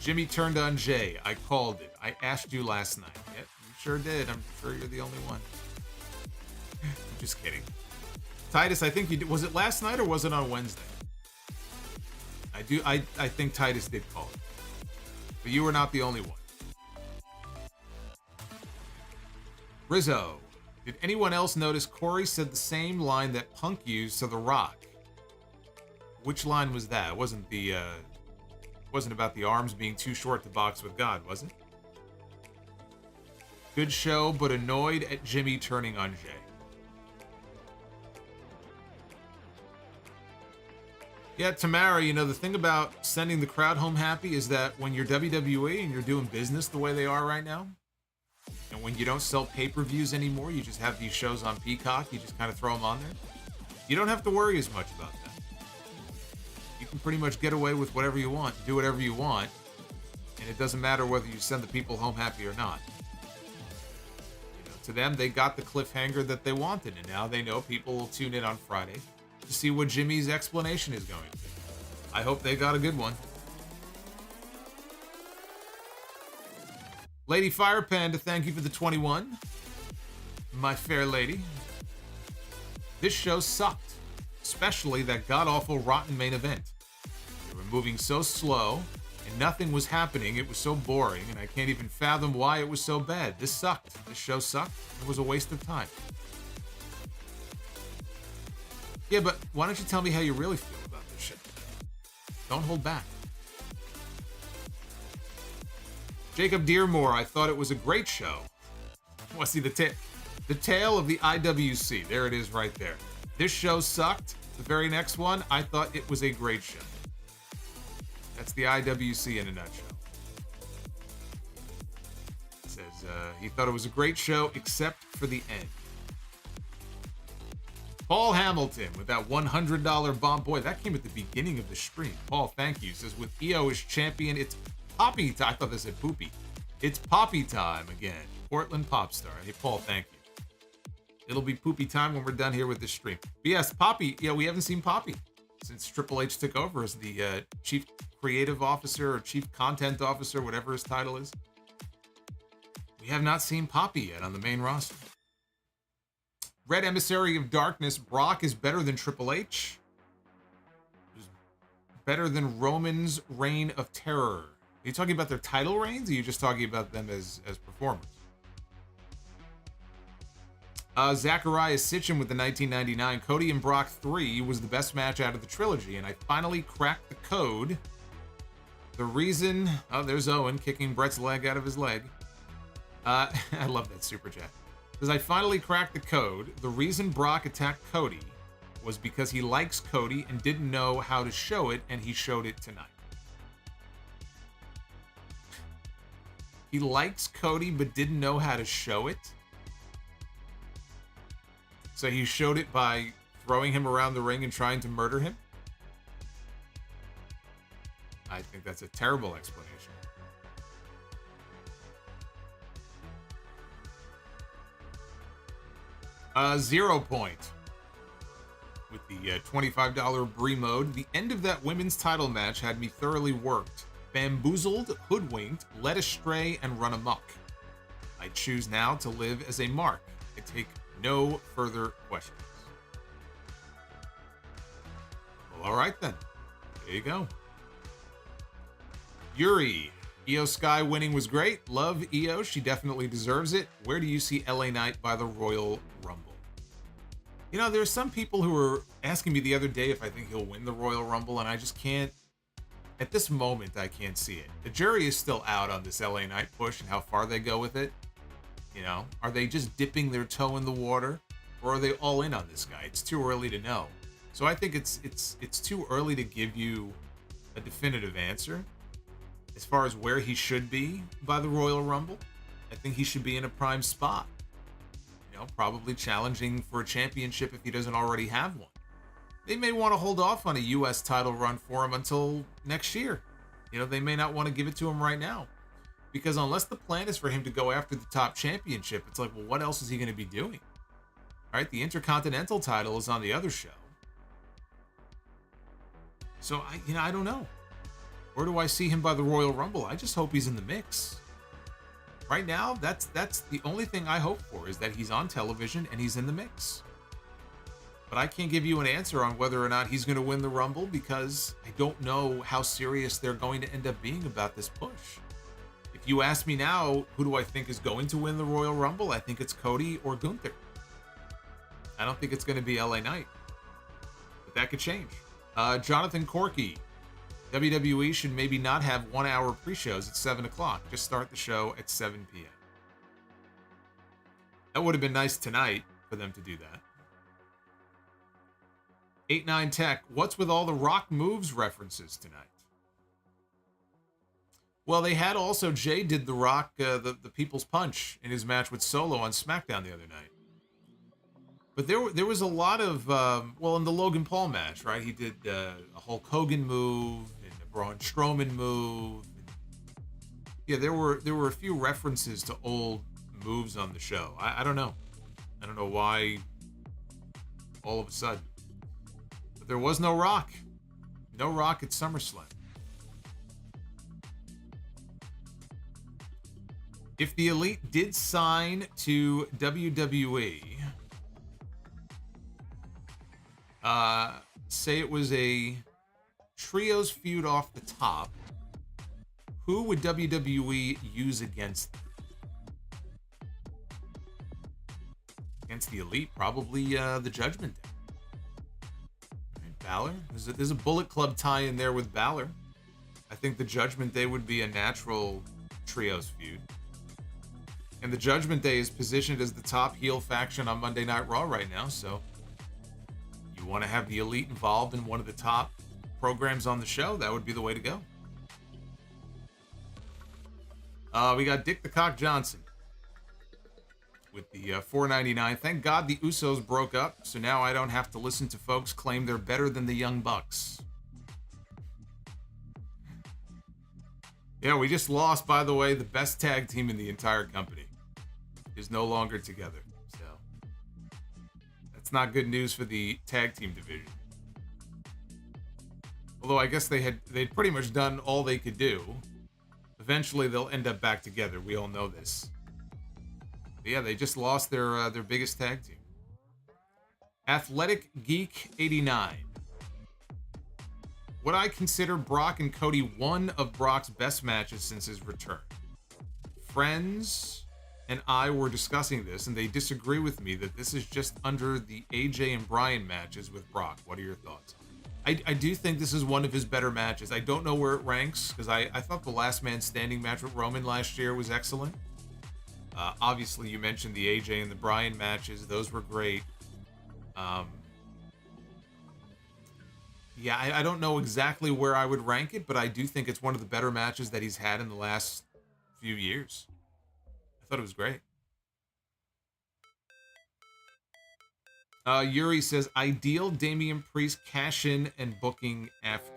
S1: Jimmy turned on Jay. I called it. I asked you last night. Yep, you sure did. I'm sure you're the only one. I'm just kidding. Titus, I think you did. Was it last night or was it on Wednesday? I think Titus did call it. But you were not the only one. Rizzo. Did anyone else notice Corey said the same line that Punk used to The Rock? Which line was that? It wasn't about the arms being too short to box with God, was it? Good show, but annoyed at Jimmy turning on Jay. Yeah, Tamara, the thing about sending the crowd home happy is that when you're WWE and you're doing business the way they are right now, and when you don't sell pay-per-views anymore, you just have these shows on Peacock, you just kind of throw them on there, you don't have to worry as much about that. You can pretty much get away with whatever you want, do whatever you want, and it doesn't matter whether you send the people home happy or not. To them, they got the cliffhanger that they wanted, and now they know people will tune in on Friday to see what Jimmy's explanation is going to be. I hope they got a good one. Lady Fire Panda, thank you for the 21. My fair lady. This show sucked, especially that god-awful rotten main event. They were moving so slow, and nothing was happening. It was so boring, and I can't even fathom why it was so bad. This sucked. This show sucked. It was a waste of time. Yeah, but why don't you tell me how you really feel about this shit? Don't hold back. Jacob Dearmore, I thought it was a great show. Well, see, the tale of the IWC. There it is right there. This show sucked. The very next one, I thought it was a great show. That's the IWC in a nutshell. It says he thought it was a great show except for the end. Paul Hamilton with that $100 bomb. Boy, that came at the beginning of the stream. Paul, thank you. Says, with Iyo as champion, it's Poppy time. I thought they said poopy. It's Poppy time again. Portland pop star. Hey, Paul, thank you. It'll be poopy time when we're done here with this stream. But yes, Poppy. Yeah, we haven't seen Poppy since Triple H took over as the chief creative officer or chief content officer, whatever his title is. We have not seen Poppy yet on the main roster. Red Emissary of Darkness, Brock is better than Triple H. Better than Roman's Reign of Terror. Are you talking about their title reigns, or are you just talking about them as performers? Zachariah Sitchin with the 1999 Cody and Brock 3 was the best match out of the trilogy, and I finally cracked the code. The reason... Oh, there's Owen kicking Brett's leg out of his leg. I love that super chat. Because I finally cracked the code. The reason Brock attacked Cody was because he likes Cody and didn't know how to show it, and he showed it tonight. He likes Cody but didn't know how to show it. So he showed it by throwing him around the ring and trying to murder him? I think that's a terrible explanation. 0 Point. With the $25 Brie mode, the end of that women's title match had me thoroughly worked. Bamboozled, hoodwinked, led astray, and run amok. I choose now to live as a mark. I take no further questions. Well, all right then. There you go. Yuri. Iyo Sky winning was great. Love Iyo. She definitely deserves it. Where do you see LA Knight by the Royal Rumble? You know, there's some people who were asking me the other day if I think he'll win the Royal Rumble, and I just can't. At this moment, I can't see it. The jury is still out on this LA Knight push and how far they go with it. You know, are they just dipping their toe in the water, or are they all in on this guy? It's too early to know. So I think it's too early to give you a definitive answer as far as where he should be by the Royal Rumble. I think he should be in a prime spot. You know, probably challenging for a championship if he doesn't already have one. They may want to hold off on a U.S. title run for him until next year. You know, they may not want to give it to him right now. Because unless the plan is for him to go after the top championship, it's like, well, what else is he going to be doing? All right, the Intercontinental title is on the other show. So, I don't know. Where do I see him by the Royal Rumble? I just hope he's in the mix. Right now, that's the only thing I hope for, is that he's on television and he's in the mix. But I can't give you an answer on whether or not he's going to win the Rumble because I don't know how serious they're going to end up being about this push. If you ask me now, who do I think is going to win the Royal Rumble? I think it's Cody or Gunther. I don't think it's going to be LA Knight. But that could change. Jonathan Corky. WWE should maybe not have 1 hour pre-shows at 7 o'clock. Just start the show at 7 p.m. That would have been nice tonight for them to do that. 89 Tech, what's with all the Rock moves references tonight? Well, they had also, Jay did the Rock, the People's Punch in his match with Solo on SmackDown the other night. But there was a lot of, well, in the Logan Paul match, right? He did a Hulk Hogan move and a Braun Strowman move. Yeah, there were a few references to old moves on the show. I don't know. I don't know why all of a sudden. But there was no Rock. No Rock at SummerSlam. If the Elite did sign to WWE, say it was a trios feud off the top, who would WWE use against them? Against the Elite? Probably the Judgment Day. Right, Bálor? There's a Bullet Club tie in there with Bálor. I think the Judgment Day would be a natural trios feud. And the Judgment Day is positioned as the top heel faction on Monday Night Raw right now, so you want to have the Elite involved in one of the top programs on the show, that would be the way to go. We got Dick the Cock Johnson with the $4.99. Thank God the Usos broke up, so now I don't have to listen to folks claim they're better than the Young Bucks. Yeah, we just lost, by the way, the best tag team in the entire company is no longer together. So that's not good news for the tag team division. Although I guess they'd pretty much done all they could do. Eventually they'll end up back together. We all know this. But yeah, they just lost their biggest tag team. Athletic Geek 89. Would I consider Brock and Cody one of Brock's best matches since his return? Friends and I were discussing this, and they disagree with me that this is just under the AJ and Bryan matches with Brock. What are your thoughts? I do think this is one of his better matches. I don't know where it ranks, because I thought the Last Man Standing match with Roman last year was excellent. Obviously, you mentioned the AJ and the Bryan matches. Those were great. Yeah, I don't know exactly where I would rank it, but I do think it's one of the better matches that he's had in the last few years. I thought it was great. Yuri says, ideal Damian Priest cash in and booking after.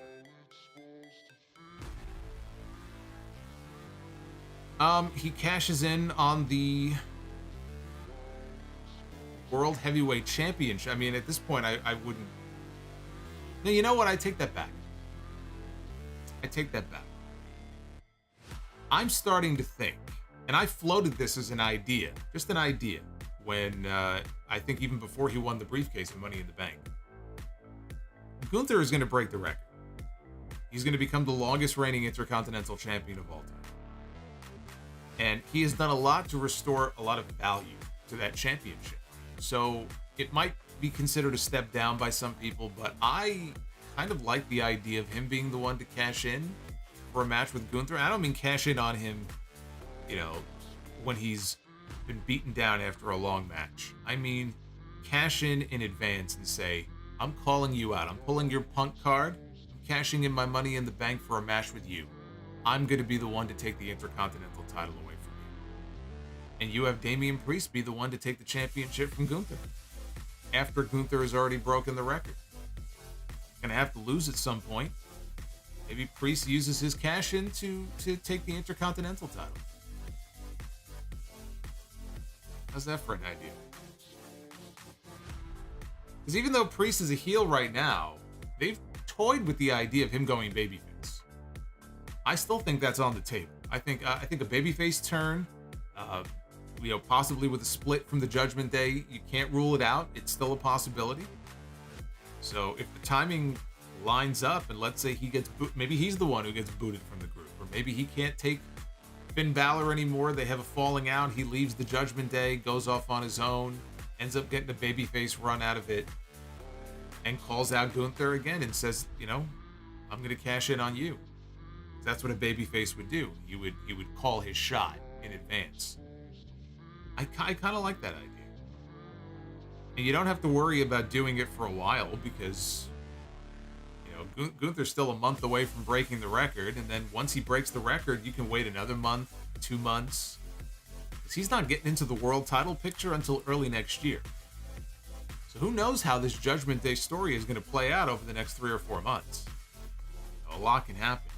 S1: He cashes in on the World Heavyweight Championship. I mean, at this point, I wouldn't. No, you know what? I take that back. I'm starting to think, and I floated this as an idea, just an idea, when I think even before he won the briefcase of Money in the Bank. Gunther is going to break the record. He's going to become the longest reigning Intercontinental Champion of all time. And he has done a lot to restore a lot of value to that championship. So it might be considered a step down by some people, but I kind of like the idea of him being the one to cash in for a match with Gunther. I don't mean cash in on him, when he's been beaten down after a long match. I mean cash in advance and say, I'm calling you out. I'm pulling your Punk card. I'm cashing in my Money in the Bank for a match with you. I'm going to be the one to take the Intercontinental title away from you. And you have Damian Priest be the one to take the championship from Gunther. After Gunther has already broken the record. Gonna have to lose at some point. Maybe Priest uses his cash in to take the Intercontinental title. How's that for an idea? Because even though Priest is a heel right now, they've toyed with the idea of him going babyface. I still think that's on the table. I think a babyface turn, possibly with a split from the Judgment Day, you can't rule it out. It's still a possibility. So if the timing lines up, and let's say he gets maybe he's the one who gets booted from the group, or maybe he can't take Finn Bálor anymore. They have a falling out. He leaves the Judgment Day, goes off on his own, ends up getting a babyface run out of it, and calls out Gunther again and says, I'm going to cash in on you. That's what a babyface would do. He would call his shot in advance. I kind of like that idea. And you don't have to worry about doing it for a while because, Gunther's still a month away from breaking the record. And then once he breaks the record, you can wait another month, 2 months. Because he's not getting into the world title picture until early next year. So who knows how this Judgment Day story is going to play out over the next 3 or 4 months. A lot can happen.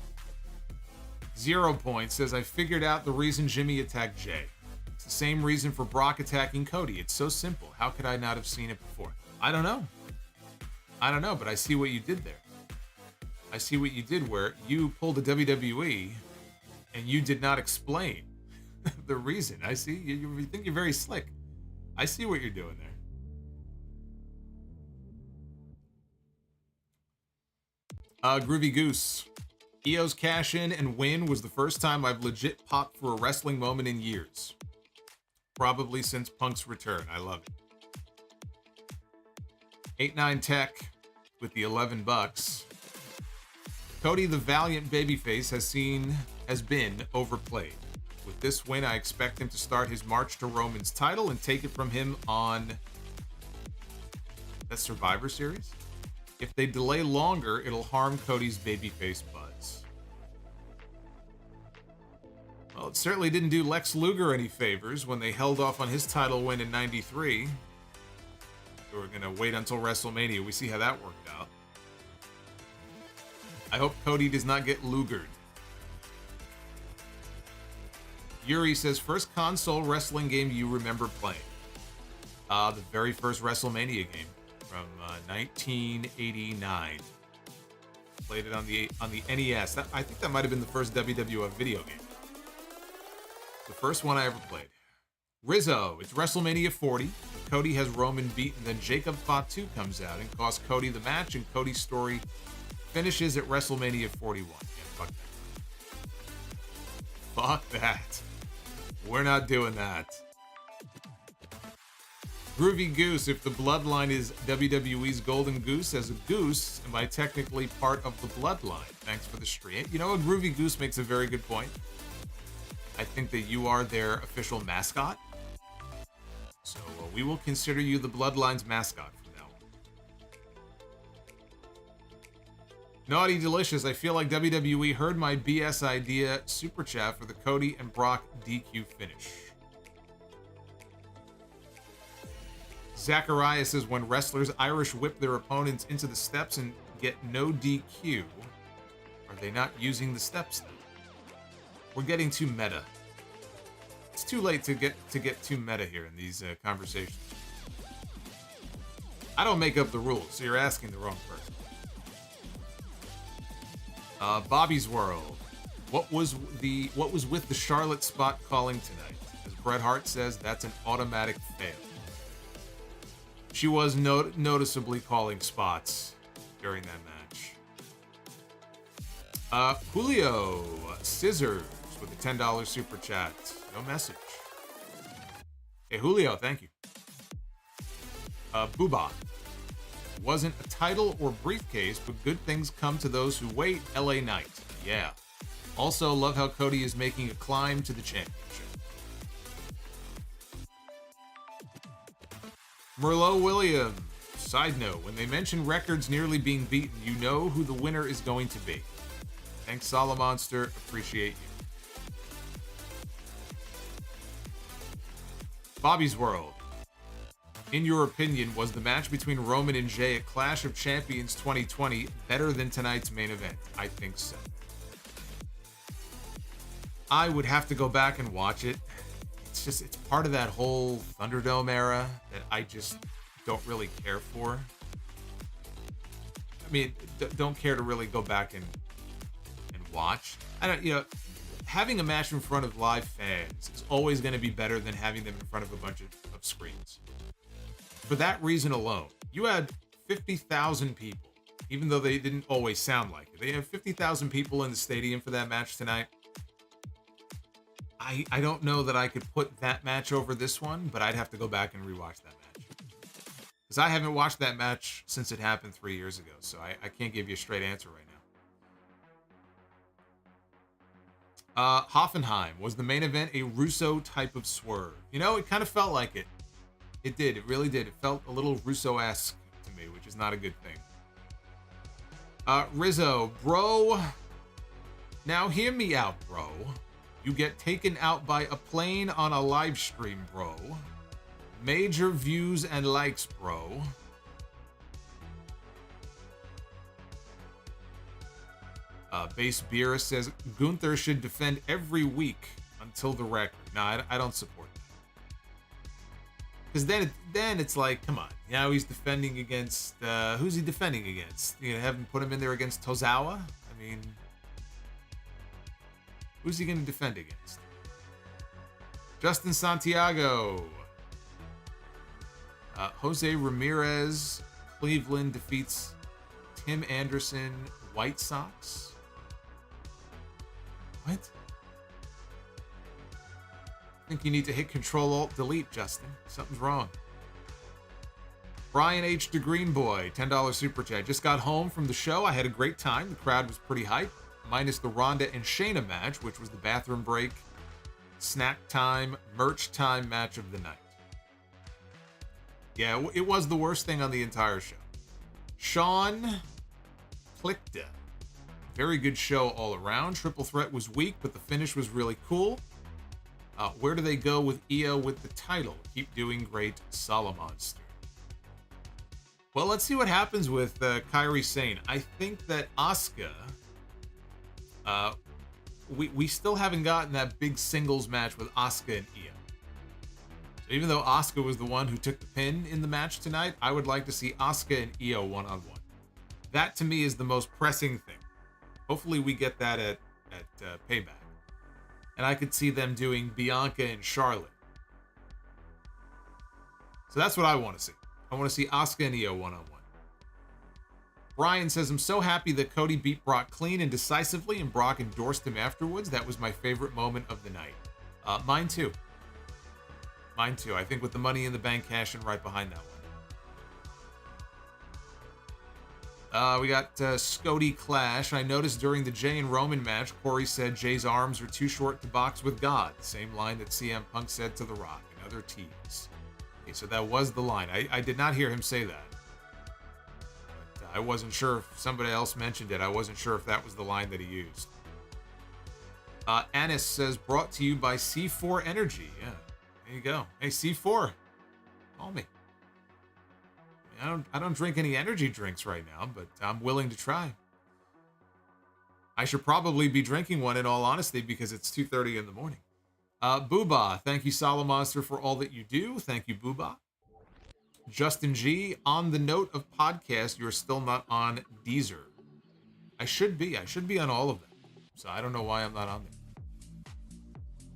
S1: 0 Point says, I figured out the reason Jimmy attacked Jay. It's the same reason for Brock attacking Cody. It's so simple. How could I not have seen it before? I don't know, but I see what you did there. I see what you did where you pulled a WWE and you did not explain the reason. I see. You think you're very slick. I see what you're doing there. Groovy Goose. Io's cash in and win was the first time I've legit popped for a wrestling moment in years. Probably since Punk's return. I love it. 8-9 Tech with the $11. Cody the Valiant babyface has been overplayed. With this win, I expect him to start his march to Roman's title and take it from him on that Survivor Series. If they delay longer, it'll harm Cody's babyface buzz. Well, it certainly didn't do Lex Luger any favors when they held off on his title win in '93. They were going to wait until WrestleMania. We see how that worked out. I hope Cody does not get Lugered. Yuri says, first console wrestling game you remember playing? The very first WrestleMania game from 1989. Played it on the NES. I think that might have been the first WWF video game. The first one I ever played. Rizzo, it's WrestleMania 40. Cody has Roman beaten, then Jacob Fatu comes out and costs Cody the match, and Cody's story finishes at WrestleMania 41. Yeah, fuck that. Fuck that. We're not doing that. Groovy Goose, if the Bloodline is WWE's Golden Goose, as a goose, am I technically part of the Bloodline? Thanks for the stream. You know what? Groovy Goose makes a very good point. I think that you are their official mascot. So we will consider you the Bloodline's mascot from now on. Naughty Delicious, I feel like WWE heard my BS idea super chat for the Cody and Brock DQ finish. Zachariah says, when wrestlers Irish whip their opponents into the steps and get no DQ, are they not using the steps then? We're getting too meta. It's too late to get too meta here in these conversations. I don't make up the rules, so you're asking the wrong person. Bobby's World. What was with the Charlotte spot calling tonight? As Bret Hart says, that's an automatic fail. She was noticeably calling spots during that match. Julio Scissors with a $10 super chat. No message. Hey, Julio, thank you. Booba. Wasn't a title or briefcase, but good things come to those who wait. LA Knight. Yeah. Also, love how Cody is making a climb to the championship. Merlot Williams. Side note, when they mention records nearly being beaten, you know who the winner is going to be. Thanks, Solomonster. Appreciate you. Bobby's World. In your opinion, was the match between Roman and Jay at Clash of Champions 2020 better than tonight's main event? I think so. I would have to go back and watch it. It's part of that whole Thunderdome era that I just don't really care for. I mean, don't care to really go back and watch. I don't, having a match in front of live fans is always going to be better than having them in front of a bunch of screens. For that reason alone, you had 50,000 people, even though they didn't always sound like it. They had 50,000 people in the stadium for that match tonight. I don't know that I could put that match over this one, but I'd have to go back and rewatch that match. Because I haven't watched that match since it happened 3 years ago, so I can't give you a straight answer right now. Hoffenheim, was the main event a Russo type of swerve? It kind of felt like it. It did. It really did. It felt a little Russo-esque to me, which is not a good thing. Rizzo, bro. Now hear me out, bro. You get taken out by a plane on a live stream, bro. Major views and likes, bro. Base Beer says Gunther should defend every week until the record. No, I don't support that. Because then it's like, come on. Now he's defending against, who's he defending against? You know, have him put him in there against Tozawa? I mean, who's he going to defend against? Justin Santiago. Jose Ramirez, Cleveland defeats Tim Anderson, White Sox. What? I think you need to hit Control-Alt-Delete, Justin. Something's wrong. Brian H. de Green Boy, $10 super chat. Just got home from the show. I had a great time. The crowd was pretty hyped, minus the Ronda and Shayna match, which was the bathroom break, snack time, merch time match of the night. Yeah, it was the worst thing on the entire show. Sean Plickta. Very good show all around. Triple Threat was weak, but the finish was really cool. Where do they go with Iyo with the title? Keep doing great, Solomonster. Well, let's see what happens with Kairi Sane. I think that Asuka, we still haven't gotten that big singles match with Asuka and Iyo. So even though Asuka was the one who took the pin in the match tonight, I would like to see Asuka and Iyo one-on-one. That, to me, is the most pressing thing. Hopefully we get that at Payback. And I could see them doing Bianca and Charlotte. So that's what I want to see. I want to see Asuka and Iyo one-on-one. Brian says, I'm so happy that Cody beat Brock clean and decisively, and Brock endorsed him afterwards. That was my favorite moment of the night. Mine too. Mine too. I think with the Money in the Bank cash in right behind that one. We got Scody Clash. I noticed during the Jay and Roman match, Corey said Jay's arms are too short to box with God. Same line that CM Punk said to The Rock. Another tease. Okay, so that was the line. I did not hear him say that. But, I wasn't sure if somebody else mentioned it. I wasn't sure if that was the line that he used. Anis says, brought to you by C4 Energy. Yeah, there you go. Hey, C4, call me. I don't drink any energy drinks right now, but I'm willing to try. I should probably be drinking one in all honesty because it's 2:30 in the morning. Booba, thank you, Solomonster, for all that you do. Thank you, Booba. Justin G, on the note of podcast, you're still not on Deezer. I should be. I should be on all of them. So I don't know why I'm not on there.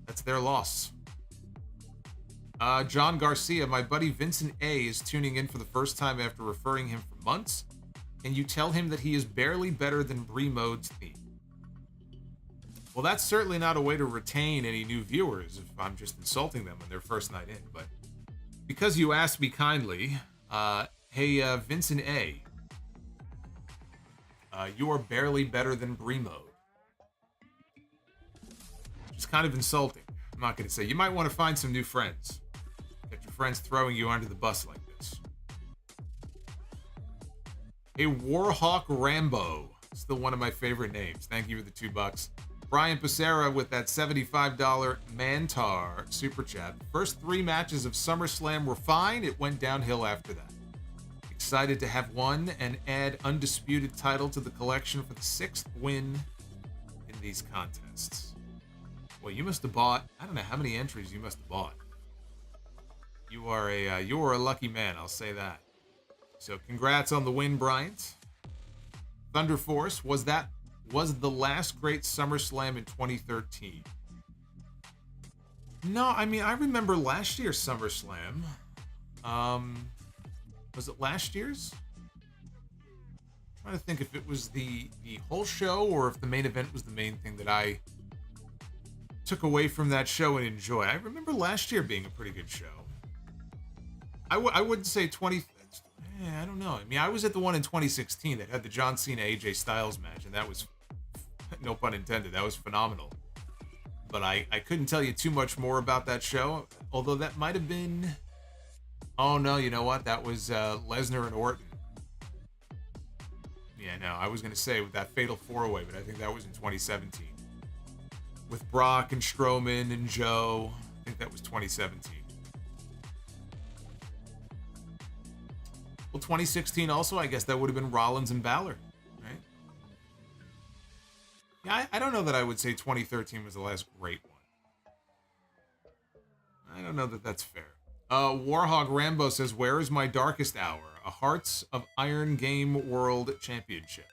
S1: That's their loss. John Garcia, my buddy Vincent A is tuning in for the first time after referring him for months. Can you tell him that he is barely better than Brie Mode's theme? Well, that's certainly not a way to retain any new viewers if I'm just insulting them on their first night in. But because you asked me kindly, hey, Vincent A, you are barely better than Brie Mode. It's kind of insulting. I'm not going to say. You might want to find some new friends. Get your friends throwing you under the bus like this. Hey, Warhawk Rambo. Still one of my favorite names. Thank you for the $2. Brian Pacera with that $75 Mantar super chat. The first 3 matches of SummerSlam were fine. It went downhill after that. Excited to have won and add Undisputed title to the collection for the 6th win in these contests. Well, you must have bought, I don't know how many entries you must have bought. You are a lucky man, I'll say that. So congrats on the win, Bryant. Thunder Force, was the last great SummerSlam in 2013? No, I mean, I remember last year's SummerSlam. Was it last year's? I'm trying to think if it was the whole show or if the main event was the main thing that I took away from that show and enjoy. I remember last year being a pretty good show. I wouldn't say 20. I don't know. I mean, I was at the one in 2016 that had the John Cena AJ Styles match, and that was, no pun intended, that was phenomenal. But I couldn't tell you too much more about that show, although that might have been. Oh no, you know what? That was Lesnar and Orton. Yeah, no, I was gonna say with that Fatal 4-Way, but I think that was in 2017. With Brock and Strowman and Joe. I think that was 2017. Well, 2016 also, I guess that would have been Rollins and Bálor, right? Yeah, I don't know that I would say 2013 was the last great one. I don't know that that's fair. Warhog Rambo says, where is my darkest hour? A Hearts of Iron Game World Championship.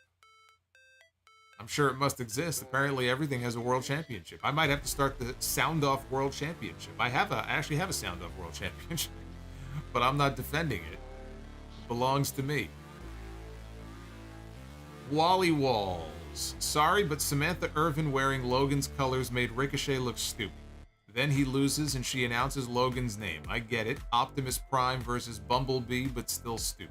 S1: I'm sure it must exist. Apparently everything has a world championship. I might have to start the Sound Off World Championship. I actually have a Sound Off World Championship, but I'm not defending it. It belongs to me. Wally Walls. Sorry, but Samantha Irvin wearing Logan's colors made Ricochet look stupid. Then he loses and she announces Logan's name. I get it. Optimus Prime versus Bumblebee, but still stupid.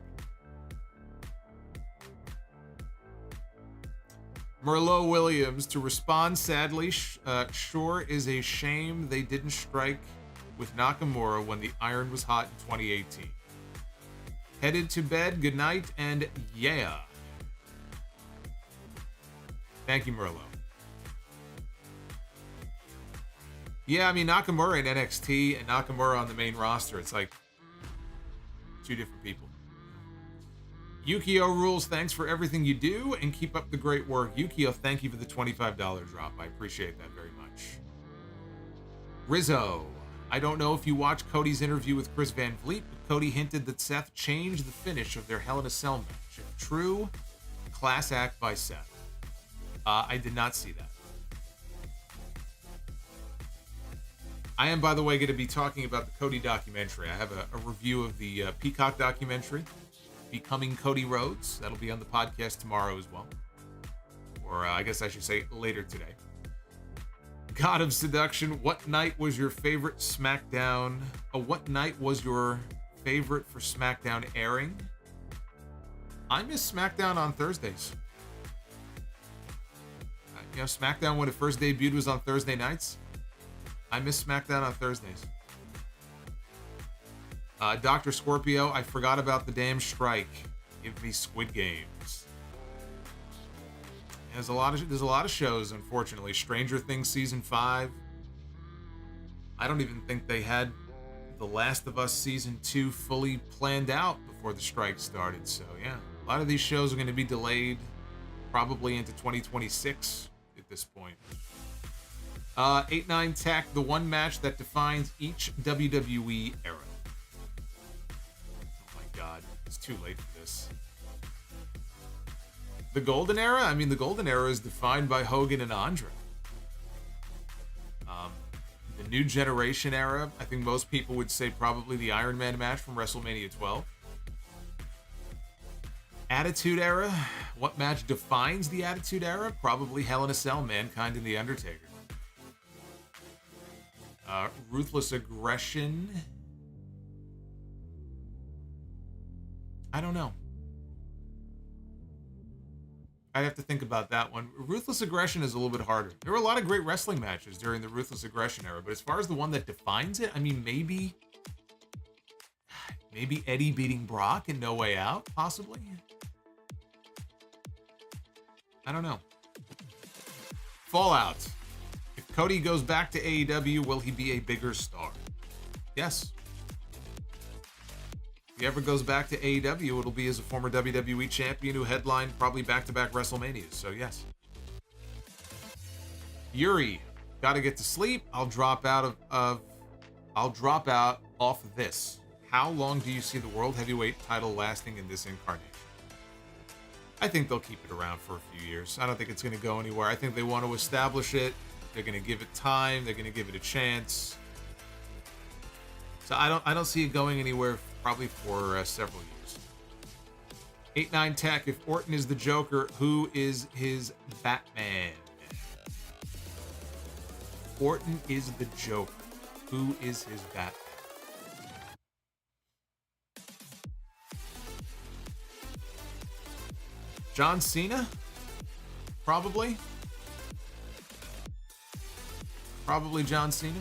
S1: Merlot Williams, to respond sadly, sure is a shame they didn't strike with Nakamura when the iron was hot in 2018. Headed to bed, good night, and yeah. Thank you, Merlot. Yeah, I mean, Nakamura in NXT and Nakamura on the main roster, it's like two different people. Yukio Rules, thanks for everything you do and keep up the great work. Yukio, thank you for the $25 drop. I appreciate that very much. Rizzo, I don't know if you watched Cody's interview with Chris Van Vliet, but Cody hinted that Seth changed the finish of their Hell in a Cell match. If true, class act by Seth. I did not see that. I am, by the way, going to be talking about the Cody documentary. I have a review of the Peacock documentary, Becoming Cody Rhodes. That'll be on the podcast tomorrow as well. Or I guess I should say later today. God of Seduction, what night was your favorite SmackDown? What night was your favorite for SmackDown airing? I miss SmackDown on Thursdays. You know, SmackDown when it first debuted was on Thursday nights. I miss SmackDown on Thursdays. Dr. Scorpio, I forgot about the damn strike. Give me Squid Games. There's a lot of shows, unfortunately. Stranger Things season 5. I don't even think they had The Last of Us season 2 fully planned out before the strike started. So yeah, a lot of these shows are going to be delayed probably into 2026 at this point. 8-9 Tech, the one match that defines each WWE era. Oh my god, it's too late for this. The Golden Era? I mean, the Golden Era is defined by Hogan and Andre. The New Generation Era, I think most people would say probably the Iron Man match from WrestleMania 12. Attitude Era, what match defines the Attitude Era? Probably Hell in a Cell, Mankind and The Undertaker. Ruthless Aggression. I don't know. I'd have to think about that one. Ruthless Aggression is a little bit harder. There were a lot of great wrestling matches during the Ruthless Aggression era, but as far as the one that defines it, I mean, maybe Eddie beating Brock in No Way Out, possibly? I don't know. Fallout. If Cody goes back to AEW, will he be a bigger star? Yes. If he ever goes back to AEW, it'll be as a former WWE champion who headlined probably back-to-back WrestleManias, so yes. Yuri, gotta get to sleep. I'll drop out off of this. How long do you see the World Heavyweight title lasting in this incarnation? I think they'll keep it around for a few years. I don't think it's going to go anywhere. I think they want to establish it. They're going to give it time. They're going to give it a chance. So I don't see it going anywhere probably for several years. 8-9 Tech, if Orton is the Joker, who is his Batman? Orton is the Joker. Who is his Batman? John Cena? Probably. Probably John Cena.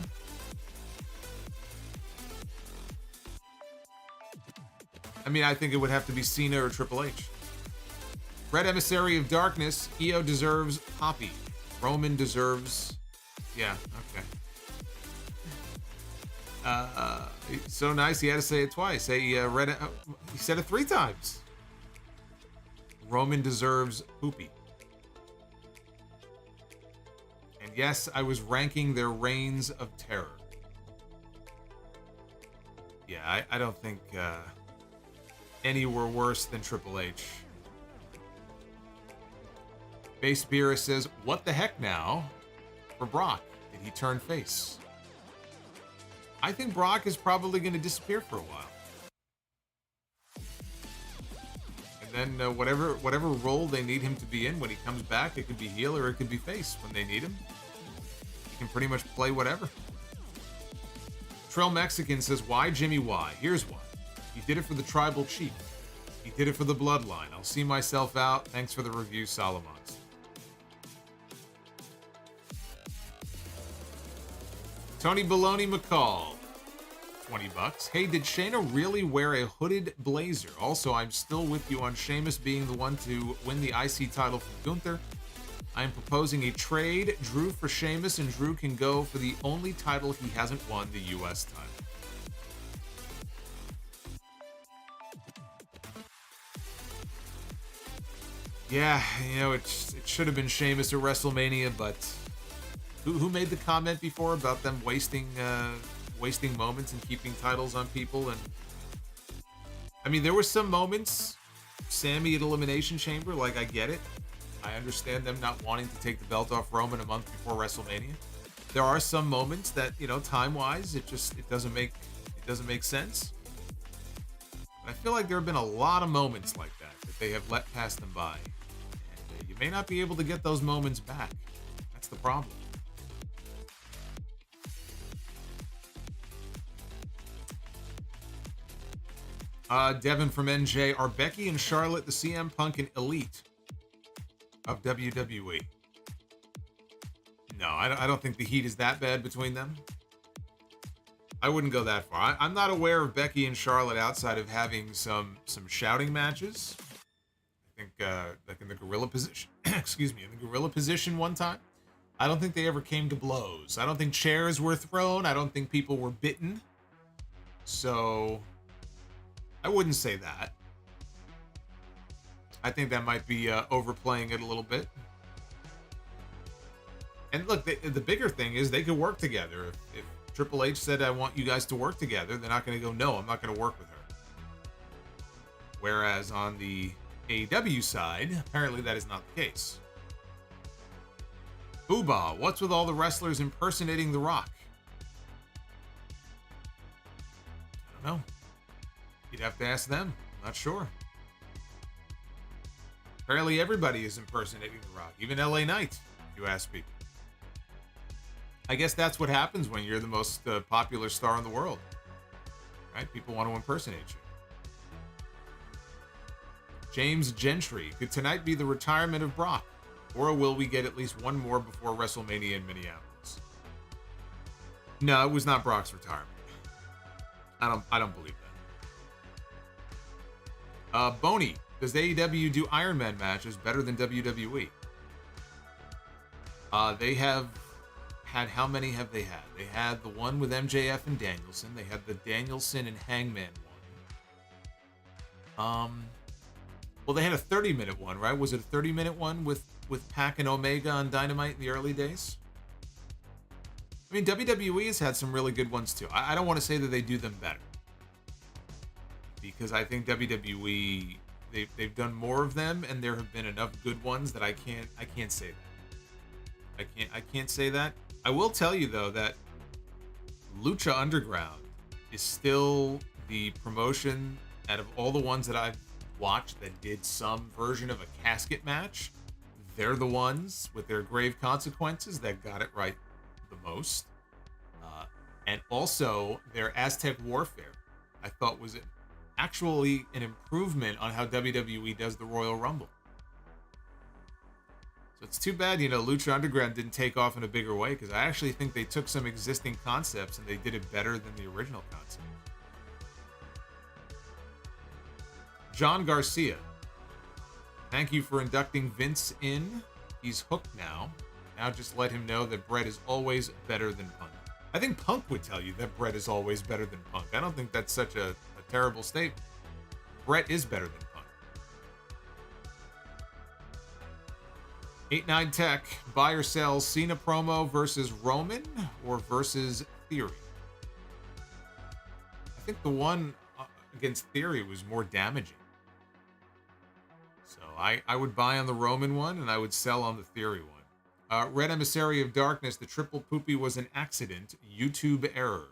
S1: I mean, I think it would have to be Cena or Triple H. Red Emissary of Darkness, Iyo deserves Poppy. Roman deserves... Yeah, okay. So nice, he had to say it twice. He said it 3 times. Roman deserves Poopy. And yes, I was ranking their reigns of terror. Yeah, I don't think any were worse than Triple H. Base Beerus says, what the heck now for Brock? Did he turn face? I think Brock is probably going to disappear for a while. And then whatever role they need him to be in when he comes back, it could be heel or it could be face when they need him. He can pretty much play whatever. Trail Mexican says, why Jimmy why? Here's why. He did it for the tribal chief. He did it for the bloodline. I'll see myself out. Thanks for the review, Solomonster. Tony Baloney McCall, $20. Hey, did Shayna really wear a hooded blazer? Also, I'm still with you on Sheamus being the one to win the IC title from Gunther. I am proposing a trade, Drew for Sheamus, and Drew can go for the only title he hasn't won, the US title. Yeah, you know, it should have been Sheamus at WrestleMania, but who made the comment before about them wasting moments and keeping titles on people? And I mean, there were some moments, Sammy at Elimination Chamber, like, I get it. I understand them not wanting to take the belt off Roman a month before WrestleMania. There are some moments that, you know, time-wise, it doesn't make sense. But I feel like there have been a lot of moments like that they have let pass them by. And you may not be able to get those moments back. That's the problem. Devin from NJ, are Becky and Charlotte the CM Punk and Elite of WWE? No, I don't think the heat is that bad between them. I wouldn't go that far. I'm not aware of Becky and Charlotte outside of having some shouting matches. I think like in the gorilla position, excuse me, in the gorilla position one time. I don't think they ever came to blows. I don't think chairs were thrown. I don't think people were bitten. So I wouldn't say that. I think that might be overplaying it a little bit. And look, the bigger thing is they could work together. If Triple H said, I want you guys to work together, they're not going to go, no, I'm not going to work with her. Whereas on the AEW side, apparently that is not the case. Booba, what's with all the wrestlers impersonating The Rock? I don't know. You'd have to ask them. I'm not sure. Apparently everybody is impersonating The Rock, even LA Knight, if you ask people. I guess that's what happens when you're the most popular star in the world, right? People want to impersonate you. James Gentry, could tonight be the retirement of Brock, or will we get at least one more before WrestleMania in Minneapolis? No, it was not Brock's retirement. I don't believe that. Boney, does AEW do Iron Man matches better than WWE? They have had, how many have they had? They had the one with MJF and Danielson. They had the Danielson and Hangman one. Well, they had a 30-minute one, right? Was it a 30-minute one with Pac and Omega on Dynamite in the early days? I mean, WWE has had some really good ones too. I don't want to say that they do them better, because I think WWE, they've done more of them, and there have been enough good ones that I can't say that. I can't say that. I will tell you though that Lucha Underground is still the promotion out of all the ones that I've watched that did some version of a casket match. They're the ones with their grave consequences that got it right the most. And also their Aztec Warfare, I thought was actually an improvement on how WWE does the Royal Rumble. So it's too bad, Lucha Underground didn't take off in a bigger way, because I actually think they took some existing concepts and they did it better than the original concept. John Garcia, thank you for inducting Vince in. He's hooked now. Now just let him know that Brett is always better than Punk. I think Punk would tell you that Brett is always better than Punk. I don't think that's such a terrible statement. Brett is better than Punk. 89 Tech, buy or sell Cena promo versus Roman or versus Theory? I think the one against Theory was more damaging. So I would buy on the Roman one, and I would sell on the Theory one. Red Emissary of Darkness, the triple poopy was an accident. YouTube error.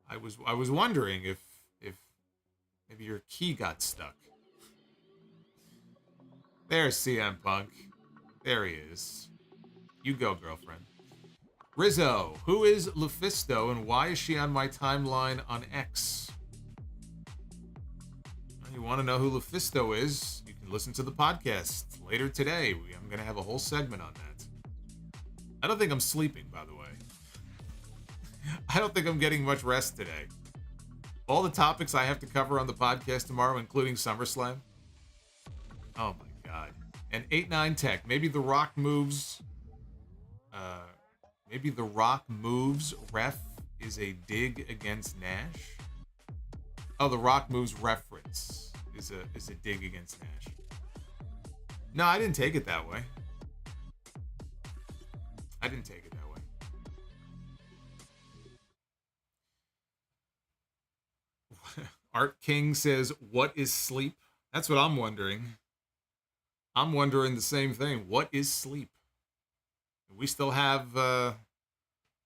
S1: I was wondering if maybe your key got stuck. There's CM Punk. There he is. You go, girlfriend. Rizzo, who is Lufisto and why is she on my timeline on X? You want to know who Lufisto is? You can listen to the podcast later today. I'm going to have a whole segment on that. I don't think I'm sleeping, by the way. I don't think I'm getting much rest today. All the topics I have to cover on the podcast tomorrow, including SummerSlam. Oh my God. And 8-9 Tech. Maybe The Rock moves. Maybe The Rock moves ref is a dig against Nash. Oh, The Rock moves reference is a dig against Nash. No, I didn't take it that way. I didn't take it that way. Art King says, what is sleep? That's what I'm wondering. I'm wondering the same thing. What is sleep? We still have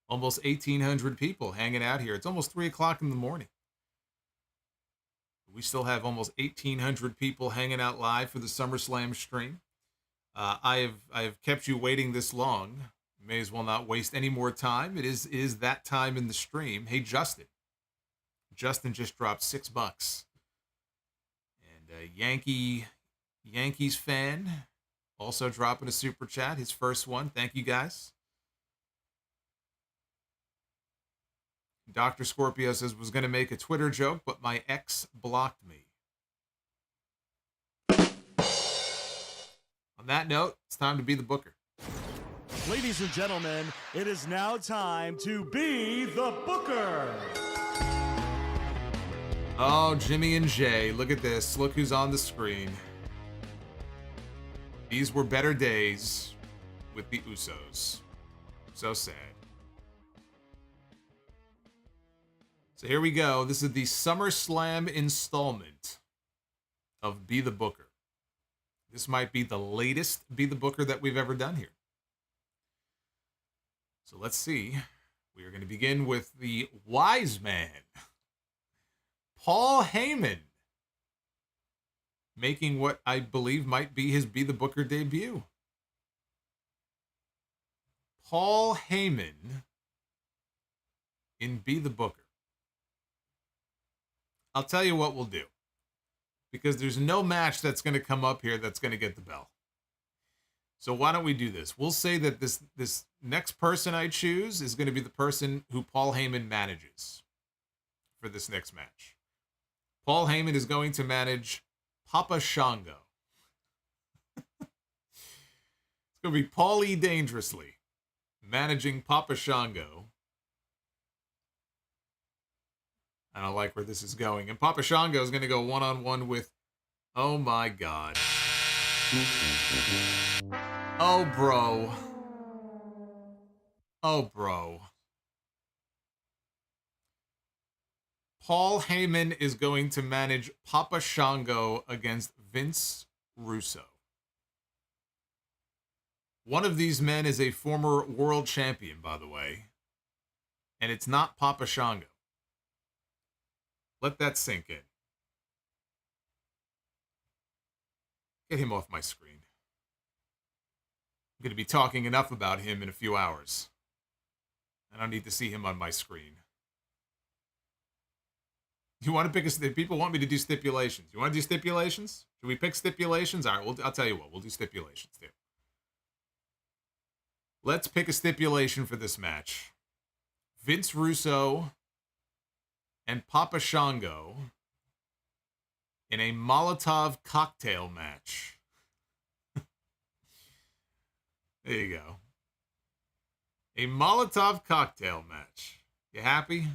S1: almost 1,800 people hanging out here. It's almost 3 o'clock in the morning. We still have almost 1,800 people hanging out live for the SummerSlam stream. I have kept you waiting this long. May as well not waste any more time. It is that time in the stream. Hey, Justin. Justin just dropped $6. And Yankees fan also dropping a super chat. His first one. Thank you, guys. Dr. Scorpio says, was going to make a Twitter joke, but my ex blocked me. On that note, it's time to be the booker.
S3: Ladies and gentlemen, it is now time to be the booker.
S1: Oh, Jimmy and Jay, look at this. Look who's on the screen. These were better days with the Usos. So sad. So here we go. This is the SummerSlam installment of Be the Booker. This might be the latest Be the Booker that we've ever done here. So let's see. We are going to begin with the wise man, Paul Heyman, making what I believe might be his Be the Booker debut. Paul Heyman in Be the Booker. I'll tell you what we'll do, because there's no match that's going to come up here that's going to get the bell. So why don't we do this? We'll say that this next person I choose is going to be the person who Paul Heyman manages for this next match. Paul Heyman is going to manage Papa Shango. It's going to be Paul E. Dangerously managing Papa Shango. I don't like where this is going. And Papa Shango is going to go one-on-one with, oh my God. Oh, bro. Oh, bro. Paul Heyman is going to manage Papa Shango against Vince Russo. One of these men is a former world champion, by the way. And it's not Papa Shango. Let that sink in. Get him off my screen. I'm going to be talking enough about him in a few hours. I don't need to see him on my screen. You want to pick a... People want me to do stipulations. You want to do stipulations? Should we pick stipulations? All right, I'll tell you what. We'll do stipulations, too. Let's pick a stipulation for this match. Vince Russo and Papa Shango in a Molotov cocktail match. There you go. A Molotov cocktail match. You happy?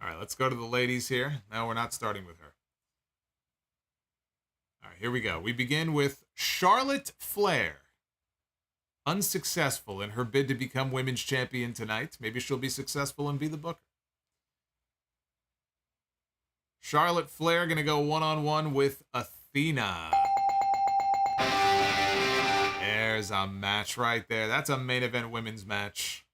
S1: All right, let's go to the ladies here. No, we're not starting with her. All right, here we go. We begin with Charlotte Flair. Unsuccessful in her bid to become women's champion tonight. Maybe she'll be successful and be the booker. Charlotte Flair going to go one-on-one with Athena. There's a match right there. That's a main event women's match.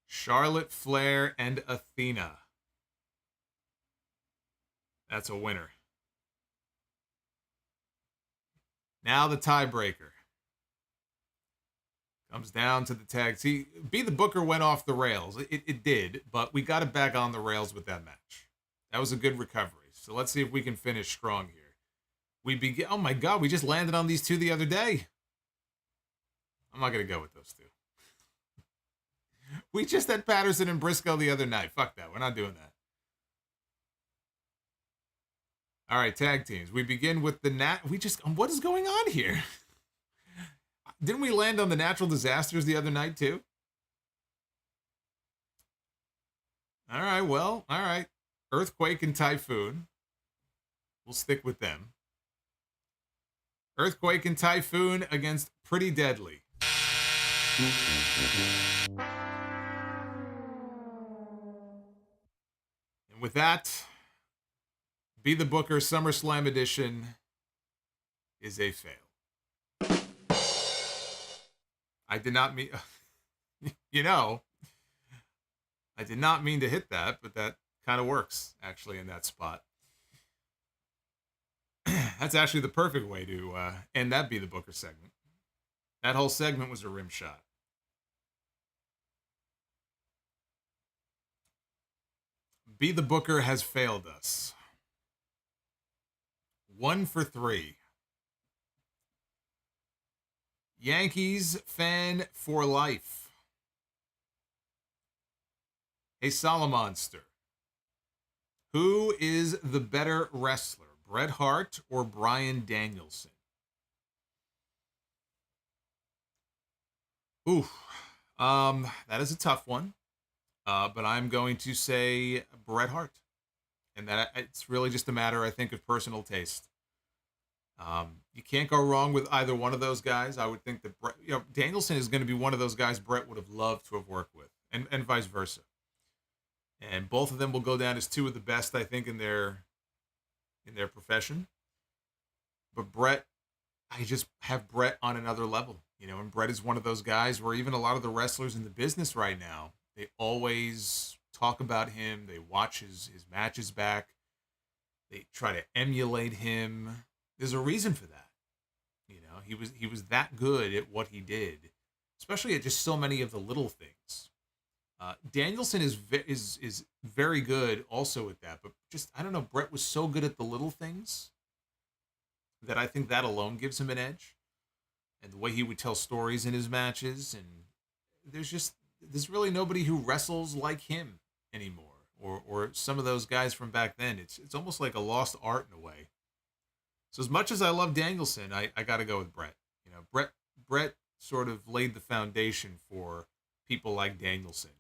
S1: Charlotte Flair and Athena. That's a winner. Now the tiebreaker. Comes down to the tag. See, Be the Booker went off the rails. It did, but we got it back on the rails with that match. That was a good recovery. So let's see if we can finish strong here. We begin. Oh my God, we just landed on these two the other day. I'm not going to go with those two. We just had Patterson and Briscoe the other night. Fuck that. We're not doing that. All right, tag teams. We begin with the what is going on here? Didn't we land on the Natural Disasters the other night too? All right, well, all right. Earthquake and Typhoon. We'll stick with them. Earthquake and Typhoon against Pretty Deadly. And with that, Be the Booker SummerSlam edition is a fail. I did not mean, I did not mean to hit that, but that kind of works actually in that spot. That's actually the perfect way to end that Be the Booker segment. That whole segment was a rim shot. Be the Booker has failed us. 1 for 3. Yankees fan for life. Hey, Solomonster. Who is the better wrestler, Bret Hart or Bryan Danielson? Ooh, that is a tough one. But I'm going to say Bret Hart. And that it's really just a matter, I think, of personal taste. You can't go wrong with either one of those guys. I would think that Danielson is going to be one of those guys Bret would have loved to have worked with, and vice versa. And both of them will go down as two of the best, I think, in their profession. But Bret, I just have Bret on another level, and Bret is one of those guys where even a lot of the wrestlers in the business right now, they always talk about him. They watch his matches back. They try to emulate him. There's a reason for that. He was that good at what he did, especially at just so many of the little things. Danielson is very good also at that, but just, I don't know, Bret was so good at the little things that I think that alone gives him an edge. And the way he would tell stories in his matches, and there's really nobody who wrestles like him anymore, or some of those guys from back then. It's almost like a lost art in a way. So as much as I love Danielson, I got to go with Bret. Bret sort of laid the foundation for people like Danielson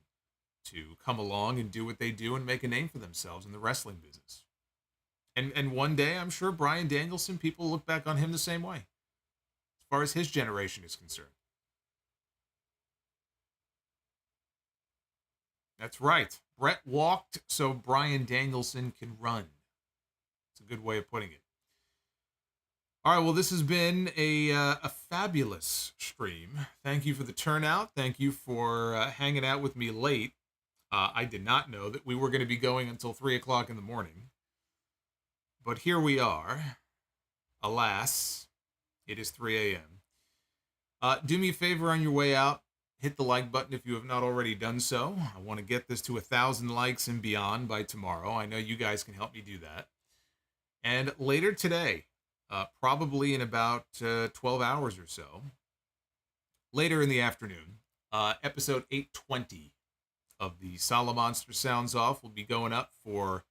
S1: to come along and do what they do and make a name for themselves in the wrestling business. And one day, I'm sure Bryan Danielson, people look back on him the same way, as far as his generation is concerned. That's right. Bret walked so Bryan Danielson can run. It's a good way of putting it. All right, well, this has been a fabulous stream. Thank you for the turnout. Thank you for hanging out with me late. I did not know that we were going to be going until 3 o'clock in the morning. But here we are. Alas, it is 3 a.m. Do me a favor on your way out. Hit the like button if you have not already done so. I want to get this to 1,000 likes and beyond by tomorrow. I know you guys can help me do that. And later today, probably in about 12 hours or so, later in the afternoon, episode 820 of the Solomonster Sounds Off will be going up for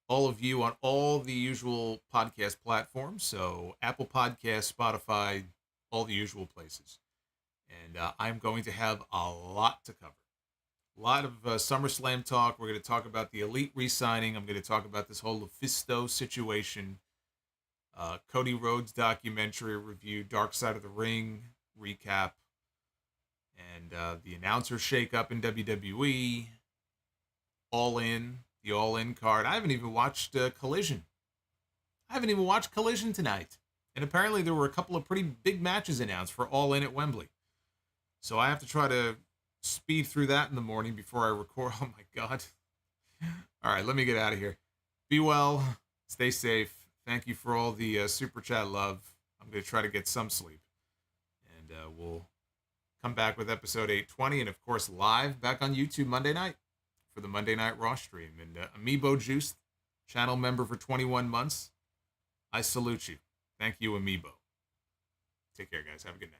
S1: all of you on all the usual podcast platforms. So Apple Podcasts, Spotify, all the usual places. And I'm going to have a lot to cover. A lot of SummerSlam talk. We're going to talk about the Elite re-signing. I'm going to talk about this whole Lufisto situation. Cody Rhodes documentary review, Dark Side of the Ring recap, and the announcer shakeup in WWE, All In, the All In card. I haven't even watched Collision. I haven't even watched Collision tonight. And apparently there were a couple of pretty big matches announced for All In at Wembley. So I have to try to speed through that in the morning before I record. Oh my God. All right, let me get out of here. Be well. Stay safe. Thank you for all the Super Chat love. I'm going to try to get some sleep. And we'll come back with episode 820. And, of course, live back on YouTube Monday night for the Monday Night Raw stream. And Amiibo Juice, channel member for 21 months. I salute you. Thank you, Amiibo. Take care, guys. Have a good night.